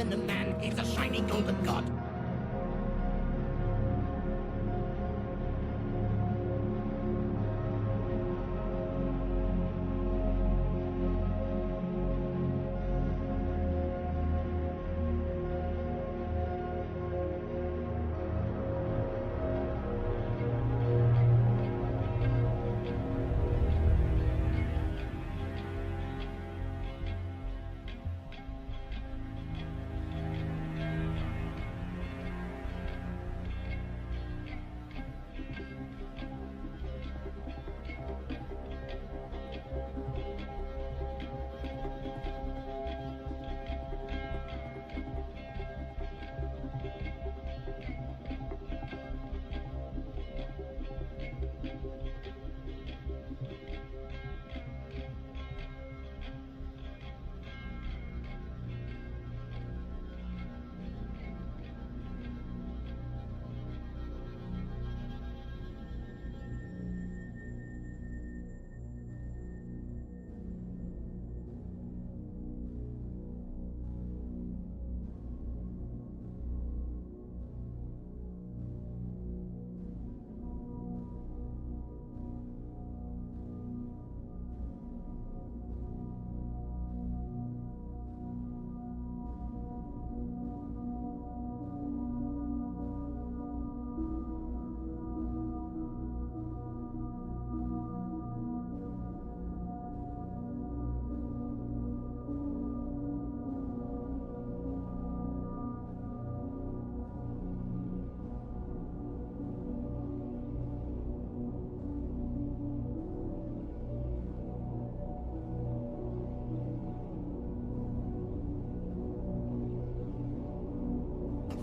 than a man, he's a shiny golden god.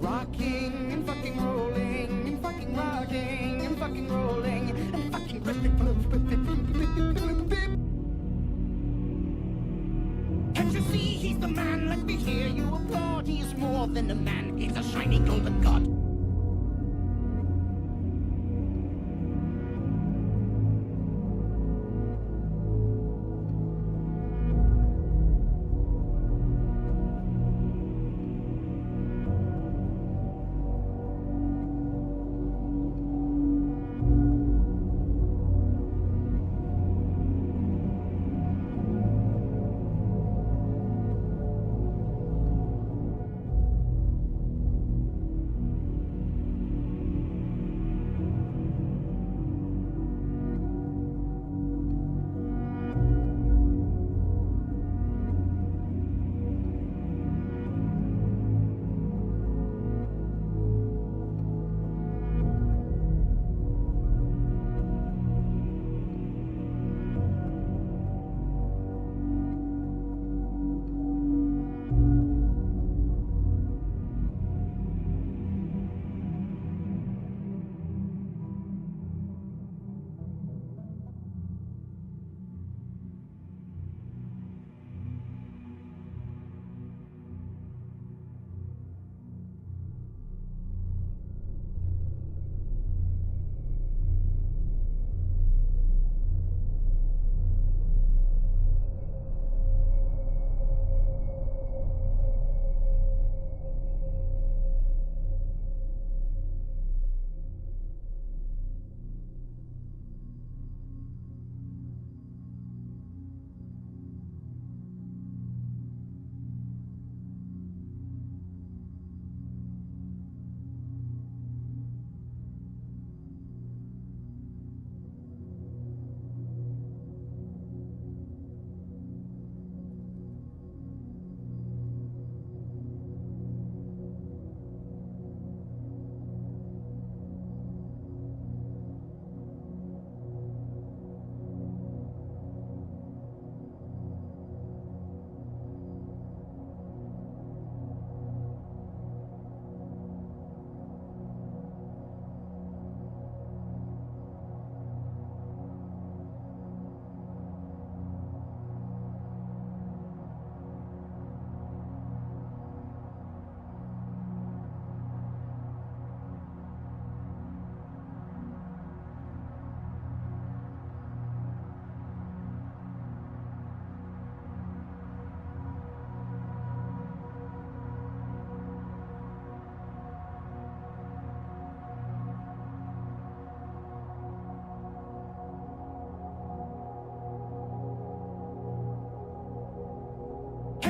Rocking and fucking rolling and fucking rocking and fucking rolling and fucking can't you see he's the man? Let me hear you applaud. He is more than a man, he's a shiny golden god.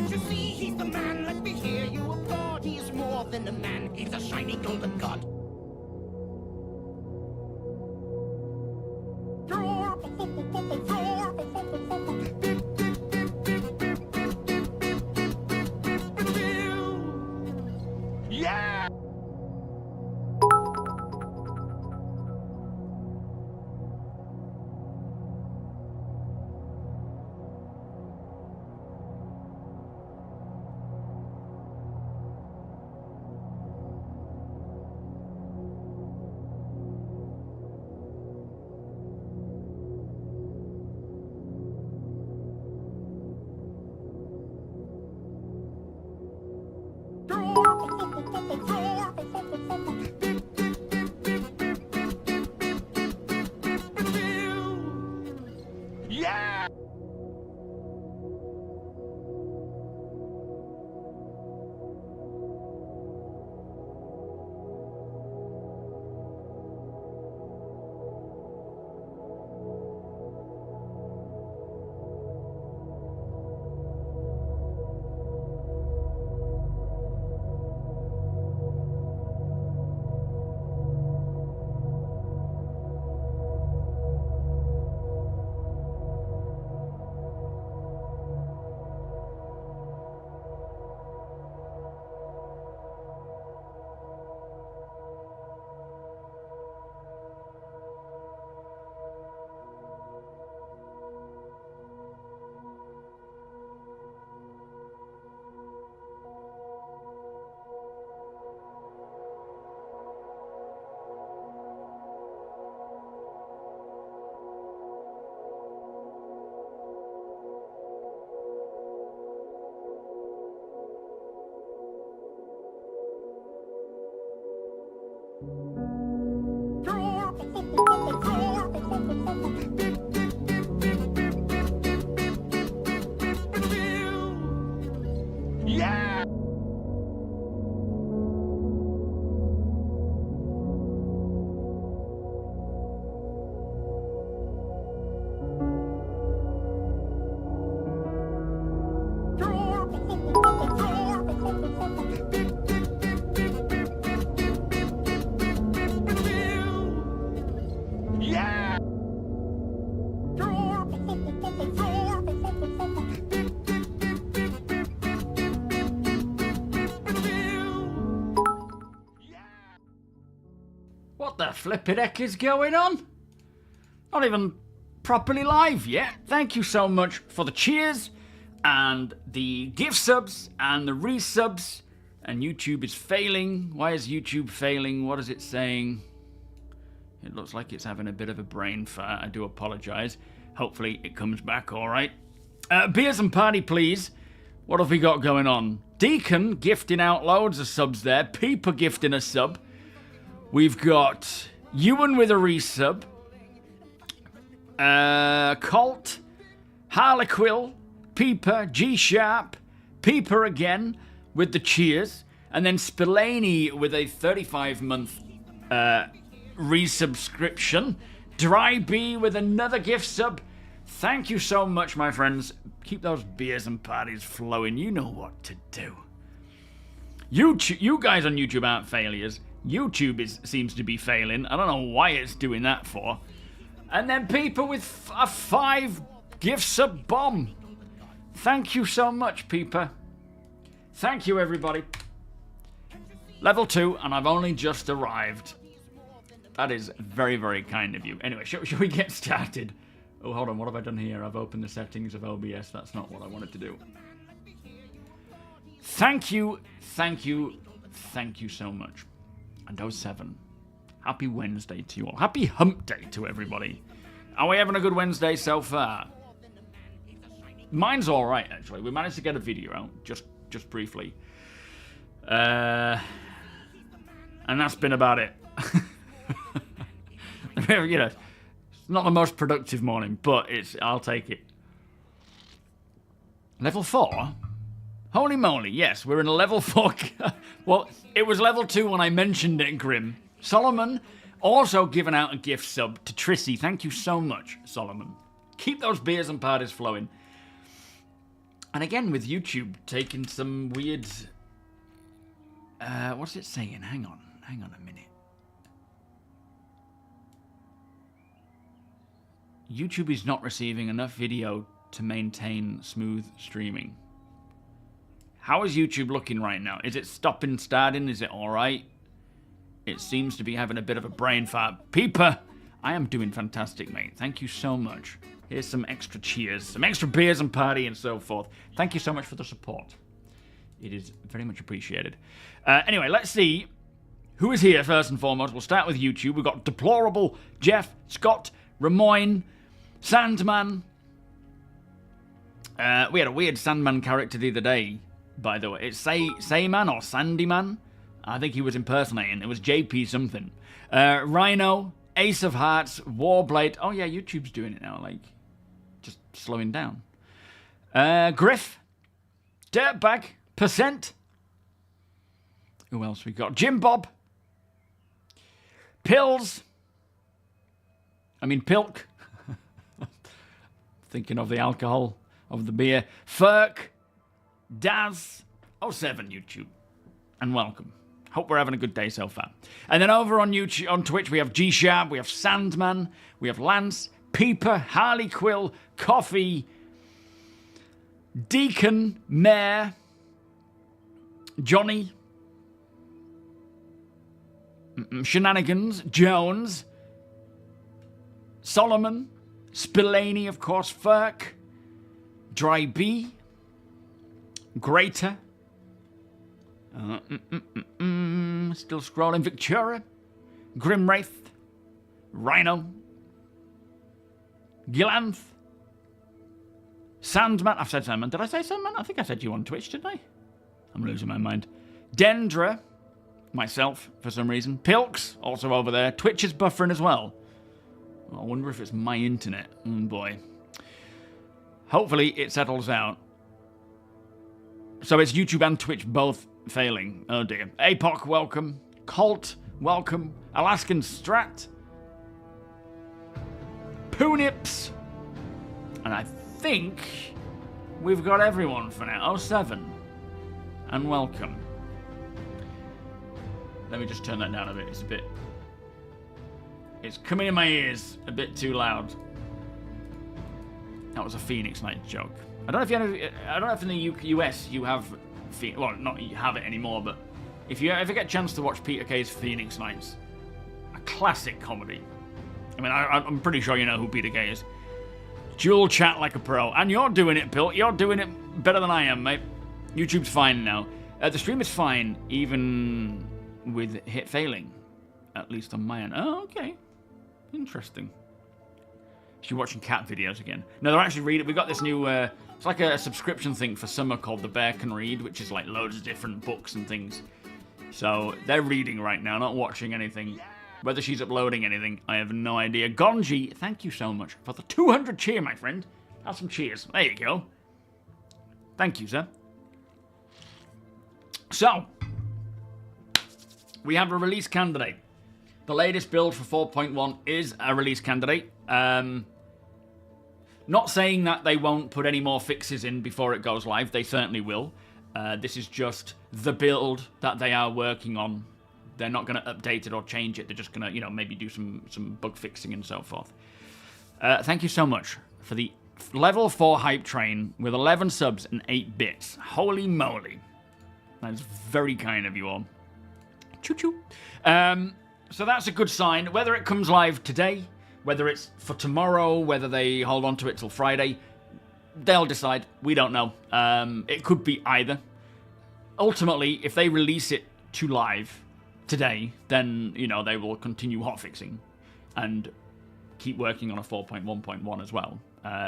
Can't you see he's the man? Let me hear you applaud. He's more than a man. He's a shiny golden god. Yeah! Yeah! Yeah! Yeah! What the flippin' heck is going on? Not even properly live yet. Thank you so much for the cheers and the gift subs and the resubs. And YouTube is failing. Why is YouTube failing? What is it saying? It looks like it's having a bit of a brain fart. I do apologise. Hopefully it comes back all right. Beers and party, please. What have we got going on? Deacon gifting out loads of subs there. Peeper gifting a sub. We've got Ewan with a resub. Colt. Harlequin. Peeper. G-Sharp. Peeper again with the cheers. And then Spillane with a 35-month resubscription. Dry B with another gift sub. Thank you so much, my friends. Keep those beers and parties flowing. You know what to do. You guys on YouTube aren't failures. YouTube seems to be failing. I don't know why it's doing that for. And then people with a 5 gift sub bomb. Thank you so much, Peeper. Thank you, everybody. Level 2, and I've only just arrived. That is very, very kind of you. Anyway, shall we get started? Oh, hold on. What have I done here? I've opened the settings of OBS. That's not what I wanted to do. Thank you. Thank you. Thank you so much. And 07. Happy Wednesday to you all. Happy hump day to everybody. Are we having a good Wednesday so far? Mine's all right, actually. We managed to get a video out, just briefly. And that's been about it. You know, it's not the most productive morning, but I'll take it. Level 4? Holy moly, yes, we're in a level 4. Well, it was level 2 when I mentioned it, Grim. Solomon also giving out a gift sub to Trissy. Thank you so much, Solomon. Keep those beers and parties flowing. And again, with YouTube taking some weird... what's it saying? Hang on a minute. YouTube is not receiving enough video to maintain smooth streaming. How is YouTube looking right now? Is it stopping, starting? Is it alright? It seems to be having a bit of a brain fart. Peeper, I am doing fantastic, mate. Thank you so much. Here's some extra cheers, some extra beers and party and so forth. Thank you so much for the support. It is very much appreciated. Anyway, let's see who is here first and foremost. We'll start with YouTube. We've got Deplorable, Jeff, Scott, Ramoyne, Sandman. We had a weird Sandman character the other day, by the way. It's Sayman or Sandyman. I think he was impersonating. It was JP something. Rhino, Ace of Hearts, Warblade. Oh yeah, YouTube's doing it now, like, just slowing down. Griff, Dirtbag, Percent. Who else we got? Jim Bob. Pills. I mean, Pilk. Thinking of the alcohol, of the beer. Ferk. Daz. 07 YouTube. And welcome. Hope we're having a good day so far. And then over on YouTube, on Twitch, we have G-Sharp, we have Sandman, we have Lance, Peeper, Harley Quill, Coffee, Deacon, Mayor, Johnny, Shenanigans, Jones, Solomon, Spillane, of course, Ferk, Dry B, Greater, still scrolling, Victoria, Grimwraith, Rhino, Gillanth, Sandman. I've said Sandman. Did I say Sandman? I think I said you on Twitch, didn't I? I'm losing my mind. Dendra, myself, for some reason. Pilks, also over there. Twitch is buffering as well. I wonder if it's my internet. Oh boy. Hopefully it settles out. So it's YouTube and Twitch both failing. Oh dear. APOC, welcome. Colt, welcome. Alaskan Strat. Poonips. And I think we've got everyone for now. 07. And welcome. Let me just turn that down a bit. It's coming in my ears a bit too loud. That was a Phoenix Night joke. I don't know if in the US you have, well, not you have it anymore, but if you ever get a chance to watch Peter Kay's Phoenix Nights, a classic comedy. I mean, I'm pretty sure you know who Peter Kay is. Dual chat like a pro, and you're doing it, Bill. You're doing it better than I am, mate. YouTube's fine now. The stream is fine, even with hit failing, at least on my end. Oh, okay, interesting. She's watching cat videos again. No, they're actually reading. We got this new. It's like a subscription thing for summer called The Bear Can Read, which is like loads of different books and things. So they're reading right now, not watching anything. Whether she's uploading anything, I have no idea. Gonji, thank you so much for the 200 cheer, my friend. Have some cheers. There you go. Thank you, sir. So, we have a release candidate. The latest build for 4.1 is a release candidate. Not saying that they won't put any more fixes in before it goes live. They certainly will. This is just the build that they are working on. They're not going to update it or change it. They're just going to, maybe do some bug fixing and so forth. Thank you so much for the level 4 hype train with 11 subs and 8 bits. Holy moly. That's very kind of you all. Choo-choo. So that's a good sign. Whether it comes live today, whether it's for tomorrow, whether they hold on to it till Friday, they'll decide. We don't know. It could be either. Ultimately, if they release it to live today, then, they will continue hotfixing and keep working on a 4.1.1 as well.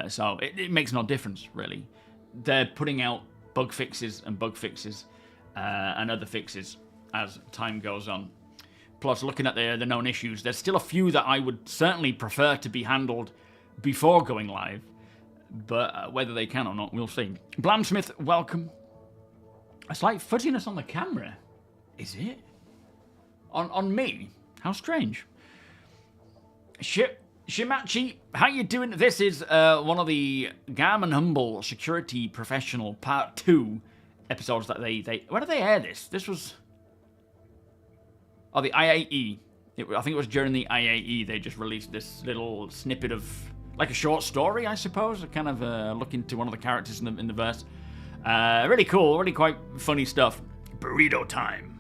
So it makes no difference, really. They're putting out bug fixes and other fixes as time goes on. Plus, looking at the known issues, there's still a few that I would certainly prefer to be handled before going live. But whether they can or not, we'll see. Blamsmith, welcome. A slight fuzziness on the camera. Is it? On me? How strange. Shimachi, how you doing? This is one of the Gam and Humble Security Professional Part 2 episodes that they... When did they air this? This was... Oh, the IAE. I think it was during the IAE they just released this little snippet of... Like a short story, I suppose. A kind of look into one of the characters in the verse. Really cool, really quite funny stuff. Burrito time.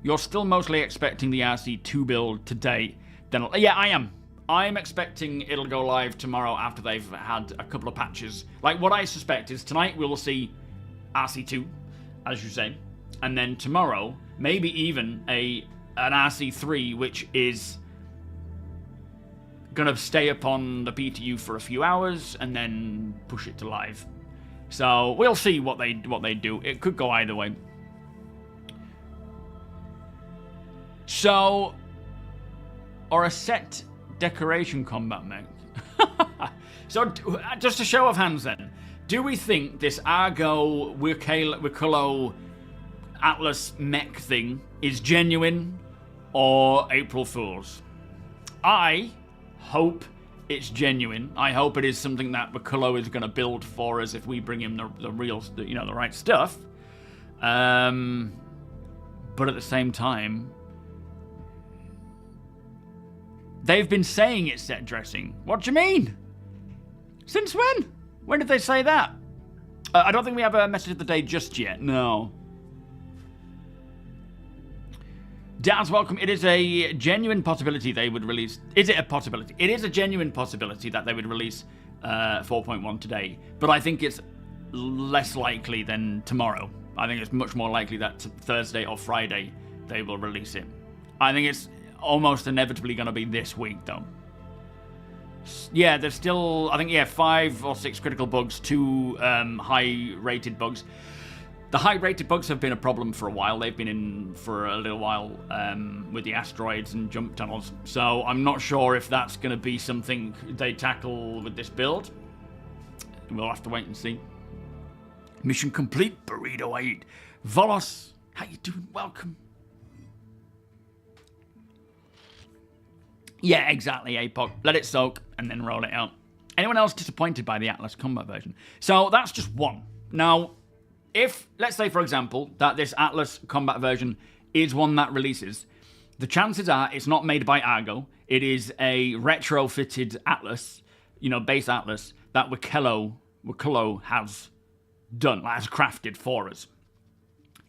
You're still mostly expecting the RC2 build today. Then, yeah, I am. I'm expecting it'll go live tomorrow after they've had a couple of patches. Like, what I suspect is tonight we'll see RC2, as you say. And then tomorrow, maybe even an RC3, which is gonna stay upon the PTU for a few hours and then push it to live. So we'll see what they do. It could go either way. So, or a set decoration combat mech. So, just a show of hands then. Do we think this Argo Wiculo Atlas mech thing is genuine or April Fool's? I hope it's genuine. I hope it is something that Wiculo is going to build for us if we bring him the real, the right stuff. But at the same time, they've been saying it's set dressing. What do you mean? Since when? When did they say that? I don't think we have a message of the day just yet. No. Dad's welcome. It is a genuine possibility they would release... Is it a possibility? It is a genuine possibility that they would release 4.1 today. But I think it's less likely than tomorrow. I think it's much more likely that Thursday or Friday they will release it. I think it's almost inevitably going to be this week, though. Yeah, there's still, I think, 5 or 6 critical bugs, 2 high-rated bugs. The high-rated bugs have been a problem for a while. They've been in for a little while with the asteroids and jump tunnels. So I'm not sure if that's going to be something they tackle with this build. We'll have to wait and see. Mission complete, Burrito I eat. Volos, how you doing? Welcome. Yeah, exactly, APOC. Let it soak and then roll it out. Anyone else disappointed by the Atlas combat version? So that's just one. Now, if, let's say, for example, that this Atlas combat version is one that releases, the chances are it's not made by Argo. It is a retrofitted Atlas, base Atlas, that Wiculo has done, has crafted for us.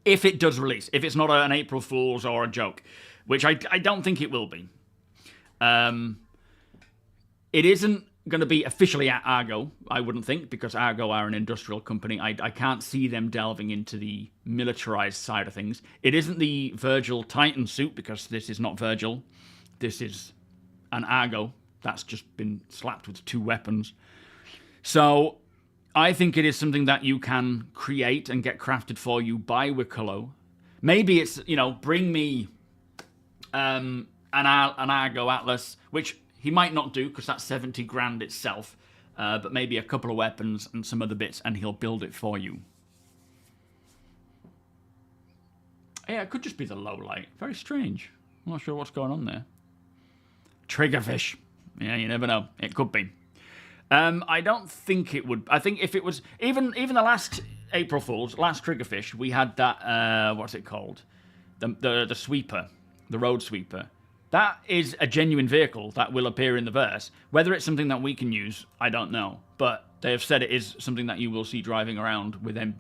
If it does release, if it's not an April Fool's or a joke, which I don't think it will be. It isn't going to be officially at Argo, I wouldn't think, because Argo are an industrial company. I can't see them delving into the militarized side of things. It isn't the Virgil Titan suit, because this is not Virgil. This is an Argo that's just been slapped with 2 weapons. So I think it is something that you can create and get crafted for you by Wiculo. Maybe it's, bring me an Argo Atlas, which he might not do because that's 70 grand itself, but maybe a couple of weapons and some other bits, and he'll build it for you. Yeah, it could just be the low light. Very strange. I'm not sure what's going on there. Triggerfish. Yeah, you never know. It could be. I don't think it would. I think if it was even the last April Fool's, last Triggerfish, we had that. What's it called? The sweeper, the road sweeper. That is a genuine vehicle that will appear in the verse. Whether it's something that we can use, I don't know. But they have said it is something that you will see driving around with them,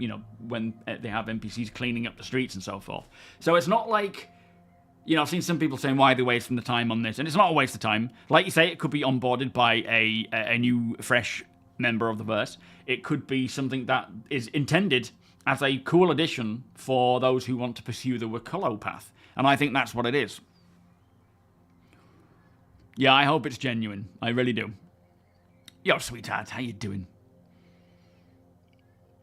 when they have NPCs cleaning up the streets and so forth. So it's not like, I've seen some people saying, why are they wasting the time on this? And it's not a waste of time. Like you say, it could be onboarded by a new, fresh member of the verse. It could be something that is intended as a cool addition for those who want to pursue the Wiculo path. And I think that's what it is. Yeah, I hope it's genuine. I really do. Yo, sweetheart, how you doing?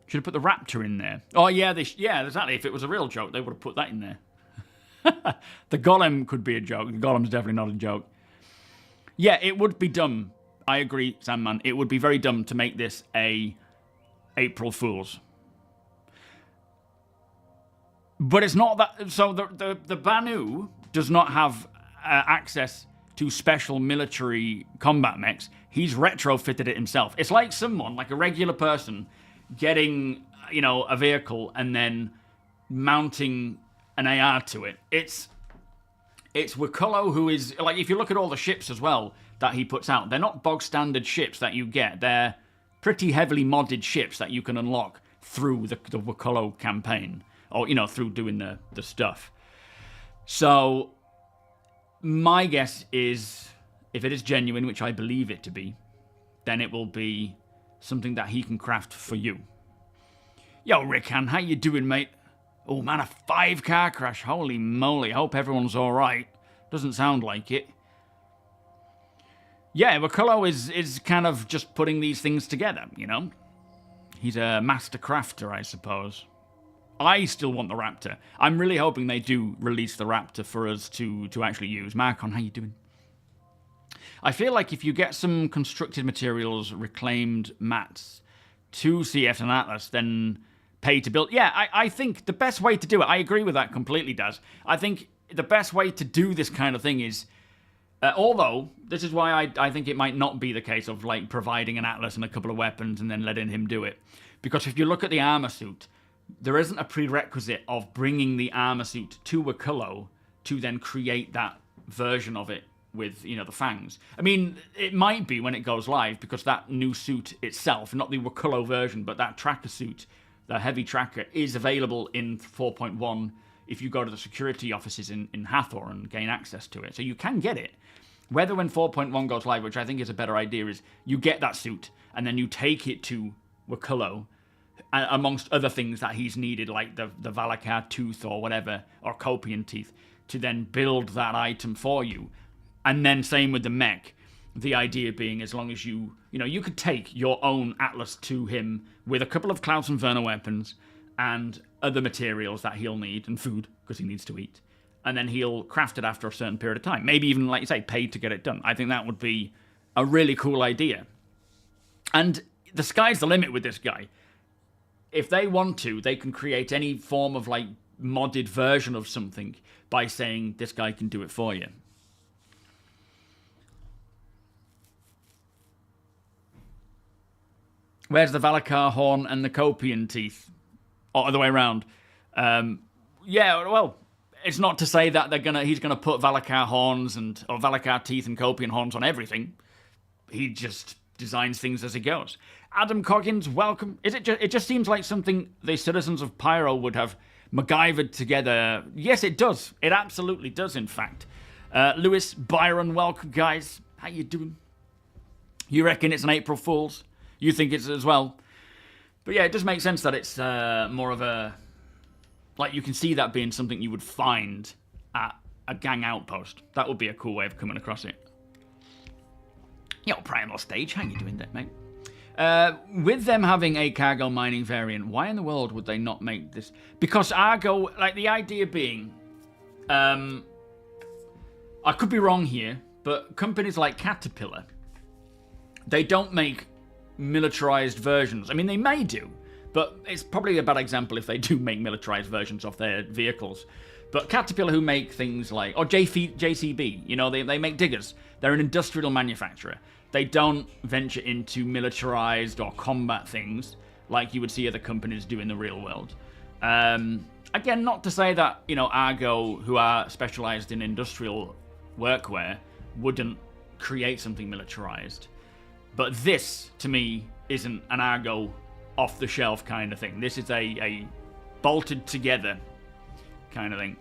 Should have put the Raptor in there. Oh, yeah, exactly. If it was a real joke, they would have put that in there. The Golem could be a joke. The Golem's definitely not a joke. Yeah, it would be dumb. I agree, Sandman. It would be very dumb to make this a April Fool's. But it's not that... So the Banu does not have access to special military combat mechs. He's retrofitted it himself. It's like someone, like a regular person, getting, you know, a vehicle and then mounting an AR to it. It's Wakullo who is, like, if you look at all the ships as well that he puts out, they're not bog standard ships that you get. They're pretty heavily modded ships that you can unlock through the Wakullo campaign, or, you know, through doing the stuff. So my guess is, if it is genuine, which I believe it to be, then it will be something that he can craft for you. Yo, Rickan, how you doing, mate? Oh man, a 5-car crash. Holy moly, hope everyone's alright. Doesn't sound like it. Yeah, Wakullo is kind of just putting these things together, you know? He's a master crafter, I suppose. I still want the Raptor. I'm really hoping they do release the Raptor for us to actually use. Marcon, how you doing? I feel like if you get some constructed materials, reclaimed mats, 2 CFs and Atlas, then pay to build. Yeah, I think the best way to do it, I agree with that completely, Daz. I think the best way to do this kind of thing is, although, this is why I think it might not be the case of, like, providing an Atlas and a couple of weapons and then letting him do it. Because if you look at the armor suit, there isn't a prerequisite of bringing the armor suit to Wakullo to then create that version of it with, you know, the fangs. I mean, it might be when it goes live, because that new suit itself, not the Wakullo version, but that tracker suit, the heavy tracker, is available in 4.1 if you go to the security offices in Hathor and gain access to it. So you can get it. Whether when 4.1 goes live, which I think is a better idea, is you get that suit and then you take it to Wakullo, amongst other things that he's needed, like the Valakar tooth or whatever, or Copian teeth, to then build that item for you. And then same with the mech. The idea being, as long as you know, you could take your own Atlas to him with a couple of Cloud Inferno weapons and other materials that he'll need, and food, because he needs to eat. And then he'll craft it after a certain period of time. Maybe even, like you say, pay to get it done. I think that would be a really cool idea. And the sky's the limit with this guy. If they want to, they can create any form of, like, modded version of something by saying, this guy can do it for you. Where's the Valakar horn and the Copian teeth? Or other way around. Yeah, well, it's not to say that he's gonna put Valakar horns or Valakar teeth and Copian horns on everything. He just designs things as he goes. Adam Coggins, welcome. It just seems like something the citizens of Pyro would have MacGyvered together. Yes, it does. It absolutely does, in fact. Lewis, Byron, welcome, guys. How you doing? You reckon it's an April Fool's? You think it's as well? But yeah, it does make sense that it's more of a... Like, you can see that being something you would find at a gang outpost. That would be a cool way of coming across it. Yo, Primal Stage, how you doing there, mate? With them having a cargo mining variant, why in the world would they not make this? Because Argo, like, the idea being... I could be wrong here, but companies like Caterpillar, they don't make militarized versions. I mean, they may do, but it's probably a bad example if they do make militarized versions of their vehicles. But Caterpillar, who make things like... Or JCB, you know, they make diggers. They're an industrial manufacturer. They don't venture into militarized or combat things like you would see other companies do in the real world. Again, not to say that, you know, Argo, who are specialized in industrial workwear, wouldn't create something militarized. But this, to me, isn't an Argo off-the-shelf kind of thing. This is a bolted together kind of thing.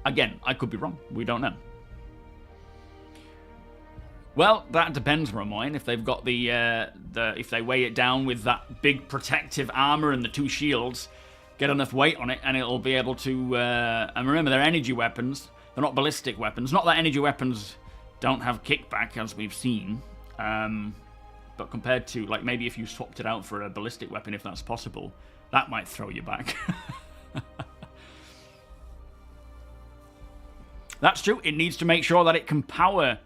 Again, I could be wrong. We don't know. Well, that depends, Ramoyne. If they've got if they weigh it down with that big protective armor and the 2 shields, get enough weight on it, and it'll be able to. And remember, they're energy weapons. They're not ballistic weapons. Not that energy weapons don't have kickback, as we've seen. But compared to, like, maybe if you swapped it out for a ballistic weapon, if that's possible, that might throw you back. That's true. It needs to make sure that it can power.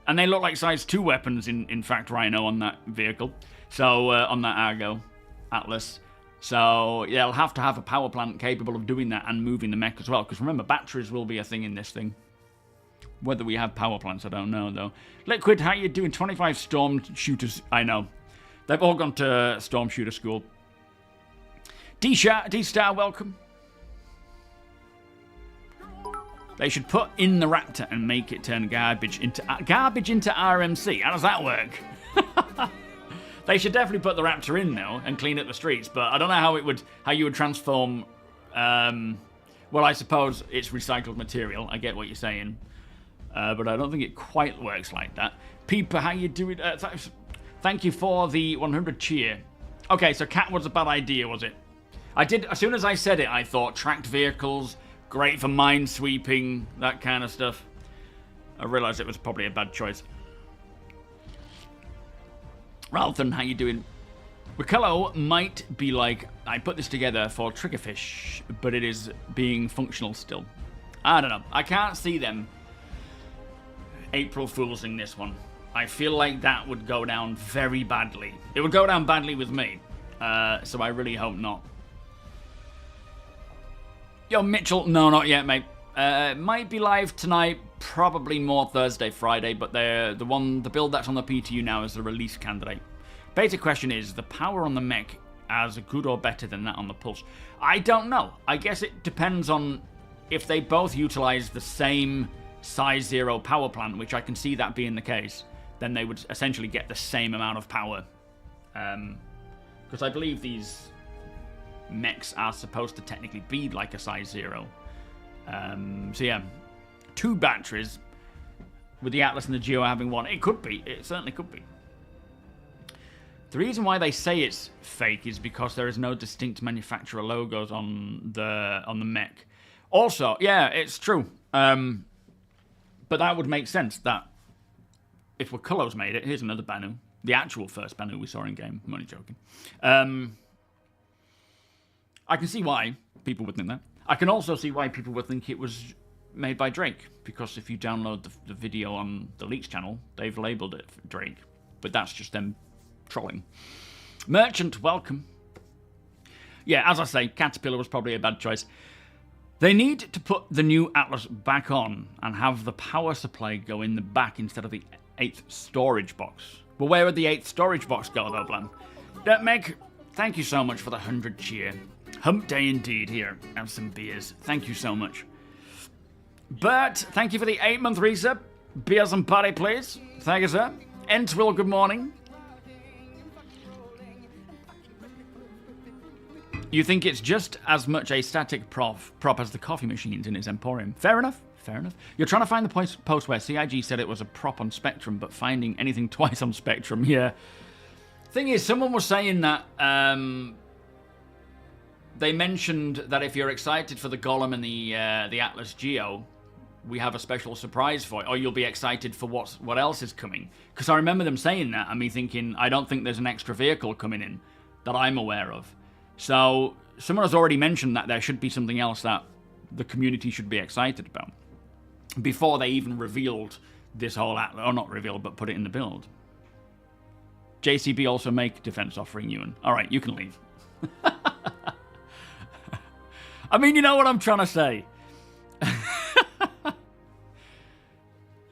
And they look like size 2 weapons, in fact, Rhino, on that vehicle. So, on that Argo Atlas. So, yeah, they'll have to have a power plant capable of doing that and moving the mech as well. Because remember, batteries will be a thing in this thing. Whether we have power plants, I don't know, though. Liquid, how you doing? 25 storm shooters. I know. They've all gone to storm shooter school. D-Star, welcome. They should put in the Raptor and make it turn garbage into RMC. How does that work? They should definitely put the Raptor in though and clean up the streets. But I don't know how you would transform. Well, I suppose it's recycled material. I get what you're saying, but I don't think it quite works like that. Peeper, how you doing? Thank you for the 100 cheer. Okay, so cat was a bad idea, was it? I did. As soon as I said it, I thought tracked vehicles. Great for mine sweeping, that kind of stuff. I realised it was probably a bad choice. Ralphan, how you doing? Rikello might be like, I put this together for triggerfish, but it is being functional still. I don't know. I can't see them April Fools-ing this one. I feel like that would go down very badly. It would go down badly with me. So I really hope not. Yo, Mitchell, no, not yet, mate. Might be live tonight, probably more Thursday, Friday, but the build that's on the PTU now is the release candidate. Basic question is, the power on the mech as good or better than that on the Pulse? I don't know. I guess it depends on if they both utilize the same size 0 power plant, which I can see that being the case, then they would essentially get the same amount of power. Because I believe these mechs are supposed to technically be like a size 0. So yeah, 2 batteries with the Atlas and the Geo having 1. It could be. It certainly could be. The reason why they say it's fake is because there is no distinct manufacturer logos on the mech. Also, yeah, it's true. But that would make sense that if Wakullo's made it, here's another Banu. The actual first Banu we saw in game. I'm only joking. I can see why people would think that. I can also see why people would think it was made by Drake, because if you download the video on the Leaks channel, they've labelled it for Drake. But that's just them trolling. Merchant, welcome. Yeah, as I say, Caterpillar was probably a bad choice. They need to put the new Atlas back on and have the power supply go in the back instead of the 8th storage box. Well, where would the 8th storage box go, though, Blam? Meg, thank you so much for the 100 cheer. Hump day indeed. Here, have some beers. Thank you so much. Bert, thank you for the 8-month resub. Beers and party, please. Thank you, sir. Entwill, good morning. You think it's just as much a static prop as the coffee machines in its Emporium. Fair enough. Fair enough. You're trying to find the post where CIG said it was a prop on Spectrum, but finding anything twice on Spectrum, yeah. Thing is, someone was saying that they mentioned that if you're excited for the Golem and the Atlas Geo, we have a special surprise for it, or you'll be excited for what else is coming. Because I remember them saying that, and me thinking, I don't think there's an extra vehicle coming in that I'm aware of. So, someone has already mentioned that there should be something else that the community should be excited about. Before they even revealed this whole Atlas, or not revealed, but put it in the build. JCB also make defense offering, Ewan. Alright, you can leave. I mean, you know what I'm trying to say.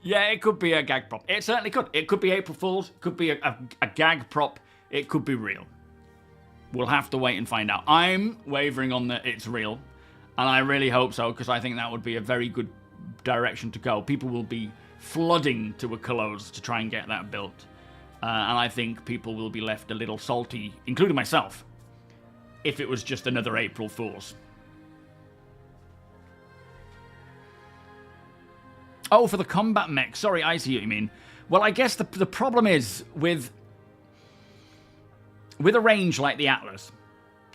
Yeah, it could be a gag prop. It certainly could. It could be April Fool's. It could be a gag prop. It could be real. We'll have to wait and find out. I'm wavering on that it's real. And I really hope so, because I think that would be a very good direction to go. People will be flooding to Wakullo's to try and get that built. And I think people will be left a little salty, including myself, if it was just another April Fool's. Oh, for the combat mech. Sorry, I see what you mean. Well, I guess the problem is with a range like the Atlas,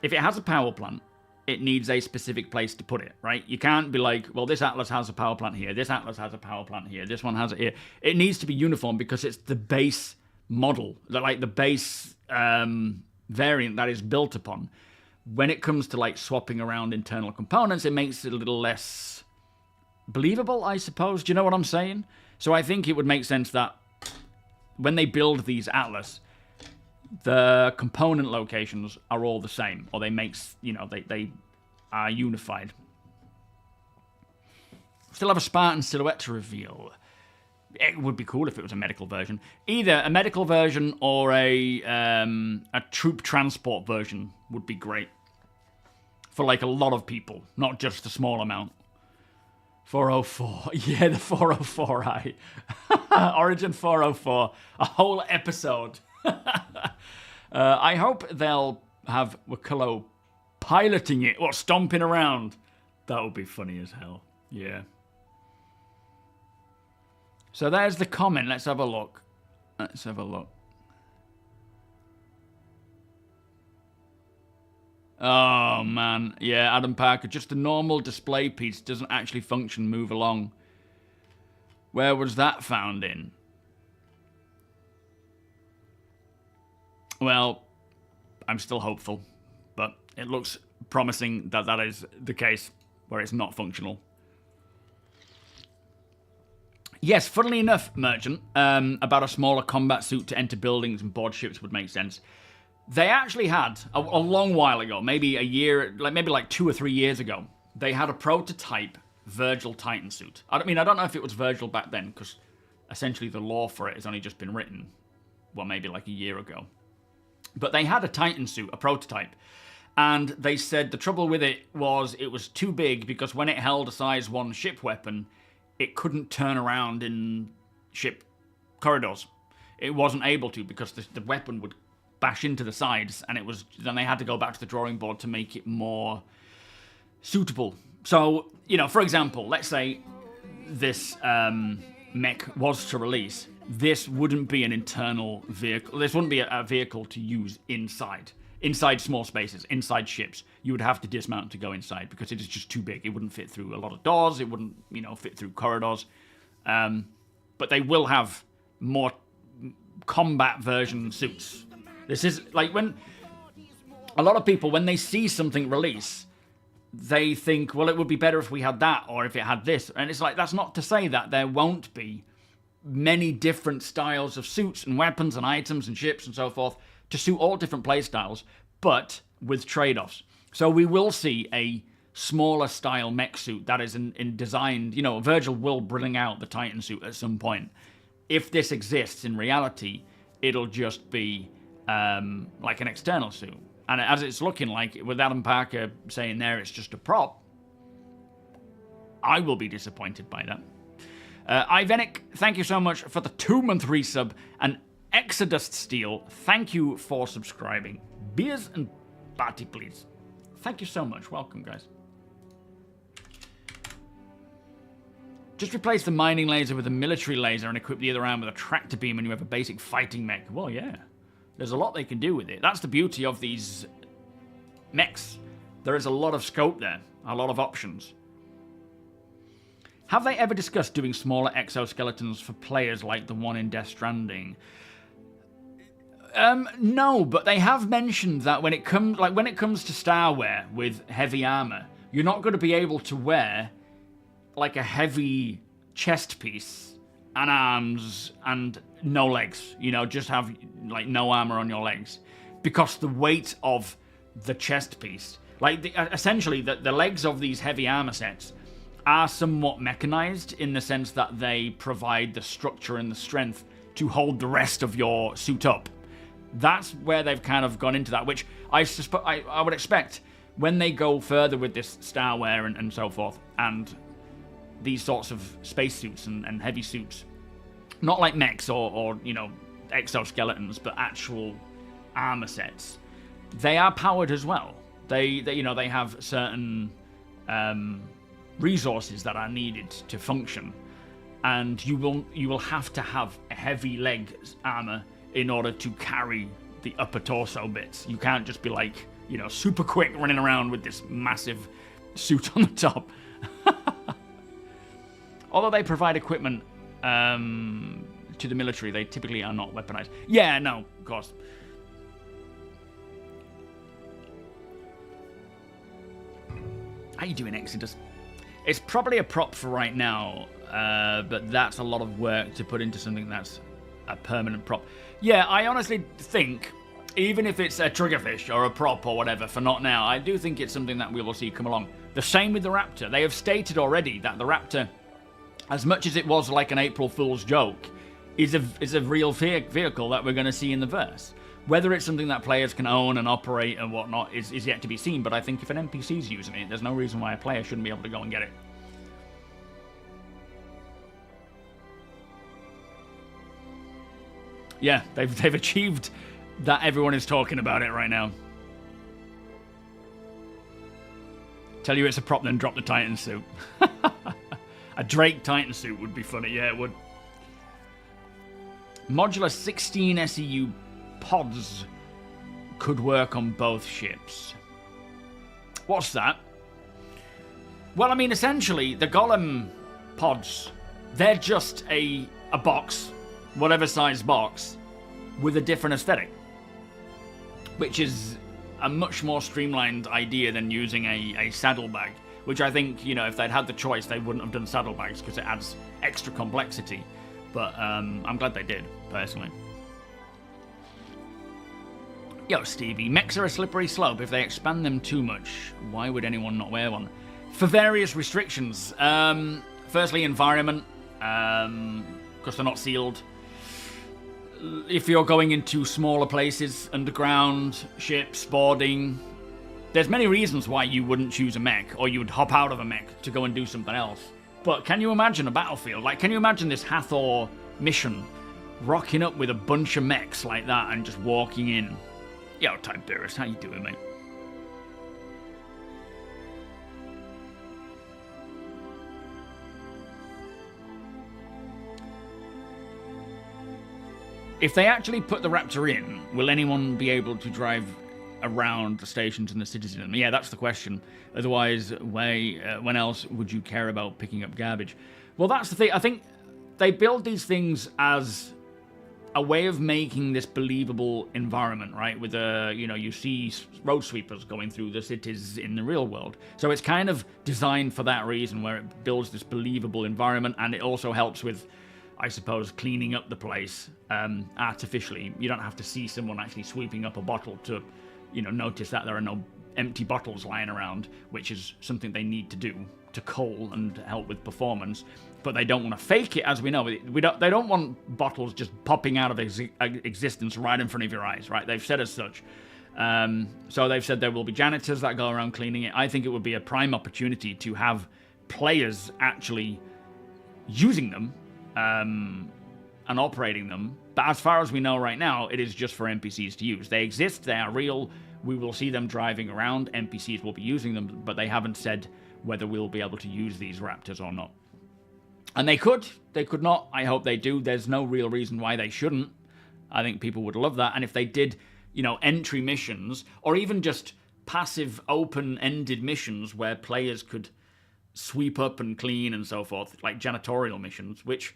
if it has a power plant, it needs a specific place to put it, right? You can't be like, well, this Atlas has a power plant here, this Atlas has a power plant here, this one has it here. It needs to be uniform because it's the base model, like the base variant that is built upon. When it comes to like swapping around internal components, it makes it a little less believable, I suppose. Do you know what I'm saying? So I think it would make sense that when they build these Atlas, the component locations are all the same, or they they are unified. Still have a Spartan silhouette to reveal. It would be cool if it was a medical version. Either a medical version or a troop transport version would be great. For like a lot of people, not just a small amount. 404. Yeah, the 404i. Origin 404. A whole episode. I hope they'll have Wakillo piloting it or stomping around. That would be funny as hell. Yeah. So there's the comment. Let's have a look. Let's have a look. Oh, man. Yeah, Adam Parker. Just a normal display piece. Doesn't actually function. Move along. Where was that found in? Well, I'm still hopeful. But it looks promising that that is the case. Where it's not functional. Yes, funnily enough, Merchant, about a smaller combat suit to enter buildings and board ships would make sense. They actually had, a long while ago, maybe a year, maybe like 2 or 3 years ago, they had a prototype Virgil Titan suit. I don't know if it was Virgil back then, because essentially the lore for it has only just been written, well, maybe like a year ago. But they had a Titan suit, a prototype, and they said the trouble with it was too big, because when it held a size 1 ship weapon, it couldn't turn around in ship corridors. It wasn't able to, because the weapon would bash into the sides, and then they had to go back to the drawing board to make it more suitable. So, for example, let's say this mech was to release. This wouldn't be an internal vehicle. This wouldn't be a vehicle to use inside small spaces, inside ships. You would have to dismount to go inside because it is just too big. It wouldn't fit through a lot of doors. It wouldn't, fit through corridors. But they will have more combat version suits. This is like when a lot of people, when they see something release, they think, well, it would be better if we had that or if it had this. And it's like, that's not to say that there won't be many different styles of suits and weapons and items and ships and so forth to suit all different playstyles, but with trade-offs. So we will see a smaller style mech suit that is in designed, Virgil will bring out the Titan suit at some point. If this exists in reality, it'll just be like an external suit. And as it's looking like, with Adam Parker saying there it's just a prop, I will be disappointed by that. Ivenic, thank you so much for the 2-month resub. And Exodus Steel, thank you for subscribing. Beers and party, please. Thank you so much. Welcome, guys. Just replace the mining laser with a military laser and equip the other arm with a tractor beam and you have a basic fighting mech. Well, yeah. There's a lot they can do with it. That's the beauty of these mechs. There is a lot of scope there. A lot of options. Have they ever discussed doing smaller exoskeletons for players like the one in Death Stranding? No, but they have mentioned that when it comes to starware with heavy armor, you're not going to be able to wear like a heavy chest piece and arms and no legs. Just have like no armor on your legs because the weight of the chest piece, essentially the legs of these heavy armor sets are somewhat mechanized in the sense that they provide the structure and the strength to hold the rest of your suit up. That's where they've kind of gone into that, which I would expect when they go further with this starware and so forth, and these sorts of spacesuits and heavy suits. Not like mechs or exoskeletons, but actual armor sets. They are powered as well. They have certain resources that are needed to function, and you will have to have a heavy leg armor in order to carry the upper torso bits. You can't just be like, super quick running around with this massive suit on the top. Although they provide equipment to the military, they typically are not weaponized. Yeah, no, of course. How you doing, Exodus? It's probably a prop for right now, but that's a lot of work to put into something that's a permanent prop. Yeah, I honestly think, even if it's a triggerfish or a prop or whatever for not now, I do think it's something that we will see come along. The same with the Raptor. They have stated already that the Raptor as much as it was like an April Fool's joke, is a real vehicle that we're going to see in the verse. Whether it's something that players can own and operate and whatnot is yet to be seen, but I think if an NPC's using it, there's no reason why a player shouldn't be able to go and get it. Yeah, they've achieved that everyone is talking about it right now. Tell you it's a prop, then drop the Titan suit. A Drake Titan suit would be funny, yeah, it would. Modular 16 SEU pods could work on both ships. What's that? Well, I mean, essentially, the Golem pods, they're just a box, whatever size box, with a different aesthetic. Which is a much more streamlined idea than using a saddlebag. Which I think, you know, if they'd had the choice, they wouldn't have done saddlebags because it adds extra complexity. But I'm glad they did, personally. Yo, Stevie, mechs are a slippery slope. If they expand them too much, why would anyone not wear one? For various restrictions. Firstly, environment, because they're not sealed. If you're going into smaller places, underground, ships, boarding, there's many reasons why you wouldn't choose a mech, or you would hop out of a mech to go and do something else. But can you imagine a battlefield? Like, can you imagine this Hathor mission rocking up with a bunch of mechs like that and just walking in? Yo, Tiberius, how you doing, mate? If they actually put the Raptor in, will anyone be able to drive around the stations in the citizen? Yeah, that's the question. Otherwise, when else would you care about picking up garbage? Well, that's the thing. I think they build these things as a way of making this believable environment, right? With you see road sweepers going through the cities in the real world. So it's kind of designed for that reason, where it builds this believable environment, and it also helps with, I suppose, cleaning up the place artificially. You don't have to see someone actually sweeping up a bottle to, notice that there are no empty bottles lying around, which is something they need to do to cull and help with performance. But they don't want to fake it, as we know. They don't want bottles just popping out of existence right in front of your eyes, right? They've said as such. So they've said there will be janitors that go around cleaning it. I think it would be a prime opportunity to have players actually using them and operating them. But as far as we know right now, it is just for NPCs to use. They exist, they are real, we will see them driving around, NPCs will be using them, but they haven't said whether we'll be able to use these Raptors or not. And they could not, I hope they do. There's no real reason why they shouldn't. I think people would love that, and if they did, entry missions, or even just passive, open-ended missions where players could sweep up and clean and so forth, like janitorial missions, which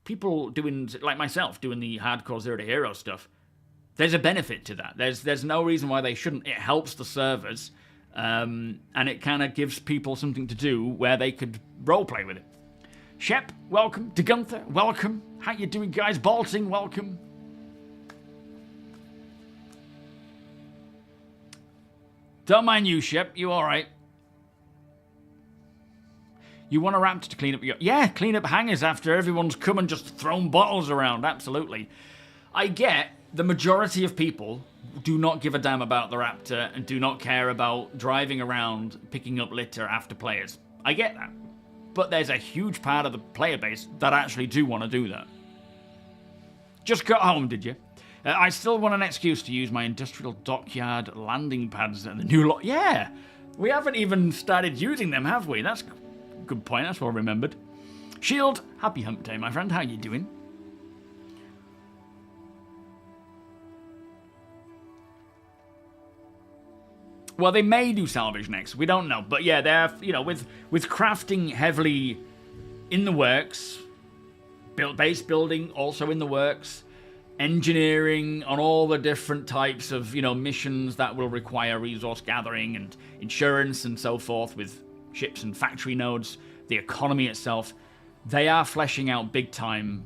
people doing, like myself, doing the hardcore Zero to Hero stuff, there's a benefit to that. There's no reason why they shouldn't. It helps the servers, and it kind of gives people something to do where they could roleplay with it. Shep, welcome. De Gunther, welcome. How you doing, guys? Balting, welcome. Don't mind you, Shep. You all right? You want a Raptor to clean up your... Yeah, clean up hangars after everyone's come and just thrown bottles around. Absolutely. I get the majority of people do not give a damn about the Raptor and do not care about driving around picking up litter after players. I get that. But there's a huge part of the player base that actually do want to do that. Just got home, did you? I still want an excuse to use my industrial dockyard landing pads and the new lot. Yeah, we haven't even started using them, have we? That's a good point. That's well remembered. Shield, happy hump day, my friend. How you doing? Well, they may do salvage next. We don't know. But yeah, they're, with crafting heavily in the works, base building also in the works, engineering on all the different types of, missions that will require resource gathering and insurance and so forth with ships and factory nodes, the economy itself. They are fleshing out big time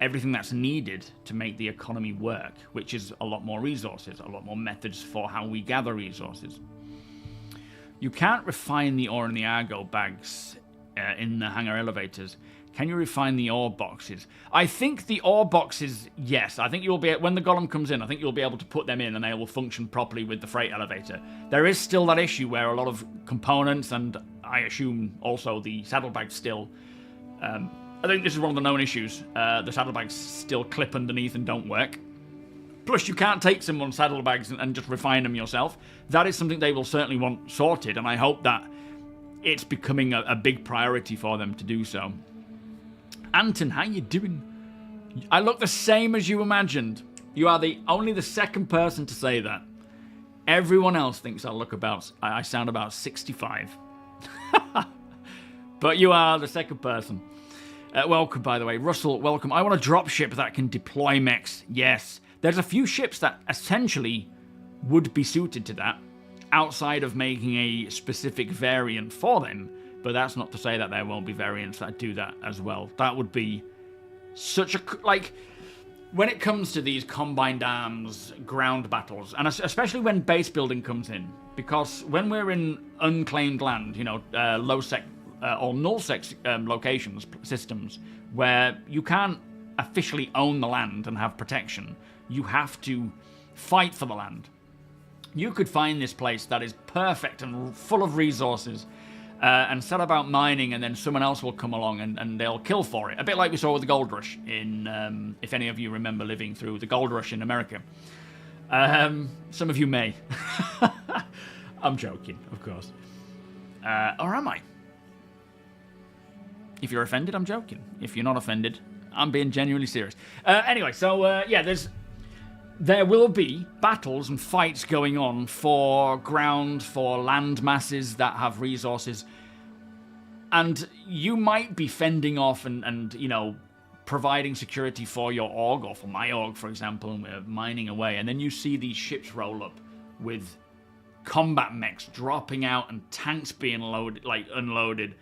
everything that's needed to make the economy work, which is a lot more resources, a lot more methods for how we gather resources. You can't refine the ore in the Argo bags in the hangar elevators. Can you refine the ore boxes? I think the ore boxes, yes. I think you'll be, when the golem comes in, I think you'll be able to put them in and they will function properly with the freight elevator. There is still that issue where a lot of components, and I assume also the saddlebags still, I think this is one of the known issues. The saddlebags still clip underneath and don't work. Plus, you can't take someone's saddlebags and just refine them yourself. That is something they will certainly want sorted, and I hope that it's becoming a big priority for them to do so. Anton, how you doing? I look the same as you imagined. You are only the second person to say that. Everyone else thinks I sound about 65. But you are the second person. Welcome, by the way. Russell, welcome. I want a dropship that can deploy mechs. Yes. There's a few ships that essentially would be suited to that, outside of making a specific variant for them. But that's not to say that there won't be variants that do that as well. That would be such a... Like, when it comes to these combined arms ground battles, and especially when base building comes in, because when we're in unclaimed land, you know, low-sec or null-sec locations, systems, where you can't officially own the land and have protection, you have to fight for the land. You could find this place that is perfect and full of resources, and set about mining, and then someone else will come along and they'll kill for it. A bit like we saw with the gold rush in, if any of you remember living through the gold rush in America. Some of you may. I'm joking, of course. Or am I? If you're offended, I'm joking. If you're not offended, I'm being genuinely serious. Anyway, so yeah, there will be battles and fights going on for ground, for land masses that have resources. And you might be fending off and you know, providing security for your org, or for my org, for example, and we're mining away. And then you see these ships roll up with combat mechs dropping out and tanks being unloaded.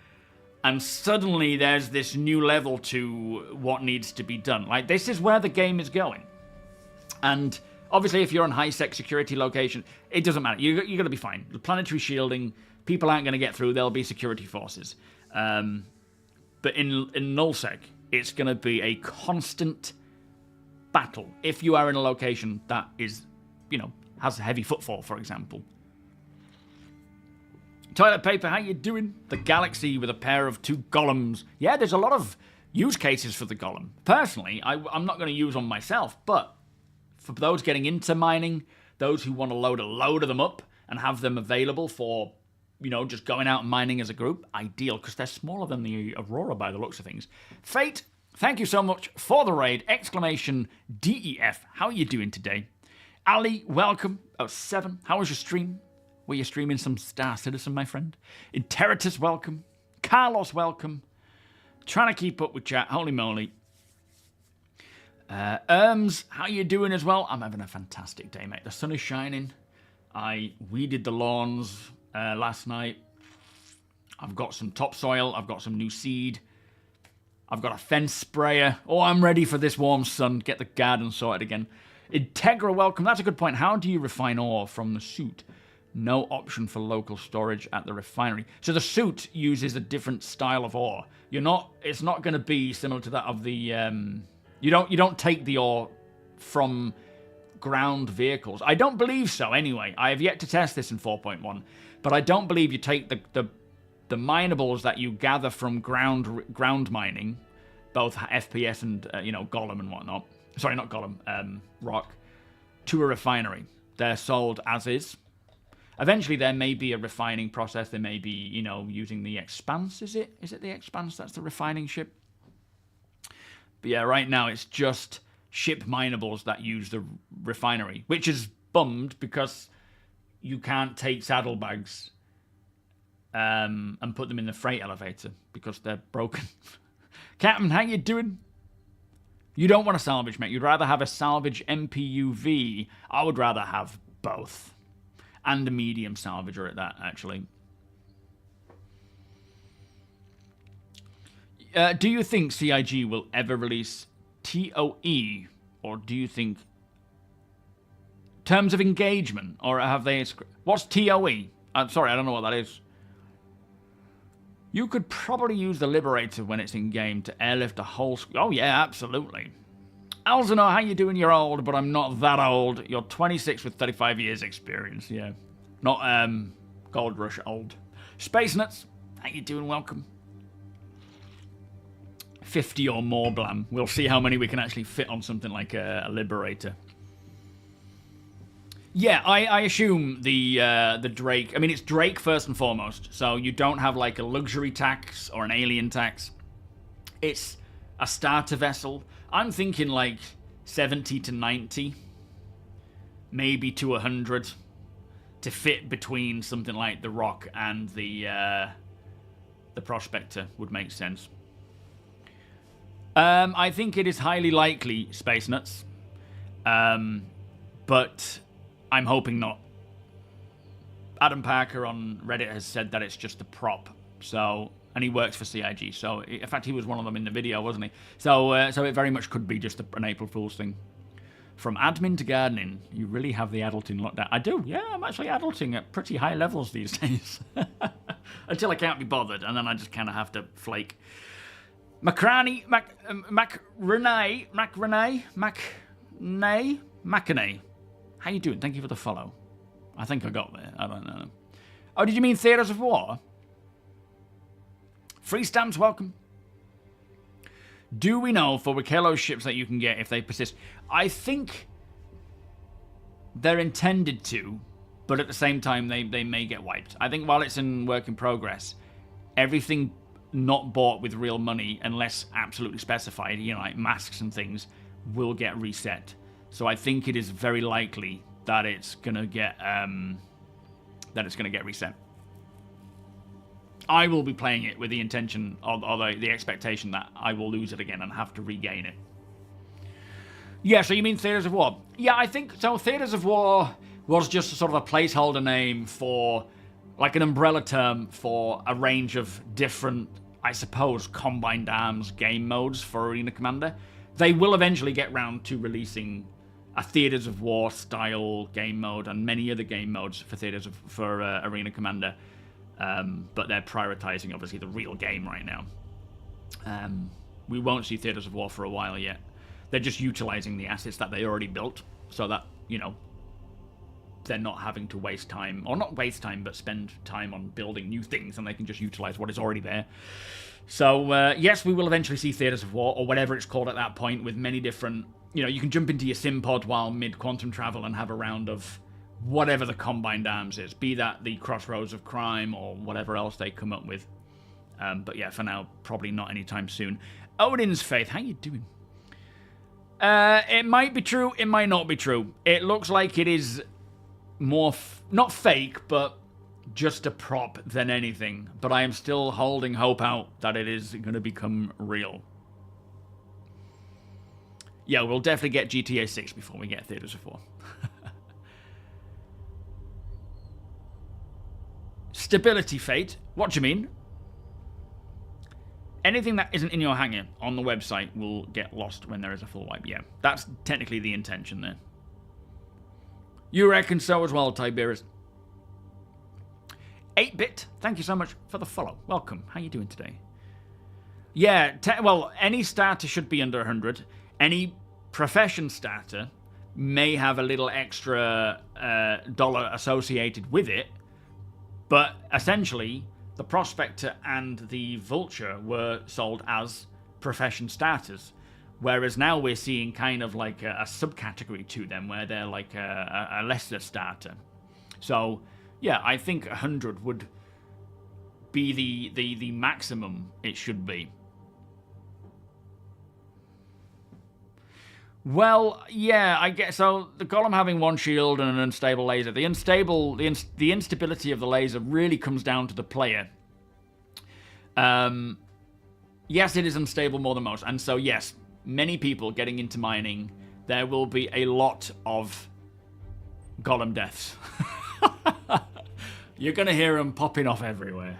And suddenly there's this new level to what needs to be done. Like, this is where the game is going. And obviously, if you're on high-sec security location, it doesn't matter. You're going to be fine. The planetary shielding, people aren't going to get through. There'll be security forces. But in null-sec, it's going to be a constant battle. If you are in a location that is, you know, has a heavy footfall, for example. Toilet paper, how you doing? The galaxy with a pair of 2 golems. Yeah, there's a lot of use cases for the golem. Personally, I'm not going to use one myself, but for those getting into mining, those who want to load a load of them up and have them available for, you know, just going out and mining as a group, ideal, because they're smaller than the Aurora by the looks of things. Fate, thank you so much for the raid! Exclamation DEF, how are you doing today? Ali, welcome. 7, how was your stream? Were you streaming some Star Citizen, my friend? Interitus, welcome. Carlos, welcome. Trying to keep up with chat, holy moly. How you doing as well? I'm having a fantastic day, mate. The sun is shining. I weeded the lawns last night. I've got some topsoil. I've got some new seed. I've got a fence sprayer. Oh, I'm ready for this warm sun. Get the garden sorted again. Integra, welcome. That's a good point. How do you refine ore from the suit? No option for local storage at the refinery. So the suit uses a different style of ore. It's not going to be similar to that of the... You don't take the ore from ground vehicles. I don't believe so, anyway. I have yet to test this in 4.1, but I don't believe you take the minables that you gather from ground mining, both FPS and you know, golem and whatnot. Sorry, not golem, rock, to a refinery. They're sold as is. Eventually, there may be a refining process. There may be, you know, using the Expanse. Is it the Expanse that's the refining ship? But yeah, right now it's just ship minables that use the refinery, which is bummed because you can't take saddlebags and put them in the freight elevator because they're broken. Captain, how you doing? You don't want a salvage, mate. You'd rather have a salvage MPUV. I would rather have both. And a medium salvager at that, actually. Do you think CIG will ever release TOE? Or do you think... Terms of engagement? Or have they... What's TOE? I'm sorry, I don't know what that is. You could probably use the Liberator when it's in game to airlift a whole... Oh, yeah, absolutely. Alzano, how you doing? You're old, but I'm not that old. You're 26 with 35 years experience, yeah. Not, Gold Rush old. Space Nuts, how you doing? Welcome. 50 or more, Blam. We'll see how many we can actually fit on something like a Liberator. Yeah, I assume the Drake... I mean, it's Drake first and foremost, so you don't have, like, a luxury tax or an alien tax. It's a starter vessel. I'm thinking, like, 70 to 90. Maybe to 100. To fit between something like the Rock and the Prospector would make sense. I think it is highly likely, Space Nuts. But... I'm hoping not. Adam Parker on Reddit has said that it's just a prop. So, and he works for CIG. So, in fact, he was one of them in the video, wasn't he? So, so it very much could be just an April Fool's thing. From admin to gardening, you really have the adulting lockdown. I do, yeah. I'm actually adulting at pretty high levels these days. Until I can't be bothered, and then I just kind of have to flake. Macrani, Macanay. How you doing? Thank you for the follow. I think I got there. I don't know. Oh, did you mean Theatres of War? Free stamps, welcome. Do we know for Wikelo's ships that you can get if they persist? I think they're intended to, but at the same time they may get wiped. I think while it's in work in progress, everything not bought with real money, unless absolutely specified, you know, like masks and things, will get reset. So I think it is very likely that it's gonna get reset. I will be playing it with the intention or the expectation that I will lose it again and have to regain it. Yeah, so you mean Theatres of War? Yeah, I think so. Theatres of War was just sort of a placeholder name for, like, an umbrella term for a range of different, I suppose, combined arms game modes for Arena Commander. They will eventually get round to releasing a Theatres of War style game mode and many other game modes for Arena Commander, but they're prioritizing obviously the real game right now. We won't see Theatres of War for a while yet. They're just utilizing the assets that they already built, so that, you know, they're not having to waste time, or not waste time, but spend time on building new things, and they can just utilize what is already there. So yes, we will eventually see Theatres of War, or whatever it's called at that point, with many different... You know, you can jump into your sim pod while mid-quantum travel and have a round of whatever the combined arms is, be that the Crossroads of Crime or whatever else they come up with. But yeah, for now, probably not anytime soon. Odin's Faith, how you doing? It might be true, it might not be true. It looks like it is more, not fake, but just a prop than anything. But I am still holding hope out that it is going to become real. Yeah, we'll definitely get GTA 6 before we get Theatres of War. Stability Fate? What do you mean? Anything that isn't in your hangar on the website will get lost when there is a full wipe. Yeah, that's technically the intention there. You reckon so as well, Tiberius. 8-Bit, thank you so much for the follow. Welcome. How you doing today? Yeah, well, any starter should be under 100. Any profession starter may have a little extra dollar associated with it, but essentially the Prospector and the Vulture were sold as profession starters, whereas now we're seeing kind of like a subcategory to them where they're like a lesser starter. So yeah, I think 100 would be the maximum it should be. Well, yeah, I guess so. The Golem having one shield and an unstable laser. The instability of the laser really comes down to the player. Yes, it is unstable more than most, and so yes, many people getting into mining, there will be a lot of Golem deaths. You're going to hear them popping off everywhere,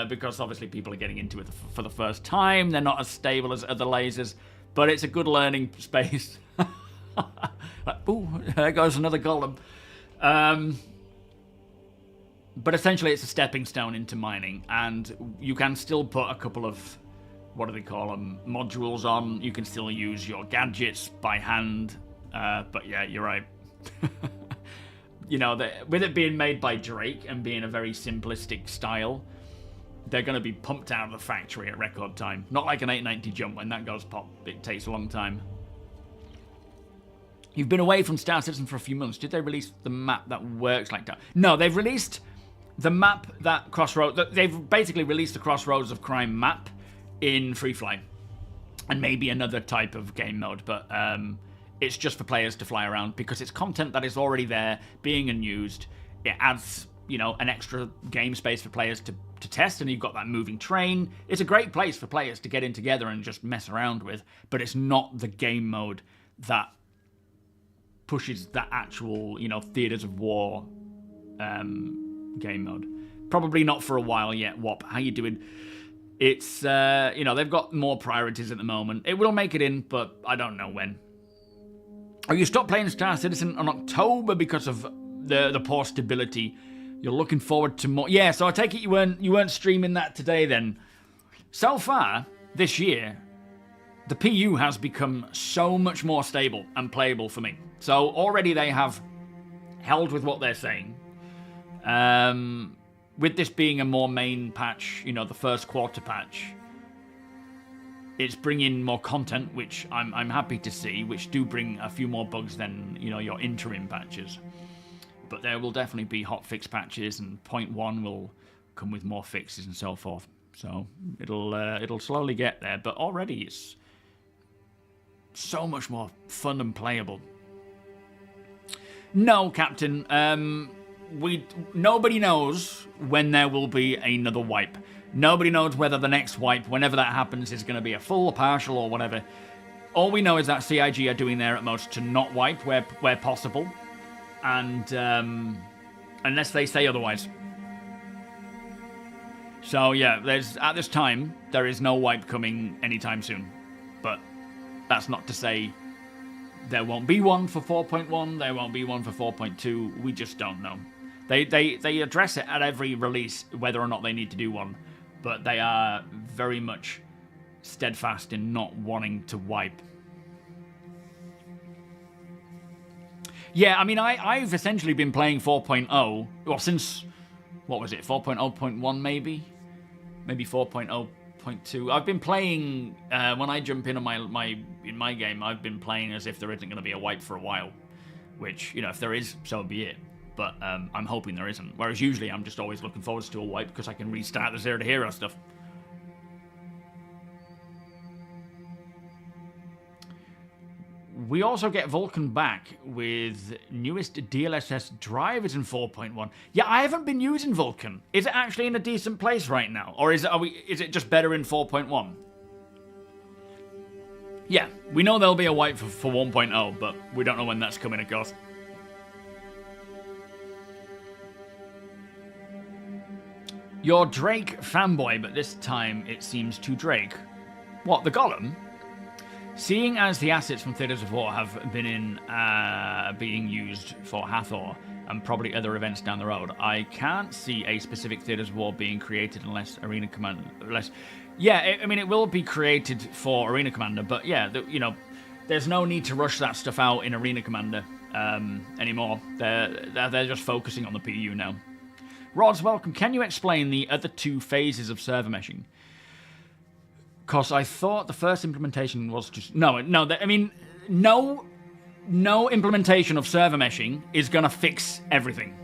because obviously people are getting into it for the first time. They're not as stable as other lasers. But it's a good learning space. Ooh, there goes another Golem. But essentially it's a stepping stone into mining, and you can still put a couple of, what do they call them, modules on. You can still use your gadgets by hand, but yeah, you're right. You know, with it being made by Drake and being a very simplistic style, they're going to be pumped out of the factory at record time. Not like an 890 jump. When that goes pop, it takes a long time. You've been away from Star Citizen for a few months. Did they release the map that works like that? No, they've released the map that they've basically released the Crossroads of Crime map in Free Fly. And maybe another type of game mode, but it's just for players to fly around because it's content that is already there, being unused. It adds, you know, an extra game space for players to test, and you've got that moving train. It's a great place for players to get in together and just mess around with, but it's not the game mode that pushes that actual, you know, Theaters of War game mode. Probably not for a while yet. Wop, how you doing? It's, you know, they've got more priorities at the moment. It will make it in, but I don't know when. Oh, you stopped playing Star Citizen in October because of the poor stability. You're looking forward to more. Yeah, so I take it you weren't streaming that today then. So far this year, the PU has become so much more stable and playable for me. So already they have held with what they're saying. With this being a more main patch, you know, the first quarter patch, it's bringing more content, which I'm happy to see, which do bring a few more bugs than, you know, your interim patches. But there will definitely be hotfix patches, and 0.1 will come with more fixes and so forth. So it'll slowly get there, but already it's so much more fun and playable. No, Captain. Nobody knows when there will be another wipe. Nobody knows whether the next wipe, whenever that happens, is going to be a full, partial, or whatever. All we know is that CIG are doing their utmost to not wipe where possible, and unless they say otherwise. So yeah, at this time there is no wipe coming anytime soon, but that's not to say there won't be one for 4.1. There won't be one for 4.2. We just don't know. They address it at every release whether or not they need to do one, but they are very much steadfast in not wanting to wipe. Yeah, I mean, I've essentially been playing 4.0, well, since, what was it, 4.0.1 maybe? Maybe 4.0.2. I've been playing, when I jump in on my game, I've been playing as if there isn't going to be a wipe for a while, which, you know, if there is, so be it. But I'm hoping there isn't. Whereas usually I'm just always looking forward to a wipe because I can restart the Zero to Hero stuff. We also get Vulcan back with newest DLSS drivers in 4.1. Yeah, I haven't been using Vulcan. Is it actually in a decent place right now? Or is it just better in 4.1? Yeah, we know there'll be a wipe for 1.0, but we don't know when that's coming, of course. You're Drake fanboy, but this time it seems too Drake. What, the Golem? Seeing as the assets from Theaters of War have been being used for Hathor and probably other events down the road, I can't see a specific Theaters of War being created unless Arena Commander... Yeah, I mean, it will be created for Arena Commander, but yeah, you know, there's no need to rush that stuff out in Arena Commander anymore. They're just focusing on the PU now. Rods, welcome. Can you explain the other two phases of server meshing? Because I thought the first implementation was just... No, I mean, no implementation of server meshing is going to fix everything.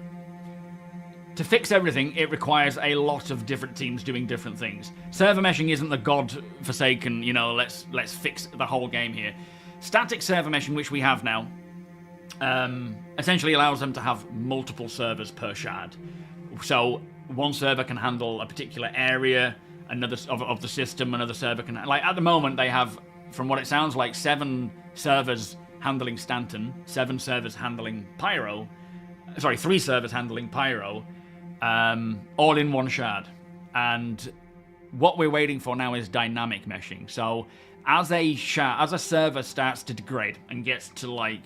To fix everything, it requires a lot of different teams doing different things. Server meshing isn't the god-forsaken, you know, let's fix the whole game here. Static server meshing, which we have now, essentially allows them to have multiple servers per shard. So one server can handle a particular area, another of the system, another server can... Like, at the moment, they have, from what it sounds like, 7 servers handling Stanton, 7 servers handling Pyro, sorry, 3 servers handling Pyro, all in one shard. And what we're waiting for now is dynamic meshing. So as a server starts to degrade and gets to, like,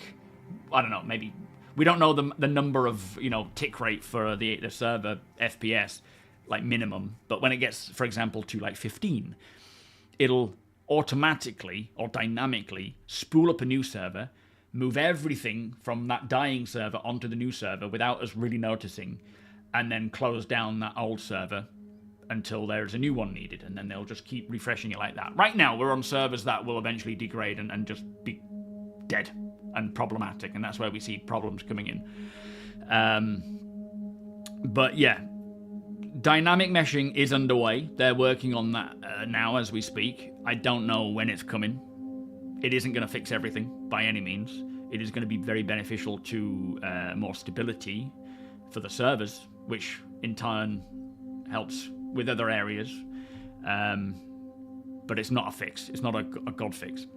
I don't know, maybe We don't know the number of, you know, tick rate for the server FPS, like minimum. But when it gets, for example, to like 15, it'll automatically or dynamically spool up a new server, move everything from that dying server onto the new server without us really noticing, and then close down that old server until there's a new one needed, and then they'll just keep refreshing it like that. Right now, we're on servers that will eventually degrade and just be dead and problematic, and that's where we see problems coming in. But yeah, dynamic meshing is underway. They're working on that now as we speak. I don't know when it's coming. It isn't going to fix everything by any means. It is going to be very beneficial to more stability for the servers, which in turn helps with other areas. But it's not a fix. It's not a god fix.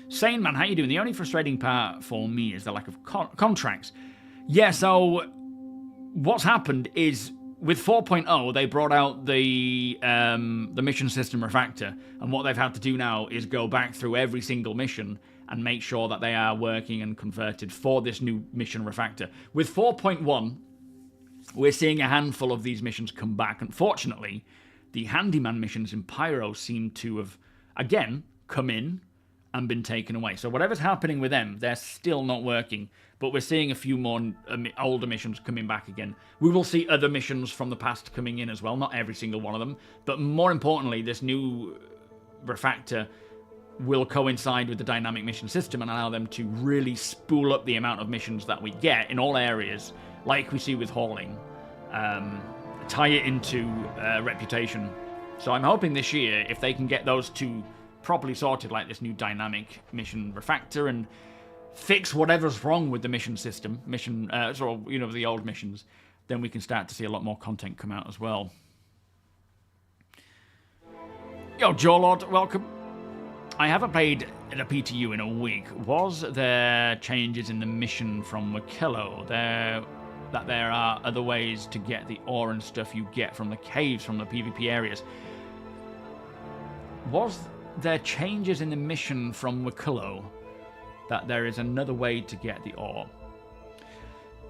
Sane Man, how you doing? The only frustrating part for me is the lack of contracts. Yeah, so what's happened is with 4.0, they brought out the mission system refactor, and what they've had to do now is go back through every single mission and make sure that they are working and converted for this new mission refactor. With 4.1, we're seeing a handful of these missions come back. Unfortunately, the handyman missions in Pyro seem to have, again, come in and been taken away. So whatever's happening with them, they're still not working. But we're seeing a few more older missions coming back again. We will see other missions from the past coming in as well. Not every single one of them. But more importantly, this new refactor will coincide with the dynamic mission system and allow them to really spool up the amount of missions that we get in all areas, like we see with hauling. Tie it into reputation. So I'm hoping this year, if they can get those two properly sorted, like this new dynamic mission refactor, and fix whatever's wrong with the mission system, the old missions, then we can start to see a lot more content come out as well. Yo, Jawlord, welcome. I haven't played a PTU in a week. Was there changes in the mission from Macedo? That there are other ways to get the ore and stuff you get from the caves from the PvP areas. Was there changes in the mission from Macedo that there is another way to get the ore?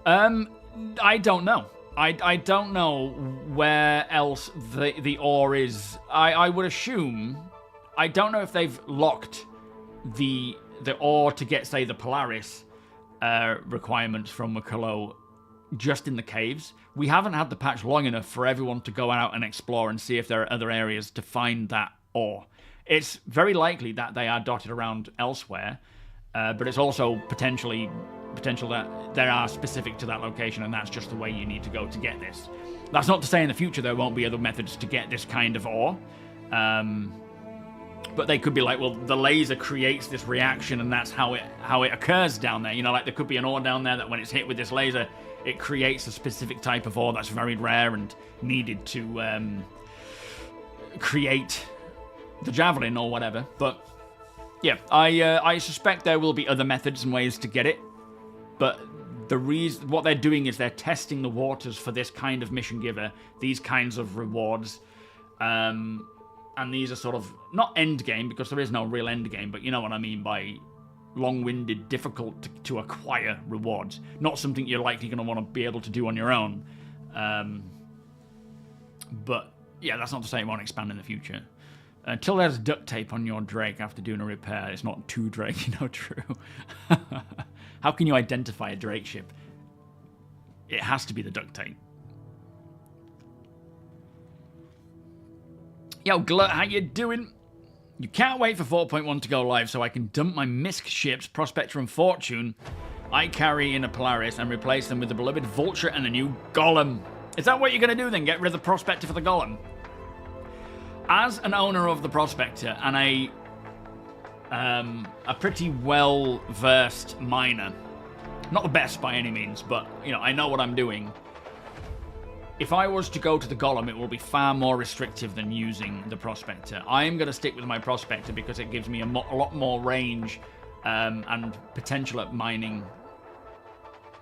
I don't know. I don't know where else the ore is. I would assume. I don't know if they've locked the ore to get, say, the Polaris requirements from Macedo just in the caves. We haven't had the patch long enough for everyone to go out and explore and see if there are other areas to find that ore. It's very likely that they are dotted around elsewhere, but it's also potential that they are specific to that location, and that's just the way you need to go to get this. That's not to say in the future there won't be other methods to get this kind of ore, but they could be like, well, the laser creates this reaction, and that's how it occurs down there. You know, like there could be an ore down there that when it's hit with this laser, it creates a specific type of ore that's very rare and needed to create the javelin or whatever. But yeah, I suspect there will be other methods and ways to get it. But what they're doing is they're testing the waters for this kind of mission giver, these kinds of rewards. And these are sort of, not end game, because there is no real end game, but you know what I mean by long-winded, difficult to acquire rewards. Not something you're likely going to want to be able to do on your own. But yeah, that's not to say it won't expand in the future. Until there's duct tape on your Drake after doing a repair, it's not too Drake, you know, true. How can you identify a Drake ship? It has to be the duct tape. Yo, Glut, how you doing? You can't wait for 4.1 to go live so I can dump my MISC ships, Prospector and Fortune, I carry in a Polaris, and replace them with the beloved Vulture and a new Golem. Is that what you're going to do then? Get rid of the Prospector for the Golem? As an owner of the Prospector and a pretty well-versed miner, not the best by any means, but you know, I know what I'm doing. If I was to go to the Golem, it will be far more restrictive than using the Prospector. I am going to stick with my Prospector because it gives me a lot more range and potential at mining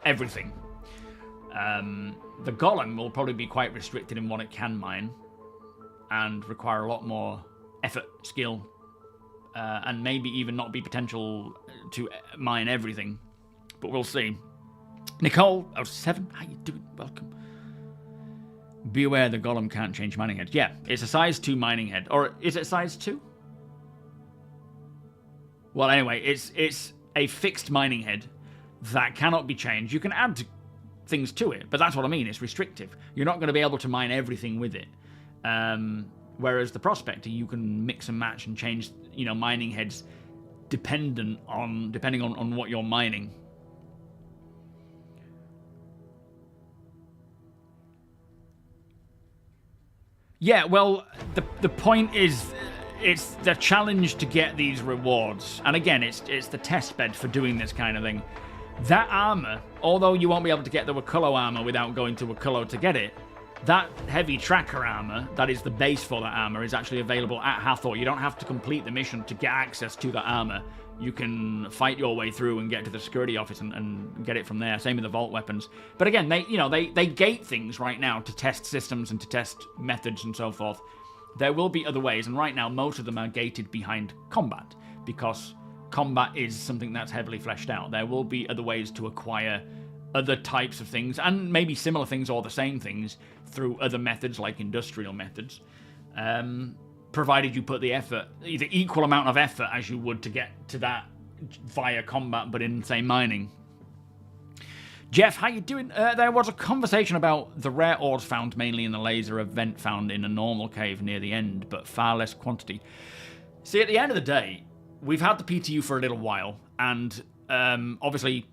everything. The Golem will probably be quite restricted in what it can mine and require a lot more effort, skill, and maybe even not be potential to mine everything. But we'll see. Nicole, 07, how you doing? Welcome. Be aware the golem can't change mining head. Yeah, it's a size 2 mining head. Or is it size 2? Well, anyway, it's a fixed mining head that cannot be changed. You can add things to it, but that's what I mean. It's restrictive. You're not going to be able to mine everything with it. Whereas the Prospector, you can mix and match and change, mining heads depending on what you're mining. Yeah, well, the point is, it's the challenge to get these rewards. And again, it's the test bed for doing this kind of thing. That armor, although you won't be able to get the Wakulo armor without going to Wakulo to get it, that heavy tracker armor, that is the base for that armor, is actually available at Hathor. You don't have to complete the mission to get access to that armor. You can fight your way through and get to the security office and get it from there. Same with the vault weapons. But again, they gate things right now to test systems and to test methods and so forth. There will be other ways, and right now most of them are gated behind combat, because combat is something that's heavily fleshed out. There will be other ways to acquire other types of things, and maybe similar things or the same things, through other methods like industrial methods. Provided you put the effort, the equal amount of effort as you would to get to that via combat, but in, say, mining. Jeff, how you doing? There was a conversation about the rare ores found mainly in the laser event found in a normal cave near the end, but far less quantity. See, at the end of the day, we've had the PTU for a little while, and obviously,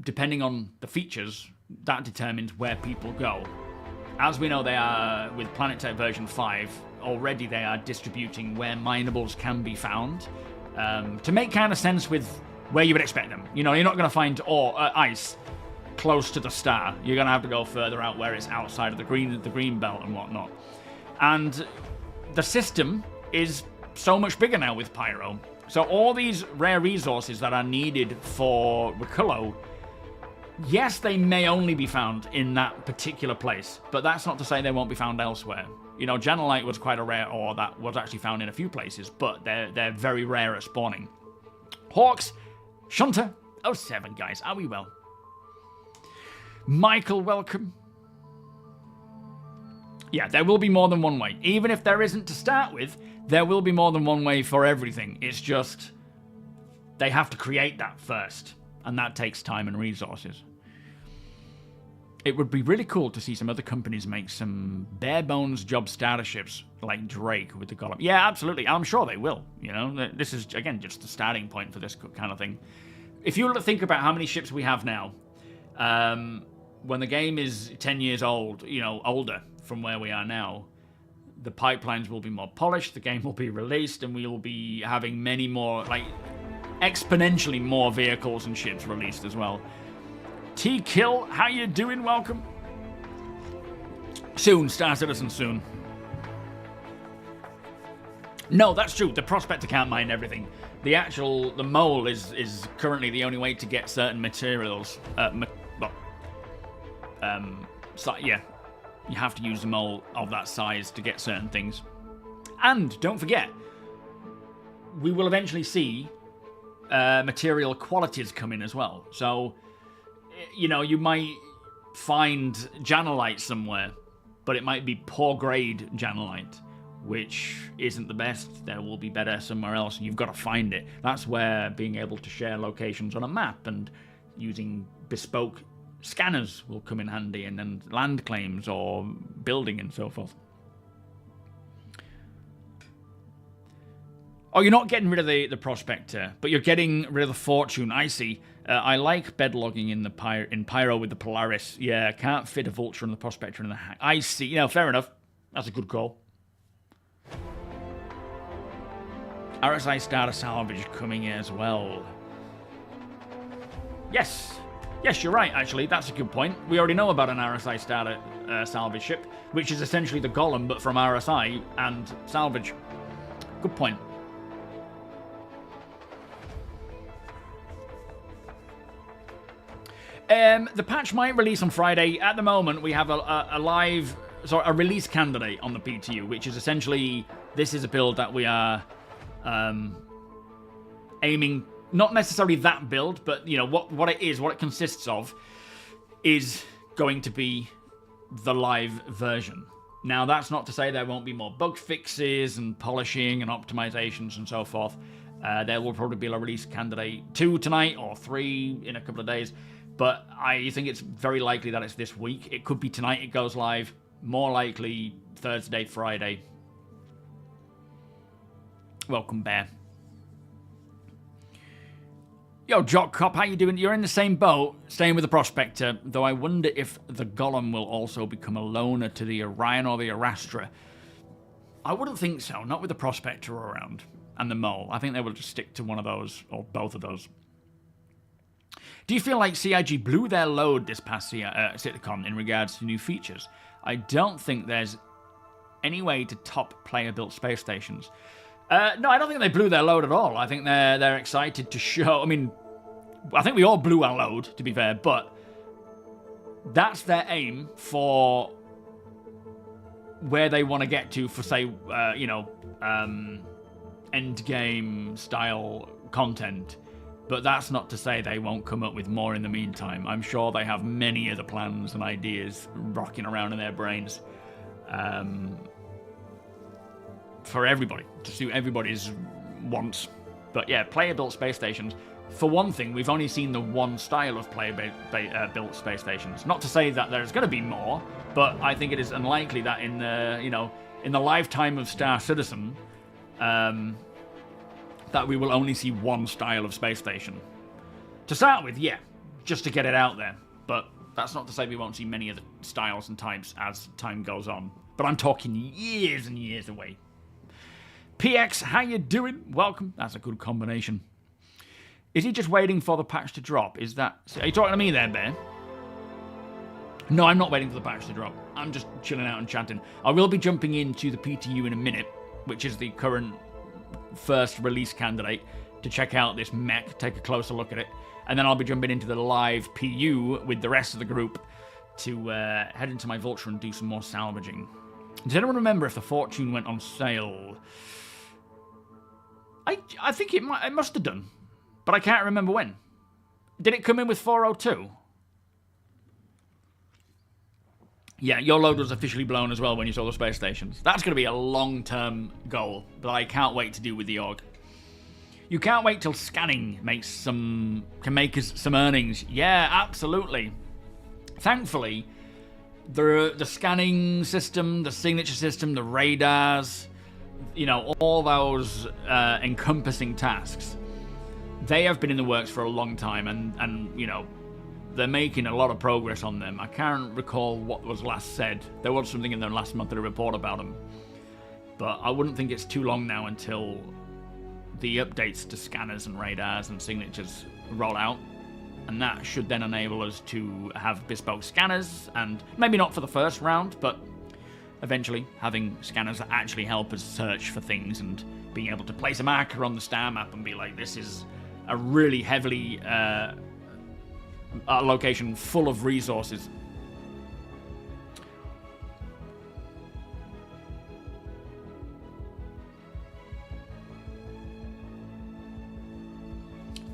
depending on the features, that determines where people go. As we know, they are, with Planet Tech version 5, already they are distributing where minables can be found, to make kind of sense with where you would expect them. You're not going to find ice close to the star. You're going to have to go further out where it's outside of the green belt and whatnot. And the system is so much bigger now with Pyro. So all these rare resources that are needed for Wakulo, yes, they may only be found in that particular place, but that's not to say they won't be found elsewhere. Janelite was quite a rare ore that was actually found in a few places, but they're very rare at spawning. Hawks, Shunter, 07, guys, are we well? Michael, welcome. Yeah, there will be more than one way. Even if there isn't to start with, there will be more than one way for everything. It's just they have to create that first, and that takes time and resources. It would be really cool to see some other companies make some bare-bones job starter ships like Drake with the Golem. Yeah, absolutely. I'm sure they will. This is, again, just the starting point for this kind of thing. If you think about how many ships we have now, when the game is 10 years old, older from where we are now, the pipelines will be more polished, the game will be released, and we will be having many more, exponentially more vehicles and ships released as well. T-Kill, how you doing? Welcome. Soon, Star Citizen, soon. No, that's true. The Prospector can't mine everything. The mole is currently the only way to get certain materials. Yeah. You have to use the mole of that size to get certain things. And don't forget, we will eventually see material qualities come in as well. So, you might find Janelite somewhere, but it might be poor grade Janelite, which isn't the best. There will be better somewhere else, and you've got to find it. That's where being able to share locations on a map and using bespoke scanners will come in handy, and then land claims or building and so forth. Oh, you're not getting rid of the Prospector, but you're getting rid of the Fortune. I see. I like bed logging in Pyro with the Polaris. Yeah, can't fit a Vulture and the Prospector in the hack. I see. Fair enough. That's a good call. RSI starter salvage coming as well. Yes, you're right, actually. That's a good point. We already know about an RSI starter salvage ship, which is essentially the Golem, but from RSI and salvage. Good point. The patch might release on Friday. At the moment, we have a release candidate on the PTU, which is essentially, this is a build that we are aiming, not necessarily that build, but what it is, what it consists of. is going to be the live version. Now, that's not to say there won't be more bug fixes and polishing and optimizations and so forth. There will probably be a release candidate 2 tonight or 3 in a couple of days. But I think it's very likely that it's this week. It could be tonight it goes live. More likely Thursday, Friday. Welcome, Bear. Yo, Jock Cop, how you doing? You're in the same boat, staying with the Prospector, though I wonder if the Golem will also become a loner to the Orion or the Arastra. I wouldn't think so, not with the Prospector around, and the Mole. I think they will just stick to one of those, or both of those. Do you feel like CIG blew their load this past CitCon in regards to new features? I don't think there's any way to top player-built space stations. No, I don't think they blew their load at all. I think they're excited to show... I mean, I think we all blew our load, to be fair, but that's their aim for where they want to get to for, say, endgame style content. But that's not to say they won't come up with more in the meantime. I'm sure they have many other plans and ideas rocking around in their brains. For everybody, to suit everybody's wants. But yeah, player-built space stations. For one thing, we've only seen the one style of player-built space stations. Not to say that there's going to be more, but I think it is unlikely that in the lifetime of Star Citizen, that we will only see one style of space station. To start with, yeah, just to get it out there. But that's not to say we won't see many other styles and types as time goes on. But I'm talking years and years away. PX, how you doing? Welcome. That's a good combination. Is he just waiting for the patch to drop? Are you talking to me there, Bear? No, I'm not waiting for the patch to drop. I'm just chilling out and chatting. I will be jumping into the PTU in a minute, which is the current first release candidate, to check out this mech, take a closer look at it, and then I'll be jumping into the live PU with the rest of the group to head into my Vulture and do some more salvaging. Does anyone remember if the Fortune went on sale? I think it must have done, but I can't remember when. Did it come in with 402? Yeah, your load was officially blown as well when you saw the space stations. That's going to be a long-term goal that I can't wait to do with the org. You can't wait till scanning can make us some earnings. Yeah, absolutely. Thankfully, the scanning system, the signature system, the radars, all those encompassing tasks, they have been in the works for a long time, and they're making a lot of progress on them. I can't recall what was last said. There was something in the last monthly report about them. But I wouldn't think it's too long now until the updates to scanners and radars and signatures roll out. And that should then enable us to have bespoke scanners, and maybe not for the first round, but eventually having scanners that actually help us search for things and being able to place a marker on the star map and be like, this is a really heavily location full of resources.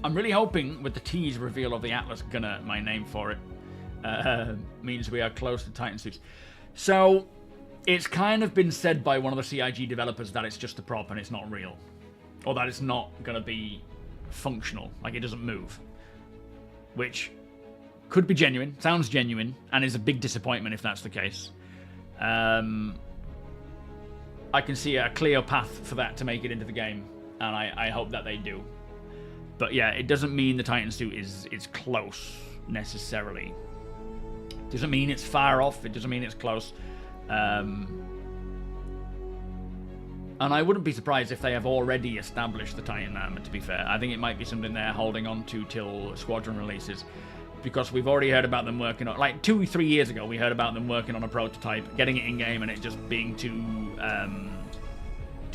I'm really hoping with the tease reveal of the Atlas Gunner, my name for it, means we are close to Titan suits. So it's kind of been said by one of the CIG developers that it's just a prop and it's not real, or that it's not going to be functional, like it doesn't move, which could be genuine, sounds genuine, and is a big disappointment if that's the case. I can see a clear path for that to make it into the game, and I hope that they do. But yeah, it doesn't mean the Titan suit is close, necessarily. It doesn't mean it's far off, it doesn't mean it's close. And I wouldn't be surprised if they have already established the Titan armor, to be fair. I think it might be something they're holding on to till Squadron releases. Because we've already heard about them working on... Like, 2-3 years ago, we heard about them working on a prototype, getting it in-game, and it just being too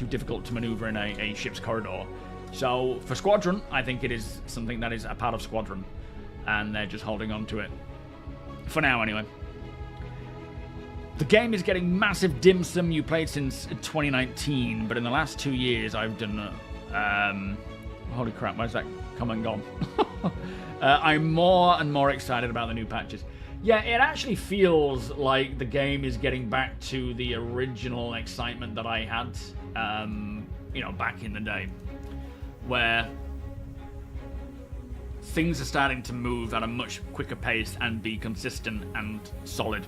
difficult to maneuver in a ship's corridor. So, for Squadron, I think it is something that is a part of Squadron. And they're just holding on to it. For now, anyway. The game is getting massive dim sum. You played since 2019, but in the last 2 years, I've done... holy crap, where's that come and gone? I'm more and more excited about the new patches. Yeah, it actually feels like the game is getting back to the original excitement that I had, you know, back in the day, where things are starting to move at a much quicker pace and be consistent and solid.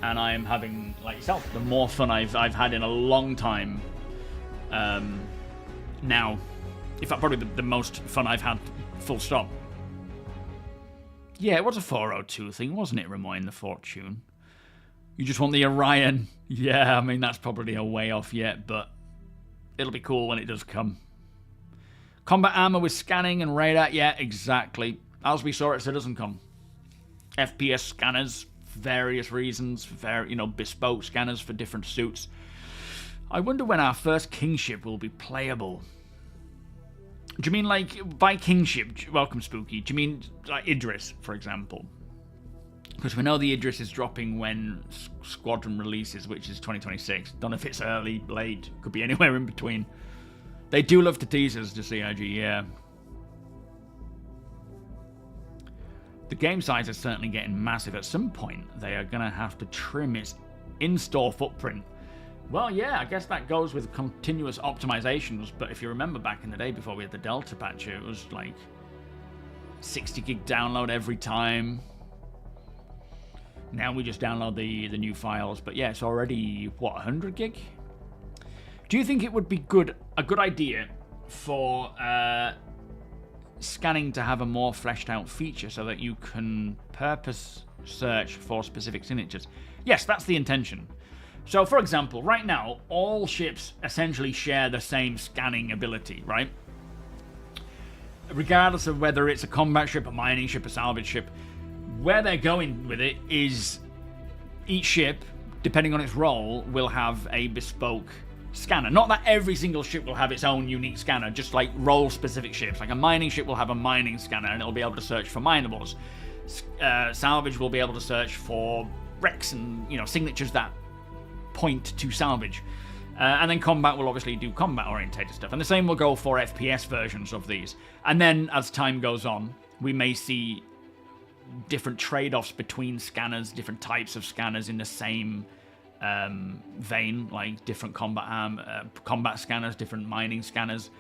And I am having, like yourself, the more fun I've had in a long time. Now, in fact, probably the most fun I've had, full stop. Yeah, it was a 402 thing, wasn't it, Ramoyne, the Fortune? You just want the Orion. Yeah, I mean, that's probably a way off yet, but it'll be cool when it does come. Combat armor with scanning and radar, yeah, exactly. As we saw at CitizenCon. FPS scanners, for various reasons, you know, bespoke scanners for different suits. I wonder when our first kingship will be playable. Do you mean, like, by kingship, welcome Spooky, do you mean, like, Idris, for example? Because we know the Idris is dropping when Squadron releases, which is 2026. Don't know if it's early, late, could be anywhere in between. They do love to tease us to CIG, yeah. The game size is certainly getting massive. At some point, they are going to have to trim its in-store footprint. Well, yeah, I guess that goes with continuous optimizations, but if you remember back in the day before we had the Delta patch, it was like 60 gig download every time. Now we just download the new files, but yeah, it's already, what, 100 gig? Do you think it would be a good idea for scanning to have a more fleshed out feature so that you can purpose search for specific signatures? Yes, that's the intention. So, for example, right now, all ships essentially share the same scanning ability, right? Regardless of whether it's a combat ship, a mining ship, a salvage ship, where they're going with it is each ship, depending on its role, will have a bespoke scanner. Not that every single ship will have its own unique scanner, just like role-specific ships. Like a mining ship will have a mining scanner and it'll be able to search for minables. Salvage will be able to search for wrecks and, you know, signatures that point to salvage. And then combat will obviously do combat-orientated stuff. And the same will go for FPS versions of these. And then, as time goes on, we may see different trade-offs between scanners, different types of scanners in the same vein, like different combat scanners, different mining scanners.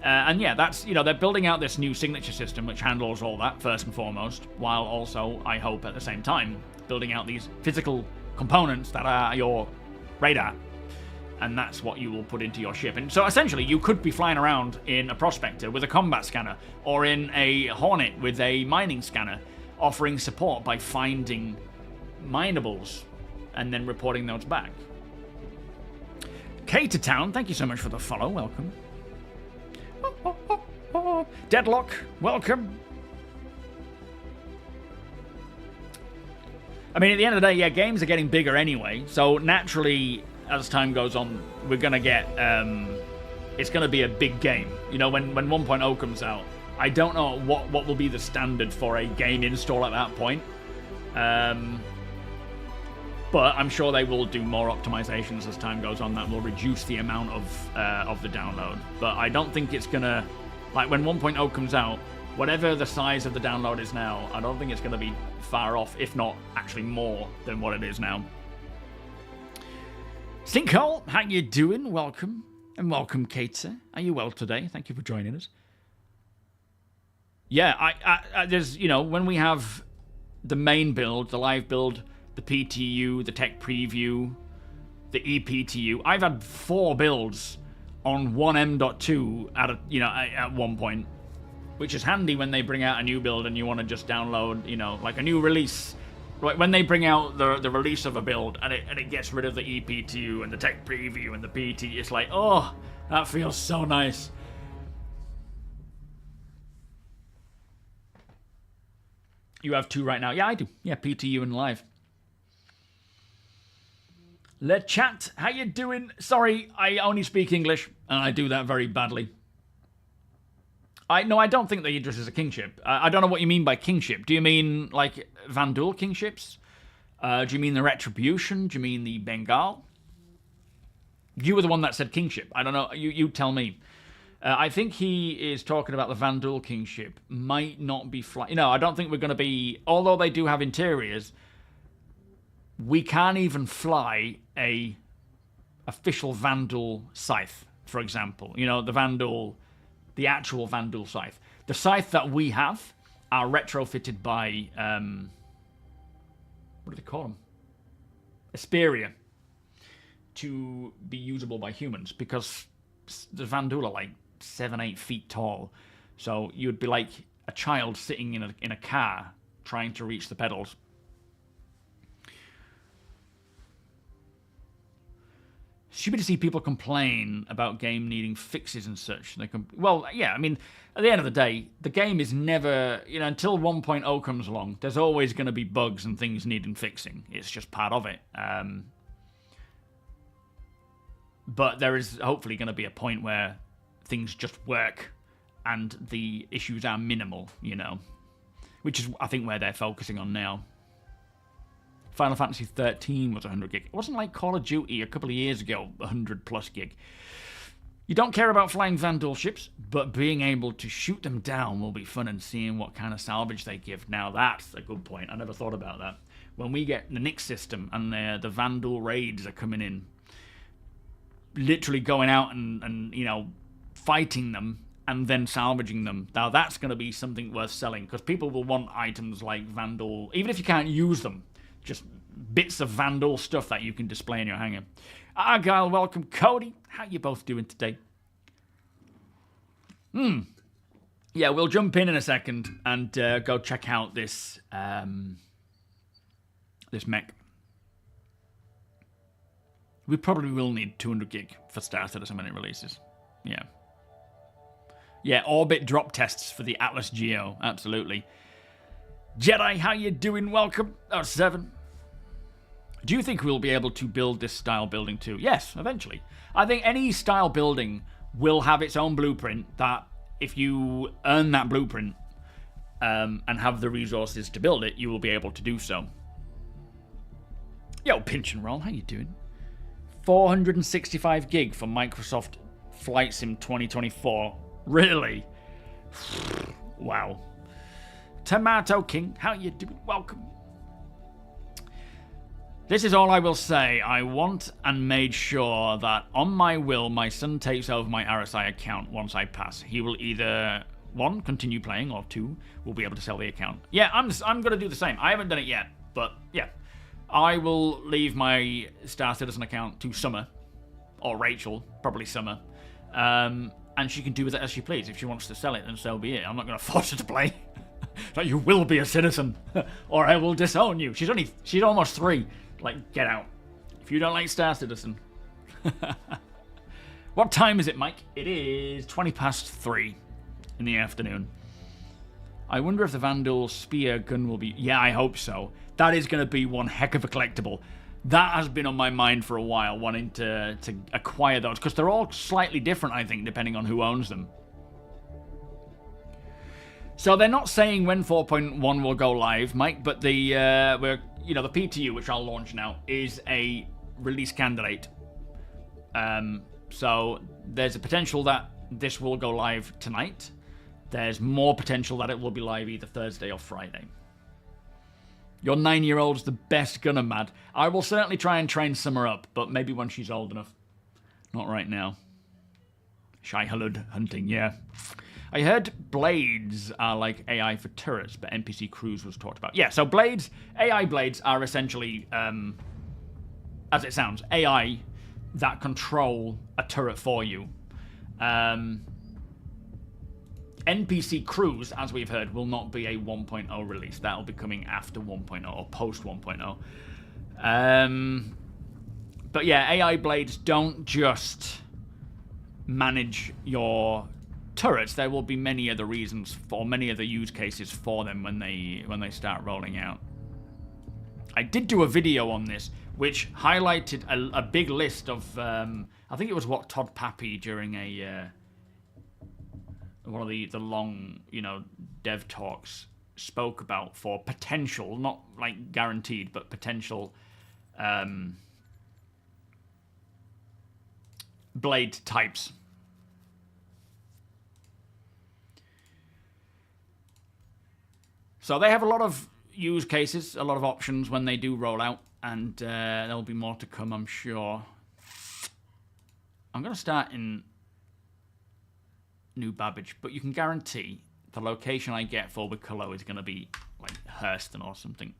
And yeah, that's, you know, they're building out this new signature system which handles all that, first and foremost, while also, I hope, at the same time, building out these physical components that are your radar, and that's what you will put into your ship. And so essentially you could be flying around in a prospector with a combat scanner, or in a Hornet with a mining scanner, offering support by finding minables and then reporting those back. Catertown, thank you so much for the follow, welcome. Deadlock, welcome. I mean, at the end of the day, yeah, games are getting bigger anyway, so naturally, as time goes on, we're going to get, it's going to be a big game. You know, when 1.0 comes out, I don't know what will be the standard for a game install at that point. But I'm sure they will do more optimizations as time goes on that will reduce the amount of the download. But I don't think it's going to, like when 1.0 comes out, whatever the size of the download is now, I don't think it's going to be far off, if not actually more than what it is now. Sinkhole, how you doing? Welcome. And welcome, Kater. Are you well today? Thank you for joining us. Yeah, I there's, you know, when we have the main build, the live build, the PTU, the tech preview, the EPTU, I've had 4 builds on one M.2 at one point, which is handy when they bring out a new build and you want to just download, you know, like a new release. Right, when they bring out the release of a build and it gets rid of the EPTU and the tech preview and the PT, it's like, oh, that feels so nice. You have 2 right now. Yeah, I do. Yeah, PTU and live. Le chat, how you doing? Sorry, I only speak English and I do that very badly. I don't think the Idris is a kingship. I don't know what you mean by kingship. Do you mean like Vanduul kingships? Do you mean the Retribution? Do you mean the Bengal? You were the one that said kingship. I don't know. You tell me. I think he is talking about the Vanduul kingship. Might not be flying. No, I don't think we're going to be... Although they do have interiors, we can't even fly a official Vanduul scythe, for example. You know, the Vanduul... The actual Vanduul scythe. The scythe that we have are retrofitted by... what do they call them? Asperia. To be usable by humans. Because the Vanduul are like 7-8 feet tall. So you'd be like a child sitting in a car trying to reach the pedals. Stupid to see people complain about game needing fixes and such. Well, yeah, I mean, at the end of the day, the game is never, you know, until 1.0 comes along, there's always going to be bugs and things needing fixing. It's just part of it. But there is hopefully going to be a point where things just work and the issues are minimal, you know, which is, I think, where they're focusing on now. Final Fantasy 13 was 100 gig. It wasn't like Call of Duty a couple of years ago, 100 plus gig. You don't care about flying Vanduul ships, but being able to shoot them down will be fun, and seeing what kind of salvage they give. Now that's a good point. I never thought about that. When we get the Nyx system and the Vanduul raids are coming in, literally going out and you know, fighting them and then salvaging them. Now that's going to be something worth selling, because people will want items like Vanduul, even if you can't use them. Just bits of Vanduul stuff that you can display in your hangar. Argyle, welcome. Cody, how you both doing today? Yeah, we'll jump in a second and go check out this this mech. We probably will need 200 gig for starcitizen when it releases. Yeah. Yeah, orbit drop tests for the Atlas Geo. Absolutely. Jedi, how you doing? Welcome. 7. Do you think we'll be able to build this style building too? Yes, eventually. I think any style building will have its own blueprint that if you earn that blueprint and have the resources to build it, you will be able to do so. Yo, Pinch and Roll, how you doing? 465 gig for Microsoft Flight Sim 2024. Really? Wow. Tomato King, how you doing? Welcome. This is all I will say. I want and made sure that on my will, my son takes over my RSI account once I pass. He will either, 1, continue playing, or 2, will be able to sell the account. Yeah, I'm going to do the same. I haven't done it yet, but yeah. I will leave my Star Citizen account to Summer, or Rachel, probably Summer, and she can do with it as she please. If she wants to sell it, then so be it. I'm not going to force her to play. Like, you will be a citizen, or I will disown you. She's almost 3. Like, get out. If you don't like Star Citizen. What time is it, Mike? It is 3:20 in the afternoon. I wonder if the Vanduul spear gun will be... Yeah, I hope so. That is going to be one heck of a collectible. That has been on my mind for a while, wanting to acquire those, because they're all slightly different, I think, depending on who owns them. So they're not saying when 4.1 will go live, Mike, but the PTU, which I'll launch now, is a release candidate. So there's a potential that this will go live tonight. There's more potential that it will be live either Thursday or Friday. Your 9-year-old's the best gunner, Mad. I will certainly try and train Summer up, but maybe when she's old enough. Not right now. Shy Hulud hunting, yeah. I heard blades are like AI for turrets, but NPC crews was talked about. Yeah, so blades, AI blades are essentially, as it sounds, AI that control a turret for you. NPC crews, as we've heard, will not be a 1.0 release. That'll be coming after 1.0 or post 1.0. But yeah, AI blades don't just manage your turrets. There will be many other reasons for many other use cases for them when they start rolling out. I did do a video on this which highlighted a big list of I think it was what Todd Pappy during one of the long, dev talks spoke about for potential, not like guaranteed, but potential blade types. So they have a lot of use cases, a lot of options when they do roll out, and there'll be more to come, I'm sure. I'm going to start in New Babbage, but you can guarantee the location I get for Wicklow is going to be like Hurston or something.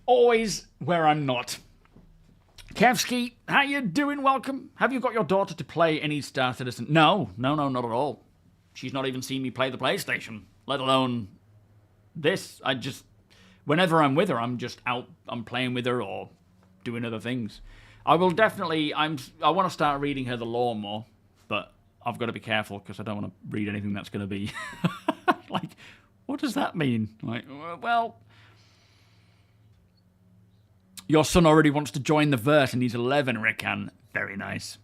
Always where I'm not. Kevski, how you doing? Welcome. Have you got your daughter to play any Star Citizen? No, not at all. She's not even seen me play the PlayStation, let alone this. Whenever I'm with her, I'm just out, I'm playing with her or doing other things. I will definitely, I want to start reading her the lore more, but I've got to be careful because I don't want to read anything that's going to be like, what does that mean? Like, well, your son already wants to join the verse and he's 11, Rickan. Very nice.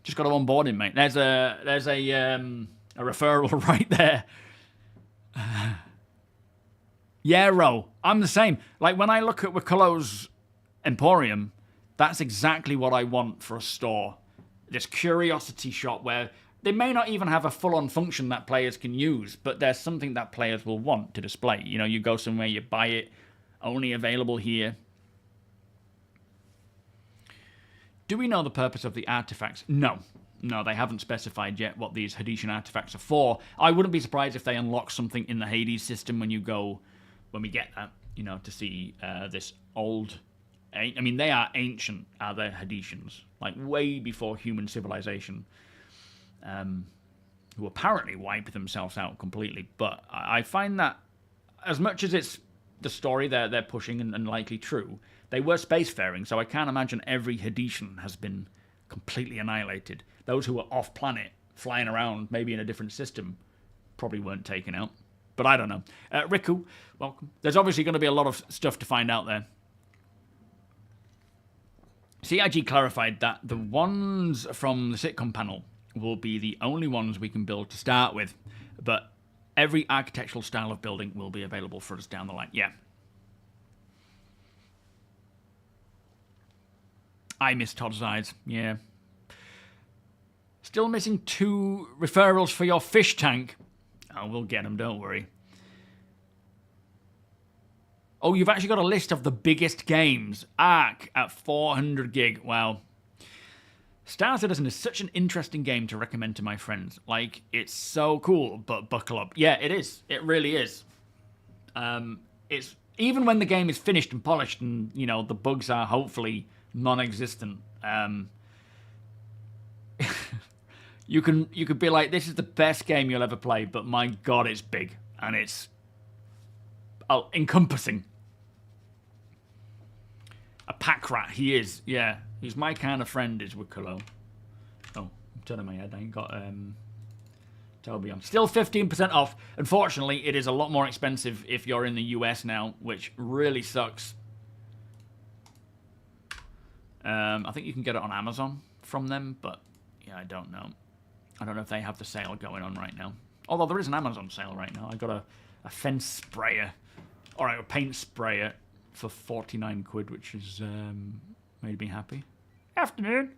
Just got to onboard him, mate. There's a referral right there. Yeah, Ro. I'm the same. Like, when I look at Wicklow's Emporium, that's exactly what I want for a store. This curiosity shop where they may not even have a full-on function that players can use, but there's something that players will want to display. You know, you go somewhere, you buy it, only available here. Do we know the purpose of the artifacts? No. No, they haven't specified yet what these Hadesian artifacts are for. I wouldn't be surprised if they unlock something in the Hades system when we get that, you know, to see this old... I mean, they are ancient, are they, Hadesians? Like, way before human civilization. Who apparently wiped themselves out completely. But I find that, as much as it's the story they're pushing and likely true, they were spacefaring, so I can't imagine every Hadesian has been completely annihilated. Those who were off-planet, flying around, maybe in a different system, probably weren't taken out. But I don't know. Riku, welcome. There's obviously going to be a lot of stuff to find out there. CIG clarified that the ones from the sitcom panel will be the only ones we can build to start with, but every architectural style of building will be available for us down the line. Yeah. I miss Todd's eyes. Yeah. Still missing 2 referrals for your fish tank. Oh, we'll get them, don't worry. Oh, you've actually got a list of the biggest games. Ark at 400 gig. Wow. Star Citizen is such an interesting game to recommend to my friends. Like, it's so cool, but buckle up. Yeah, it is. It really is. It's even when the game is finished and polished and, you know, the bugs are hopefully non-existent. You could be like, this is the best game you'll ever play, but my God, it's big. And it's encompassing. A pack rat, he is. Yeah, he's my kind of friend, is Wicklow. Oh, I'm turning my head. I ain't got TOBII on. Still 15% off. Unfortunately, it is a lot more expensive if you're in the US now, which really sucks. I think you can get it on Amazon from them, but yeah, I don't know. I don't know if they have the sale going on right now. Although there is an Amazon sale right now. I got a fence sprayer, or a paint sprayer for 49 quid, which has made me happy. Afternoon.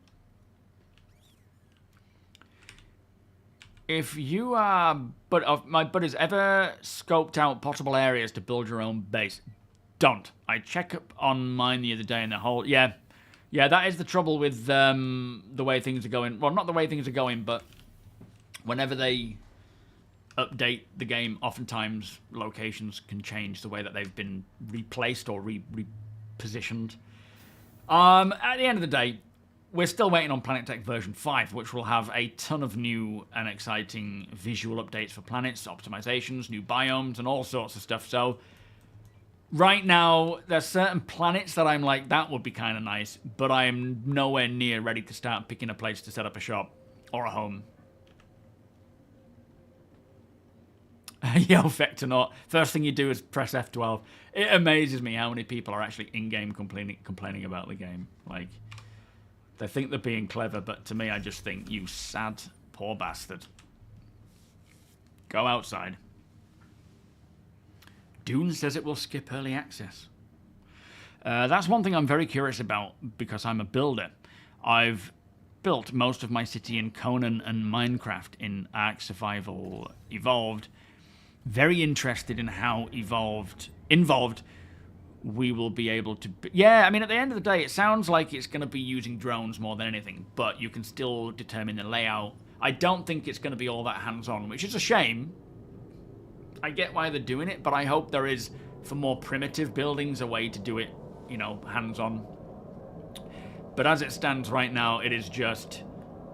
If you are, my buddies, ever scoped out possible areas to build your own base, don't. I checked up on mine the other day and the whole, yeah, that is the trouble with the way things are going. Well, not the way things are going, but whenever they update the game, oftentimes locations can change the way that they've been replaced or repositioned. At the end of the day, we're still waiting on PlanetTech version 5, which will have a ton of new and exciting visual updates for planets, optimizations, new biomes, and all sorts of stuff. So right now, there's certain planets that I'm like, that would be kind of nice, but I am nowhere near ready to start picking a place to set up a shop or a home. Yo, Vectornaut. First thing you do is press F12. It amazes me how many people are actually in-game complaining about the game. Like, they think they're being clever, but to me, I just think, you sad, poor bastard. Go outside. Dune says it will skip early access. That's one thing I'm very curious about because I'm a builder. I've built most of my city in Conan and Minecraft in Ark Survival Evolved. Very interested in how involved we will be able to... Yeah, I mean, at the end of the day, it sounds like it's going to be using drones more than anything, but you can still determine the layout. I don't think it's going to be all that hands-on, which is a shame. I get why they're doing it, but I hope there is, for more primitive buildings, a way to do it, you know, hands-on. But as it stands right now, it is just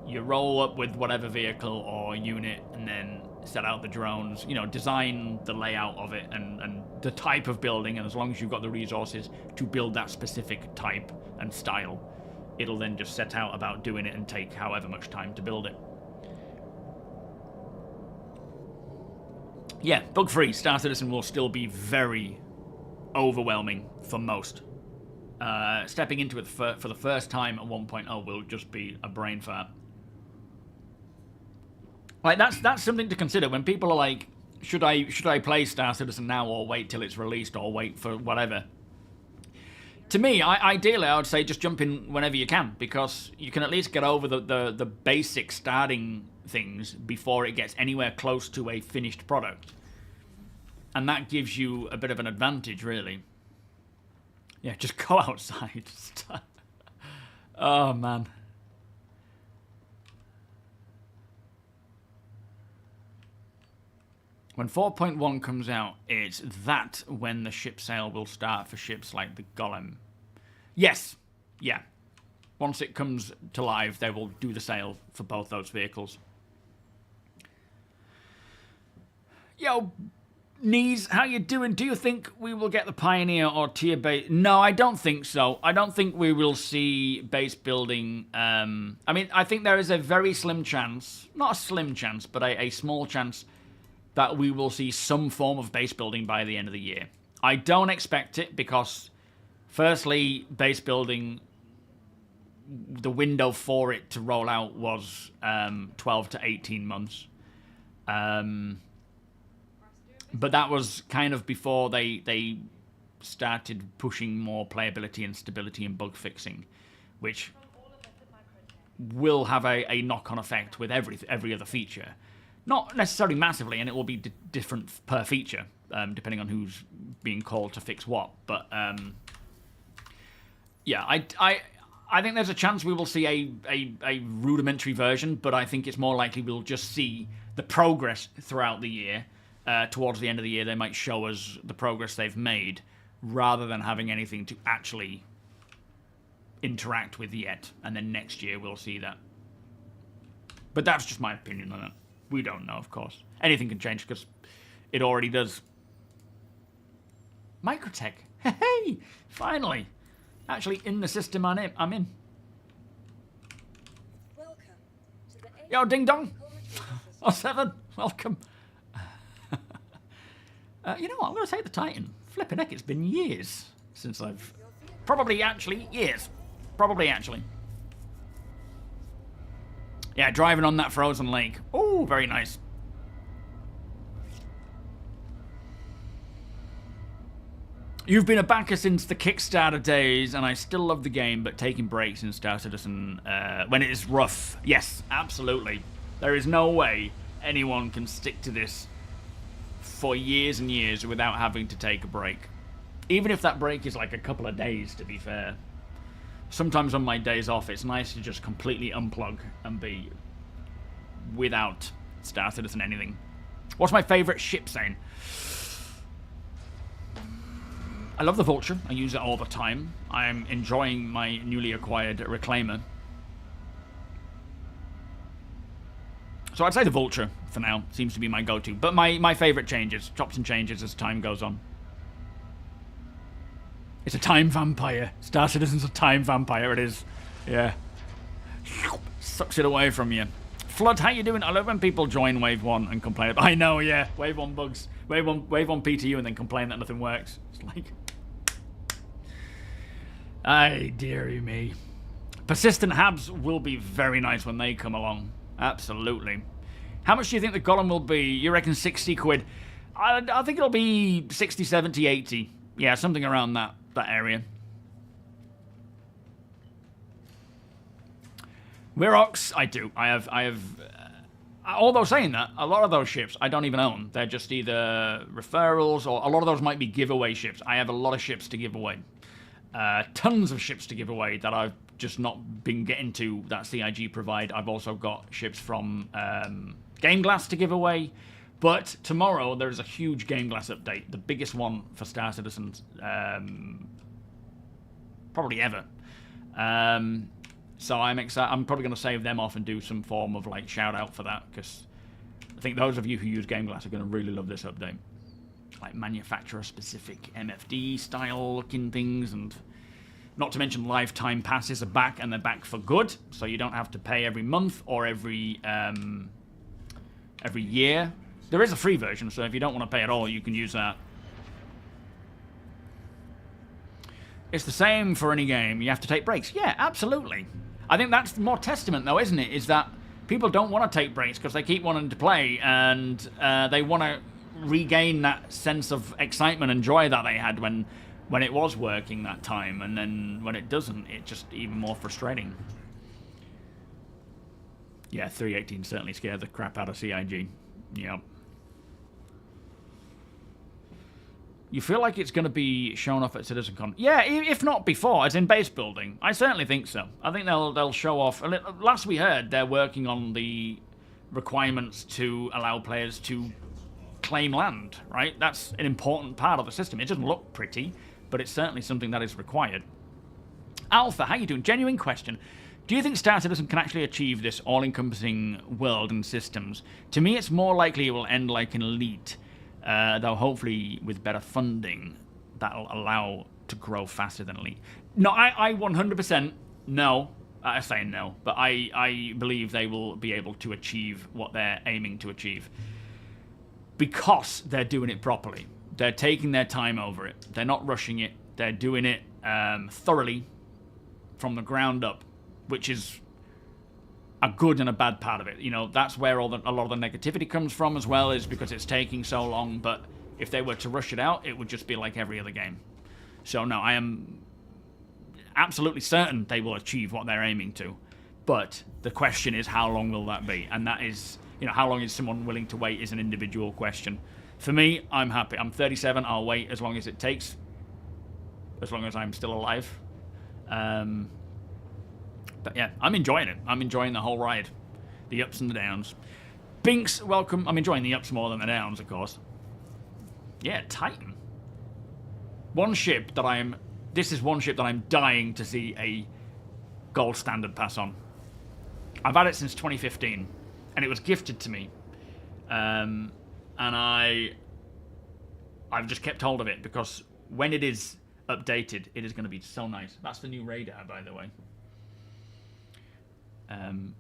you roll up with whatever vehicle or unit and then set out the drones, you know, design the layout of it and the type of building, and as long as you've got the resources to build that specific type and style, it'll then just set out about doing it and take however much time to build it. Yeah, bug-free. Star Citizen will still be very overwhelming for most. Stepping into it for the first time at 1.0 will just be a brain fart. Like, that's something to consider when people are like, should I play Star Citizen now or wait till it's released or wait for whatever? To me, ideally, I would say just jump in whenever you can, because you can at least get over the basic starting things before it gets anywhere close to a finished product. And that gives you a bit of an advantage, really. Yeah, just go outside. Oh, man. When 4.1 comes out, it's that when the ship sale will start for ships like the Golem. Yes. Yeah. Once it comes to live, they will do the sale for both those vehicles. Yo, Knees, how you doing? Do you think we will get the Pioneer or tier base? No, I don't think so. I don't think we will see base building. I mean, I think there is a very slim chance, not a slim chance, but a small chance that we will see some form of base building by the end of the year. I don't expect it because, firstly, base building, the window for it to roll out was 12 to 18 months. But that was kind of before they started pushing more playability and stability and bug fixing, which will have a knock-on effect with every other feature. Not necessarily massively, and it will be different per feature, depending on who's being called to fix what. But yeah, I think there's a chance we will see a rudimentary version, but I think it's more likely we'll just see the progress throughout the year. Towards the end of the year, they might show us the progress they've made, rather than having anything to actually interact with yet. And then next year we'll see that. But that's just my opinion on it. We don't know, of course. Anything can change because it already does. Microtech. Hey, finally. Actually in the system I'm in. Welcome to the Yo, ding dong. 07, welcome. You know what, I'm going to take the Titan. Flipping heck, it's been years since I've... Probably actually. Yeah, driving on that frozen lake. Oh, very nice. You've been a backer since the Kickstarter days, and I still love the game, but taking breaks in Star Citizen when it is rough. Yes, absolutely. There is no way anyone can stick to this for years and years without having to take a break. Even if that break is like a couple of days, to be fair. Sometimes on my days off, it's nice to just completely unplug and be without Star Citizen anything. What's my favourite ship saying? I love the Vulture. I use it all the time. I'm enjoying my newly acquired Reclaimer. So I'd say the Vulture, for now, seems to be my go-to. But my favourite changes, chops and changes as time goes on. It's a time vampire. Star Citizen's a time vampire, it is. Yeah. Sucks it away from you. Flood, how you doing? I love when people join Wave 1 and complain. I know, yeah. Wave 1 bugs. Wave 1 PTU and then complain that nothing works. It's like... Ay, dearie me. Persistent Habs will be very nice when they come along. Absolutely. How much do you think the Golem will be? You reckon 60 quid? I think it'll be 60, 70, 80. Yeah, something around that area. Wirox, I do. I have. Although saying that, a lot of those ships I don't even own. They're just either referrals or a lot of those might be giveaway ships. I have a lot of ships to give away. Tons of ships to give away that I've just not been getting to that CIG provide. I've also got ships from GameGlass to give away. But tomorrow there is a huge GameGlass update. The biggest one for Star Citizens probably ever. So I'm excited. I'm probably going to save them off and do some form of like shout out for that, because I think those of you who use GameGlass are going to really love this update. Like manufacturer specific MFD style looking things, and not to mention lifetime passes are back, and they're back for good. So you don't have to pay every month or every year. There is a free version, so if you don't want to pay at all, you can use that. It's the same for any game. You have to take breaks. Yeah, absolutely. I think that's more testament, though, isn't it? Is that people don't want to take breaks because they keep wanting to play, and they want to regain that sense of excitement and joy that they had when it was working that time, and then when it doesn't, it's just even more frustrating. Yeah, 318 certainly scared the crap out of CIG. Yep. You feel like it's going to be shown off at CitizenCon? Yeah, if not before, as in base building. I certainly think so. I think they'll show off. Last we heard, they're working on the requirements to allow players to claim land, right? That's an important part of the system. It doesn't look pretty, but it's certainly something that is required. Alpha, how you doing? Genuine question. Do you think Star Citizen can actually achieve this all-encompassing world and systems? To me, it's more likely it will end like an Elite. Though hopefully with better funding, that'll allow to grow faster than Elite. No, I 100% no. I say no, but I believe they will be able to achieve what they're aiming to achieve. Because they're doing it properly. They're taking their time over it. They're not rushing it. They're doing it thoroughly from the ground up, which is a good and a bad part of it. You know, that's where a lot of the negativity comes from as well, is because it's taking so long. But if they were to rush it out, it would just be like every other game. So no, I am absolutely certain they will achieve what they're aiming to. But the question is, how long will that be? And that is, you know, how long is someone willing to wait is an individual question. For me, I'm happy. I'm 37. I'll wait as long as it takes. As long as I'm still alive. But yeah, I'm enjoying it. I'm enjoying the whole ride. The ups and the downs. Binks, welcome. I'm enjoying the ups more than the downs, of course. Yeah, Titan. This is one ship that I'm dying to see a gold standard pass on. I've had it since 2015, and it was gifted to me. And I've just kept hold of it, because when it is updated, it is going to be so nice. That's the new radar, by the way.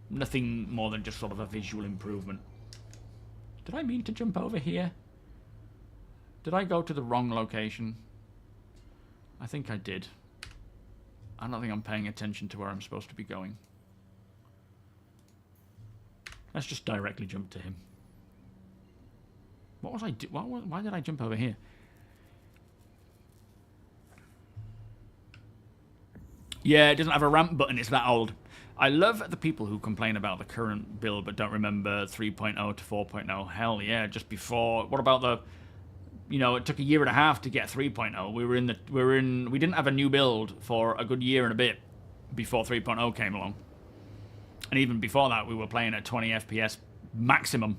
Nothing more than just sort of a visual improvement. Did I mean to jump over here? Did I go to the wrong location? I think I did. I don't think I'm paying attention to where I'm supposed to be going. Let's just directly jump to him. What was I do? Why did I jump over here? Yeah, it doesn't have a ramp button. It's that old. I love the people who complain about the current build but don't remember 3.0 to 4.0. Hell yeah, just before. What about the, you know, it took a year and a half to get 3.0. We didn't have a new build for a good year and a bit before 3.0 came along. And even before that, we were playing at 20 FPS maximum.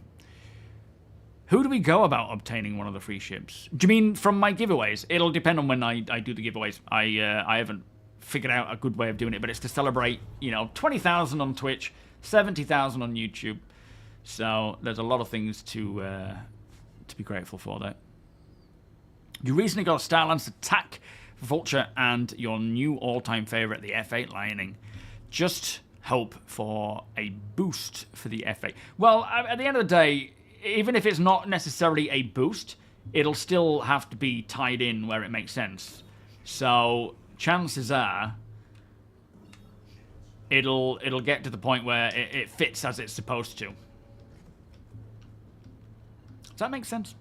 Who do we go about obtaining one of the free ships? Do you mean from my giveaways? It'll depend on when I do the giveaways. I haven't figured out a good way of doing it, but it's to celebrate, you know, 20,000 on Twitch, 70,000 on YouTube. So there's a lot of things to be grateful for there. You recently got a Starlance Attack Vulture and your new all-time favorite, the F8 Lightning. Just hope for a boost for the F8. Well, at the end of the day, even if it's not necessarily a boost, it'll still have to be tied in where it makes sense. So chances are it'll get to the point where it fits as it's supposed to. Does that make sense?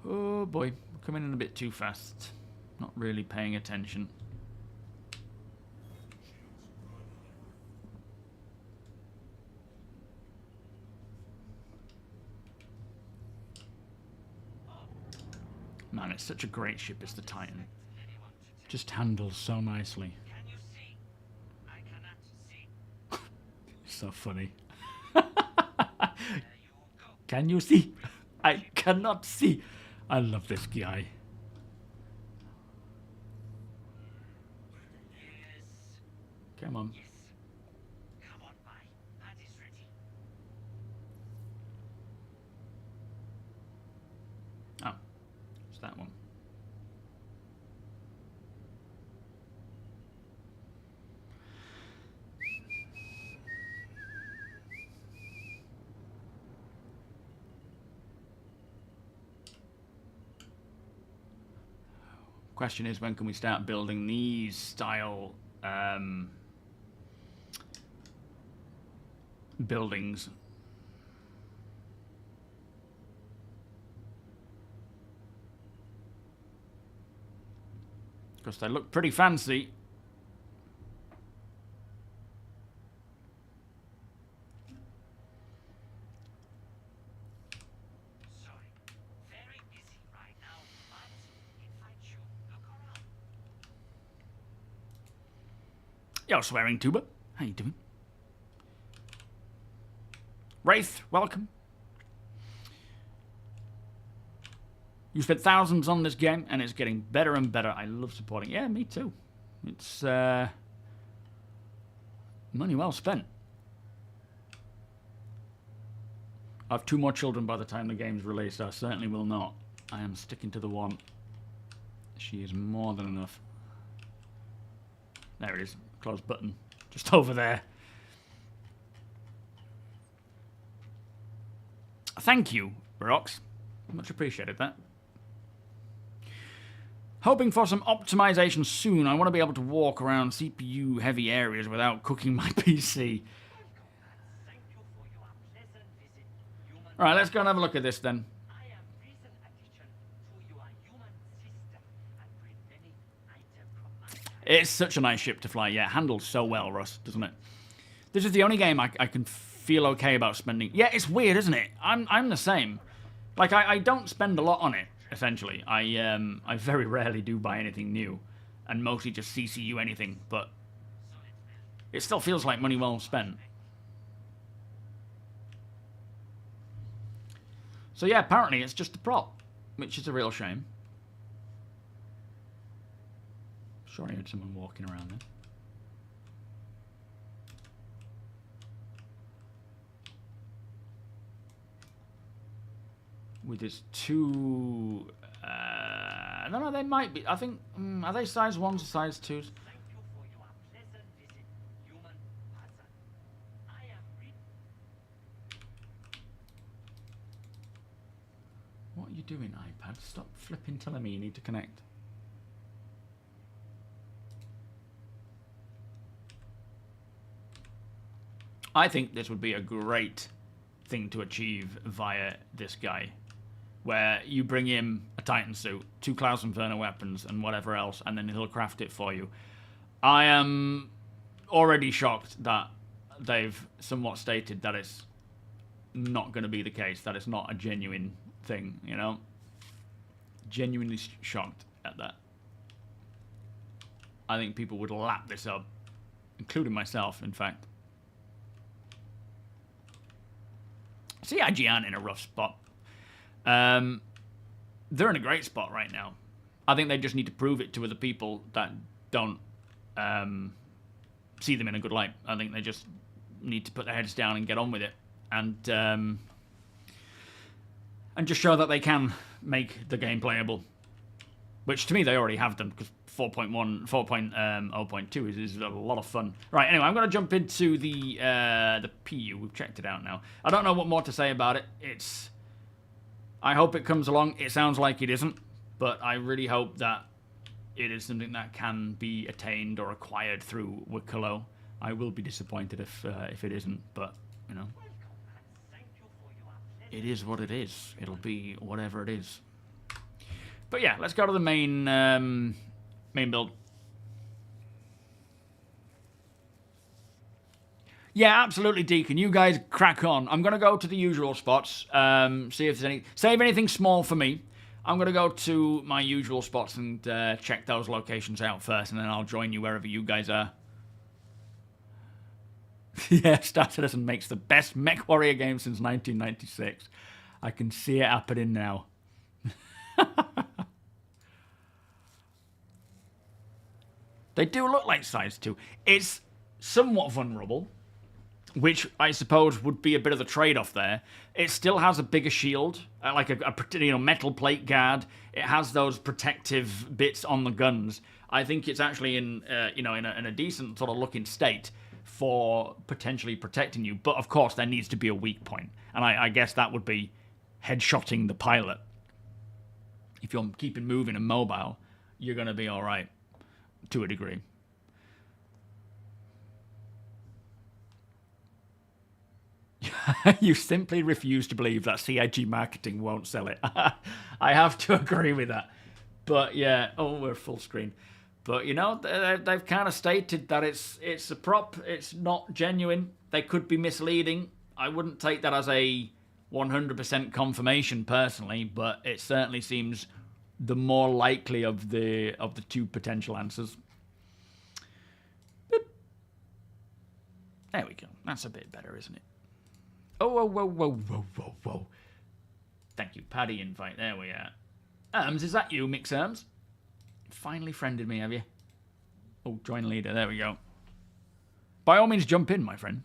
Oh boy, we're coming in a bit too fast. Not really paying attention. Man, it's such a great ship, it's the Titan. Just handles so nicely. Can you see? I cannot see. It's so funny. There you go. Can you see? I cannot see. I love this guy. Yes. Come on. Yes. Come on by. That is ready. Oh, it's that one. Question is, when can we start building these style buildings? Because they look pretty fancy. Sorry. Very busy right now, but invite you. Look around. Yo, swearing tuba. How you doing? Wraith, welcome. You spent thousands on this game, and it's getting better and better. I love supporting. Yeah, me too. It's money well spent. I have 2 more children by the time the game's released. I certainly will not. I am sticking to the one. She is more than enough. There it is. Close button. Just over there. Thank you, Rox. Much appreciated that. Hoping for some optimization soon. I want to be able to walk around CPU heavy areas without cooking my PC. Thank you for your pleasant visit, human. Alright, let's go and have a look at this then. I am recent addition to your human system and bring many items from my side. It's such a nice ship to fly. Yeah, it handles so well, Russ, doesn't it? This is the only game I can feel okay about spending. Yeah, it's weird, isn't it? I'm the same. Like, I don't spend a lot on it, essentially. I very rarely do buy anything new, and mostly just CCU anything, but it still feels like money well spent. So yeah, apparently it's just a prop, which is a real shame. Sure, I heard someone walking around there. With his 2... I don't know, they might be... I think... are they size 1s or size 2s? Thank you for your pleasant visit, human person. I am What are you doing, iPad? Stop flipping telling me you need to connect. I think this would be a great thing to achieve via this guy, where you bring him a Titan suit, 2 Cloud Inferno weapons, and whatever else, and then he'll craft it for you. I am already shocked that they've somewhat stated that it's not going to be the case, that it's not a genuine thing, you know? Genuinely shocked at that. I think people would lap this up, including myself, in fact. CIG aren't in a rough spot. They're in a great spot right now. I think they just need to prove it to other people that don't see them in a good light. I think they just need to put their heads down and get on with it, and just show that they can make the game playable. Which to me they already have done, because 4.0.2 is a lot of fun. Right, anyway, I'm going to jump into the PU. We've checked it out now. I don't know what more to say about it. I hope it comes along. It sounds like it isn't, but I really hope that it is something that can be attained or acquired through Wicklow. I will be disappointed if it isn't, but, you know, it is what it is. It'll be whatever it is. But yeah, let's go to the main Main build. Yeah, absolutely, Deacon. You guys crack on. I'm going to go to the usual spots, see if there's any... Save anything small for me. I'm going to go to my usual spots and check those locations out first, and then I'll join you wherever you guys are. Yeah, StarCitizen makes the best mech warrior game since 1996. I can see it happening now. They do look like size 2. It's somewhat vulnerable, which I suppose would be a bit of the trade-off there. It still has a bigger shield, like a metal plate guard. It has those protective bits on the guns. I think it's actually in a decent sort of looking state for potentially protecting you. But of course, there needs to be a weak point, and I guess that would be headshotting the pilot. If you're keeping moving and mobile, you're going to be all right to a degree. You simply refuse to believe that CIG marketing won't sell it. I have to agree with that. But yeah, oh, we're full screen. But you know, they've kind of stated that it's a prop. It's not genuine. They could be misleading. I wouldn't take that as a 100% confirmation personally, but it certainly seems the more likely of the two potential answers. Boop. There we go. That's a bit better, isn't it? Oh, whoa, whoa, whoa, whoa, whoa, whoa. Thank you, Paddy invite. There we are. Arms, is that you, Mix Arms? Finally friended me, have you? Oh, join leader. There we go. By all means, jump in, my friend.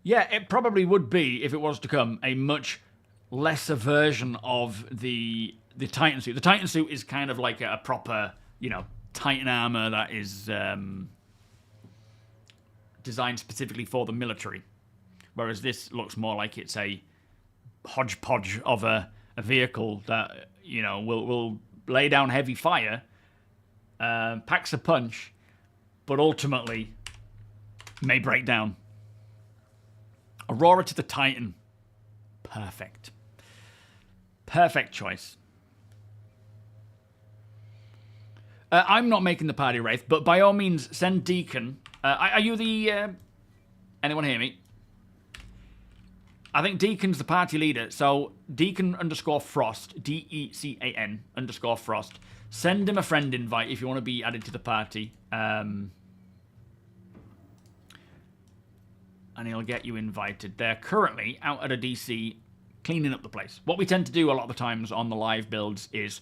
Yeah, it probably would be, if it was to come, a much lesser version of the Titan suit. The Titan suit is kind of like a proper, you know, Titan armor that is designed specifically for the military. Whereas this looks more like it's a hodgepodge of a vehicle that, you know, will lay down heavy fire, packs a punch, but ultimately may break down. Aurora to the Titan. Perfect. Perfect choice. I'm not making the party wraith, but by all means, send Deacon. Are you the... anyone hear me? I think Deacon's the party leader, so Deacon_Frost, DECAN_Frost. Send him a friend invite if you want to be added to the party. And he'll get you invited. They're currently out at a DC cleaning up the place. What we tend to do a lot of the times on the live builds is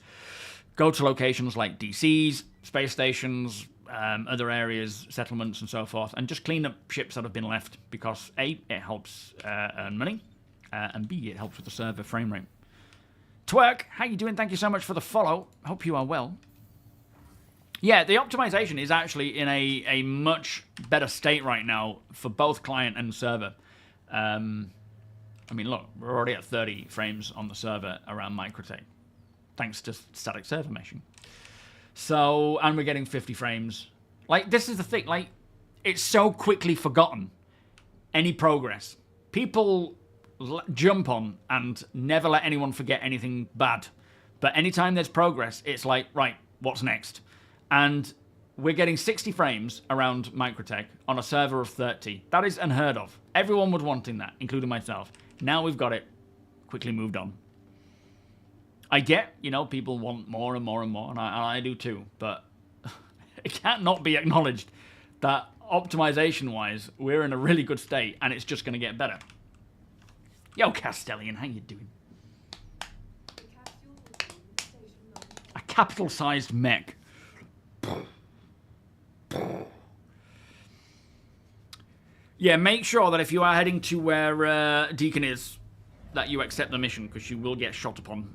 go to locations like DCs, space stations, other areas, settlements and so forth, and just clean up ships that have been left because A, it helps earn money, and B, it helps with the server frame rate. Twerk, how you doing? Thank you so much for the follow. Hope you are well. Yeah, the optimization is actually in a much better state right now for both client and server. I mean, look, we're already at 30 frames on the server around Microtech, thanks to static server meshing. So, and we're getting 50 frames. Like, this is the thing, like, it's so quickly forgotten, any progress. People jump on and never let anyone forget anything bad. But anytime there's progress, it's like, right, what's next? And we're getting 60 frames around Microtech on a server of 30. That is unheard of. Everyone would wanting that, including myself. Now we've got it. Quickly moved on. I get, you know, people want more and more and more, and I do too. But it can't not be acknowledged that optimization-wise, we're in a really good state, and it's just going to get better. Yo, Castellian, how you doing? A capital-sized mech. Yeah, make sure that if you are heading to where Deacon is, that you accept the mission, because you will get shot upon.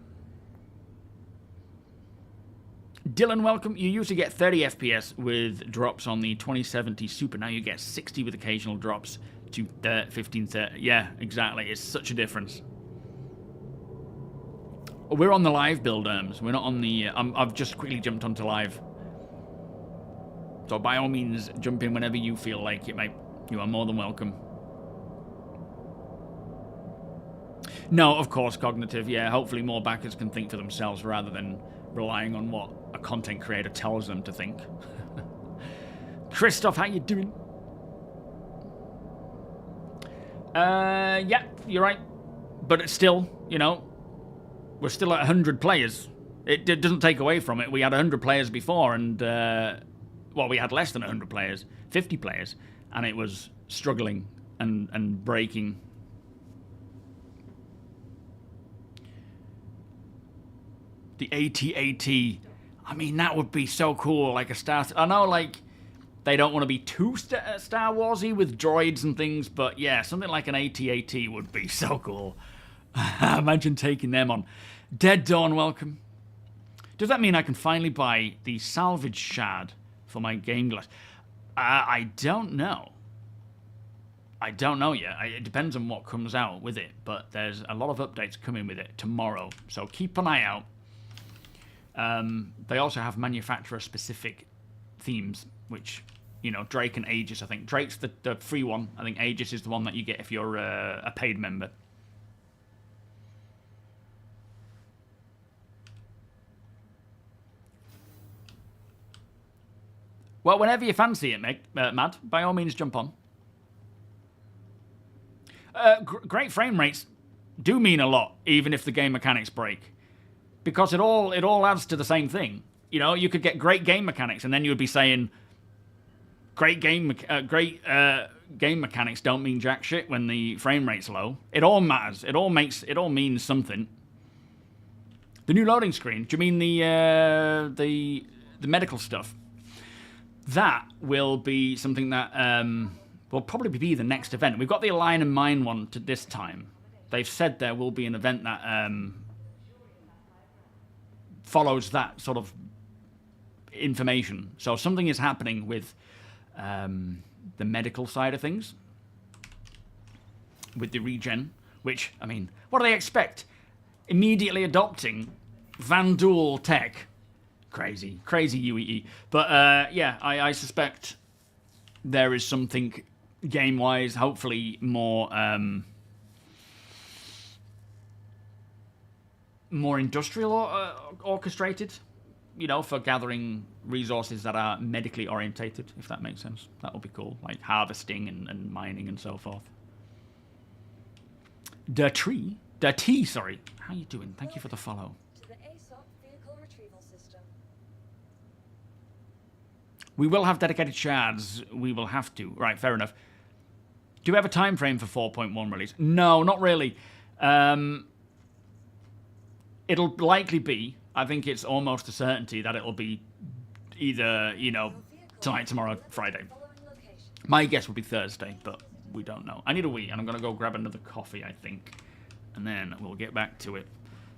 Dylan, welcome. You used to get 30 FPS with drops on the 2070 Super. Now you get 60 with occasional drops to 1530. Yeah, exactly. It's such a difference. We're on the live build, we're not on the... I've just quickly jumped onto live. So by all means, jump in whenever you feel like it, mate. You are more than welcome. No, of course, cognitive, yeah. Hopefully more backers can think for themselves rather than relying on what a content creator tells them to think. Christoph, how you doing? Yeah, you're right. But it's still, you know, we're still at 100 players. It doesn't take away from it. We had 100 players before, and, well, we had less than 100 players, 50 players, and it was struggling and breaking. The AT-AT, I mean, that would be so cool, like a Star... I know, like, they don't want to be too Star Wars-y with droids and things, but yeah, something like an AT-AT would be so cool. Imagine taking them on. Dead Dawn, welcome. Does that mean I can finally buy the salvage shard for my GAMEGLASS? I don't know. I don't know yet. It depends on what comes out with it, but there's a lot of updates coming with it tomorrow, so keep an eye out. They also have manufacturer-specific themes, which, you know, Drake and Aegis, I think. Drake's the free one. I think Aegis is the one that you get if you're a paid member. Well, whenever you fancy it, Mad, by all means jump on. Great frame rates do mean a lot, even if the game mechanics break. Because it all adds to the same thing. You know, you could get great game mechanics, and then you would be saying, great game mechanics don't mean jack shit when the frame rate's low. It all matters. It all means something. The new loading screen. Do you mean the medical stuff? That will be something that will probably be the next event. We've got the Align and Mine one to this time. They've said there will be an event that follows that sort of information. So something is happening with the medical side of things, with the regen, which, I mean, what do they expect? Immediately adopting Vanduul tech. Crazy UEE. But yeah, I suspect there is something game-wise, hopefully more industrial orchestrated, you know, for gathering resources that are medically orientated, if that makes sense. That would be cool, like harvesting and mining and so forth. Dirty, sorry. How you doing? Thank you for the follow. We will have dedicated shards. We will have to. Right, fair enough. Do we have a time frame for 4.1 release? No, not really. It'll likely be, I think it's almost a certainty that it'll be either, you know, tonight, tomorrow, Friday. My guess would be Thursday, but we don't know. I need a wee, and I'm going to go grab another coffee, I think. And then we'll get back to it.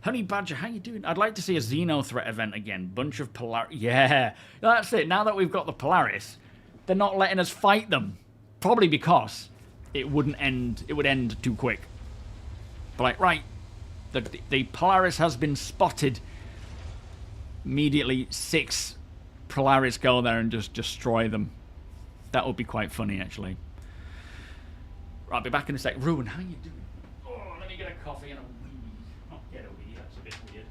Honey Badger, how you doing? I'd like to see a Xeno threat event again. Bunch of Polaris. Yeah, that's it. Now that we've got the Polaris, they're not letting us fight them. Probably because it wouldn't end. It would end too quick. But like, right, the Polaris has been spotted. Immediately, 6 Polaris go there and just destroy them. That would be quite funny, actually. Right, I'll be back in a sec. Ruin, how you doing? Oh, let me get a coffee and a wee. Not get a wee, that's a bit weird.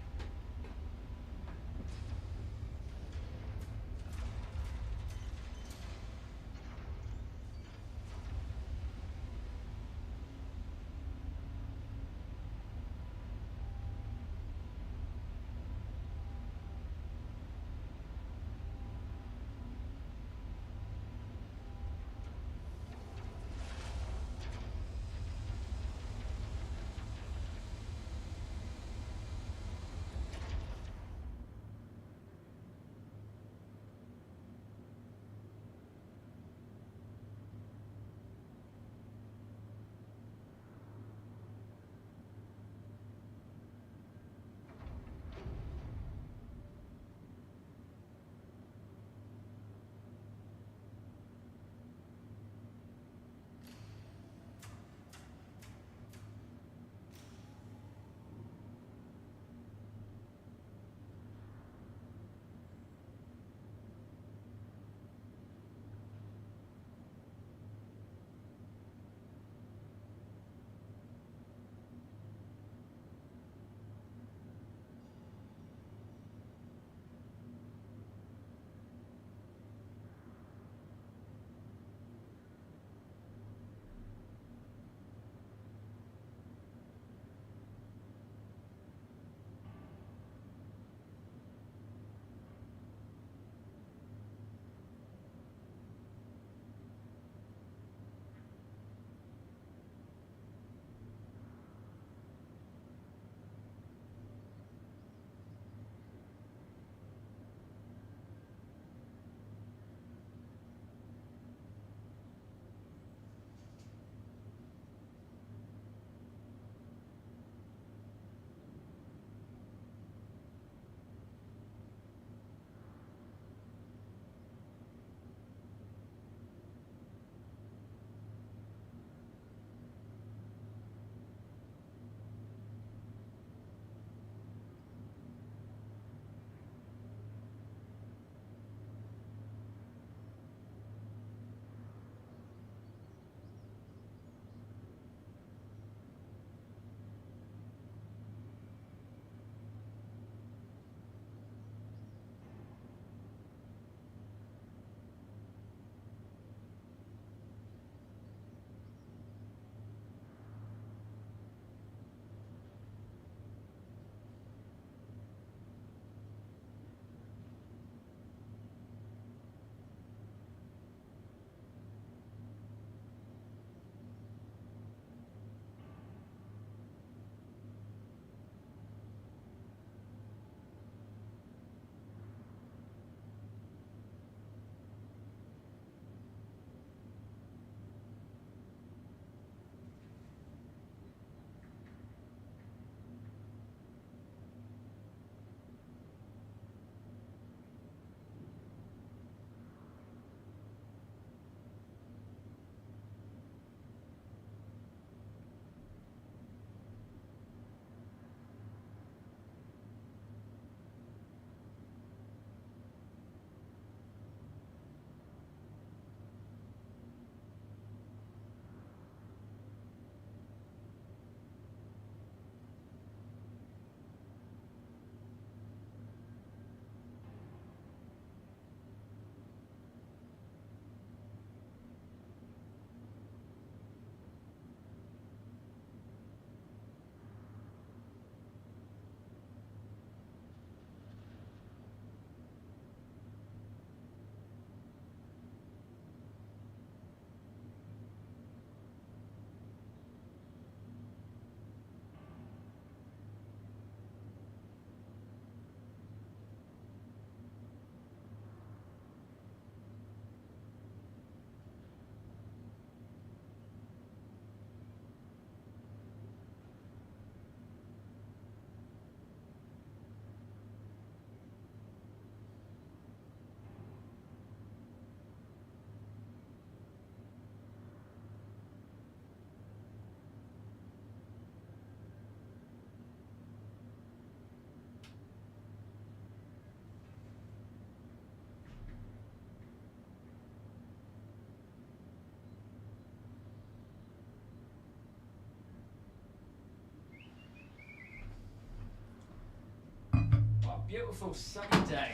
beautiful sunny day.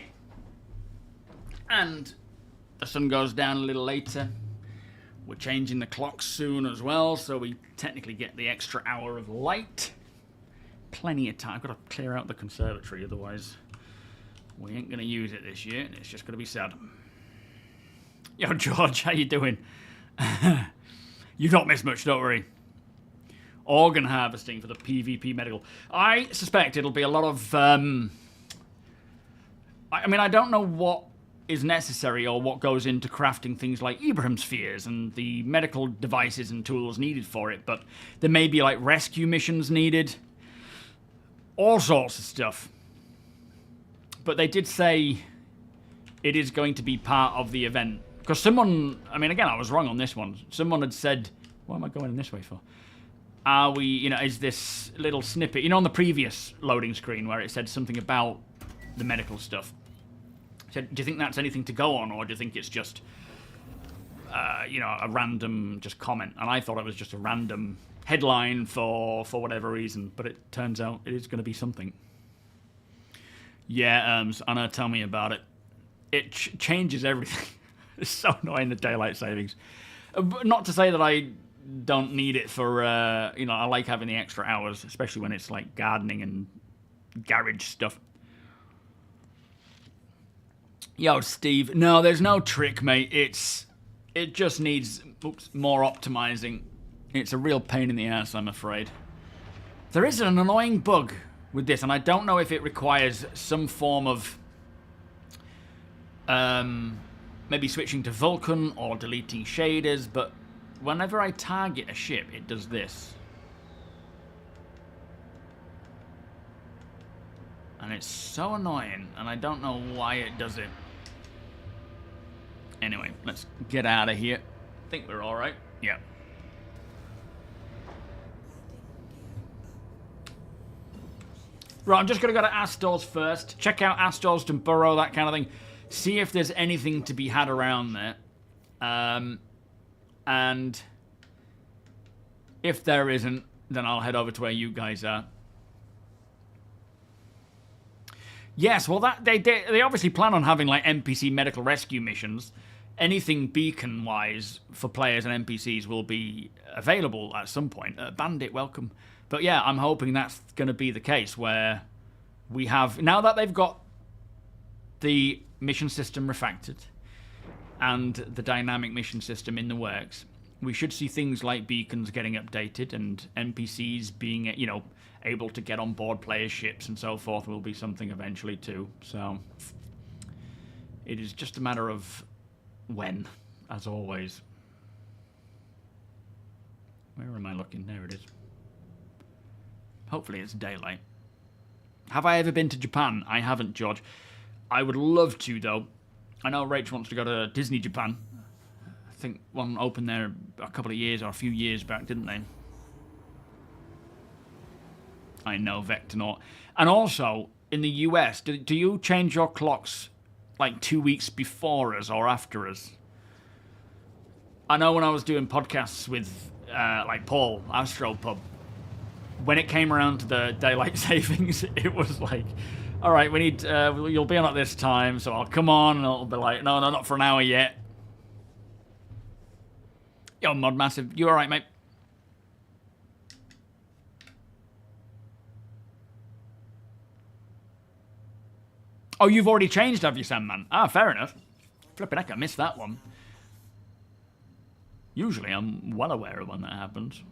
And the sun goes down a little later. We're changing the clock soon as well, so we technically get the extra hour of light. Plenty of time. I've got to clear out the conservatory, otherwise we ain't going to use it this year, and it's just going to be sad. Yo, George, how you doing? You've not missed much, don't worry. Organ harvesting for the PvP medical. I suspect it'll be a lot of... I mean, I don't know what is necessary or what goes into crafting things like Ibrahim spheres and the medical devices and tools needed for it, but there may be like rescue missions needed. All sorts of stuff. But they did say it is going to be part of the event. Because someone, I mean, again, I was wrong on this one. Someone had said, what am I going in this way for? Are we, you know, is this little snippet, you know, on the previous loading screen where it said something about the medical stuff? Said, do you think that's anything to go on, or do you think it's just, you know, a random just comment? And I thought it was just a random headline for whatever reason, but it turns out it is going to be something. Yeah, Anna, tell me about it. It changes everything. It's so annoying, the daylight savings. Not to say that I don't need it for, you know, I like having the extra hours, especially when it's like gardening and garage stuff. Yo, Steve. No, there's no trick, mate. It just needs more optimizing. It's a real pain in the ass, I'm afraid. There is an annoying bug with this, and I don't know if it requires some form of maybe switching to Vulkan or deleting shaders, but whenever I target a ship, it does this. And it's so annoying, and I don't know why it does it. Anyway, let's get out of here. I think we're all right. Yeah. Right, I'm just going to go to Astor's first. Check out Astor's and Burrow, that kind of thing. See if there's anything to be had around there. And if there isn't, then I'll head over to where you guys are. Yes, well, that they obviously plan on having like NPC medical rescue missions. Anything beacon-wise for players and NPCs will be available at some point. Bandit, welcome. But yeah, I'm hoping that's going to be the case where we have... Now that they've got the mission system refactored and the dynamic mission system in the works, we should see things like beacons getting updated and NPCs being, you know, able to get on board player ships and so forth will be something eventually too. So it is just a matter of when, as always. Where am I looking? There it is. Hopefully it's daylight. Have I ever been to Japan? I haven't, George. I would love to, though. I know Rach wants to go to Disney Japan. I think one opened there a couple of years or a few years back, didn't they? I know, Vectornaut. And also, in the US, do you change your clocks like 2 weeks before us or after us? I know when I was doing podcasts with like Paul, Astropub, when it came around to the daylight savings, it was like, all right, we need, you'll be on at this time, so I'll come on, and it'll be like, no, not for an hour yet. Yo, Mod Massive, you all right, mate? Oh, you've already changed, have you, Sandman? Ah, fair enough. Flippin' heck, I missed that one. Usually, I'm well aware of when that happens.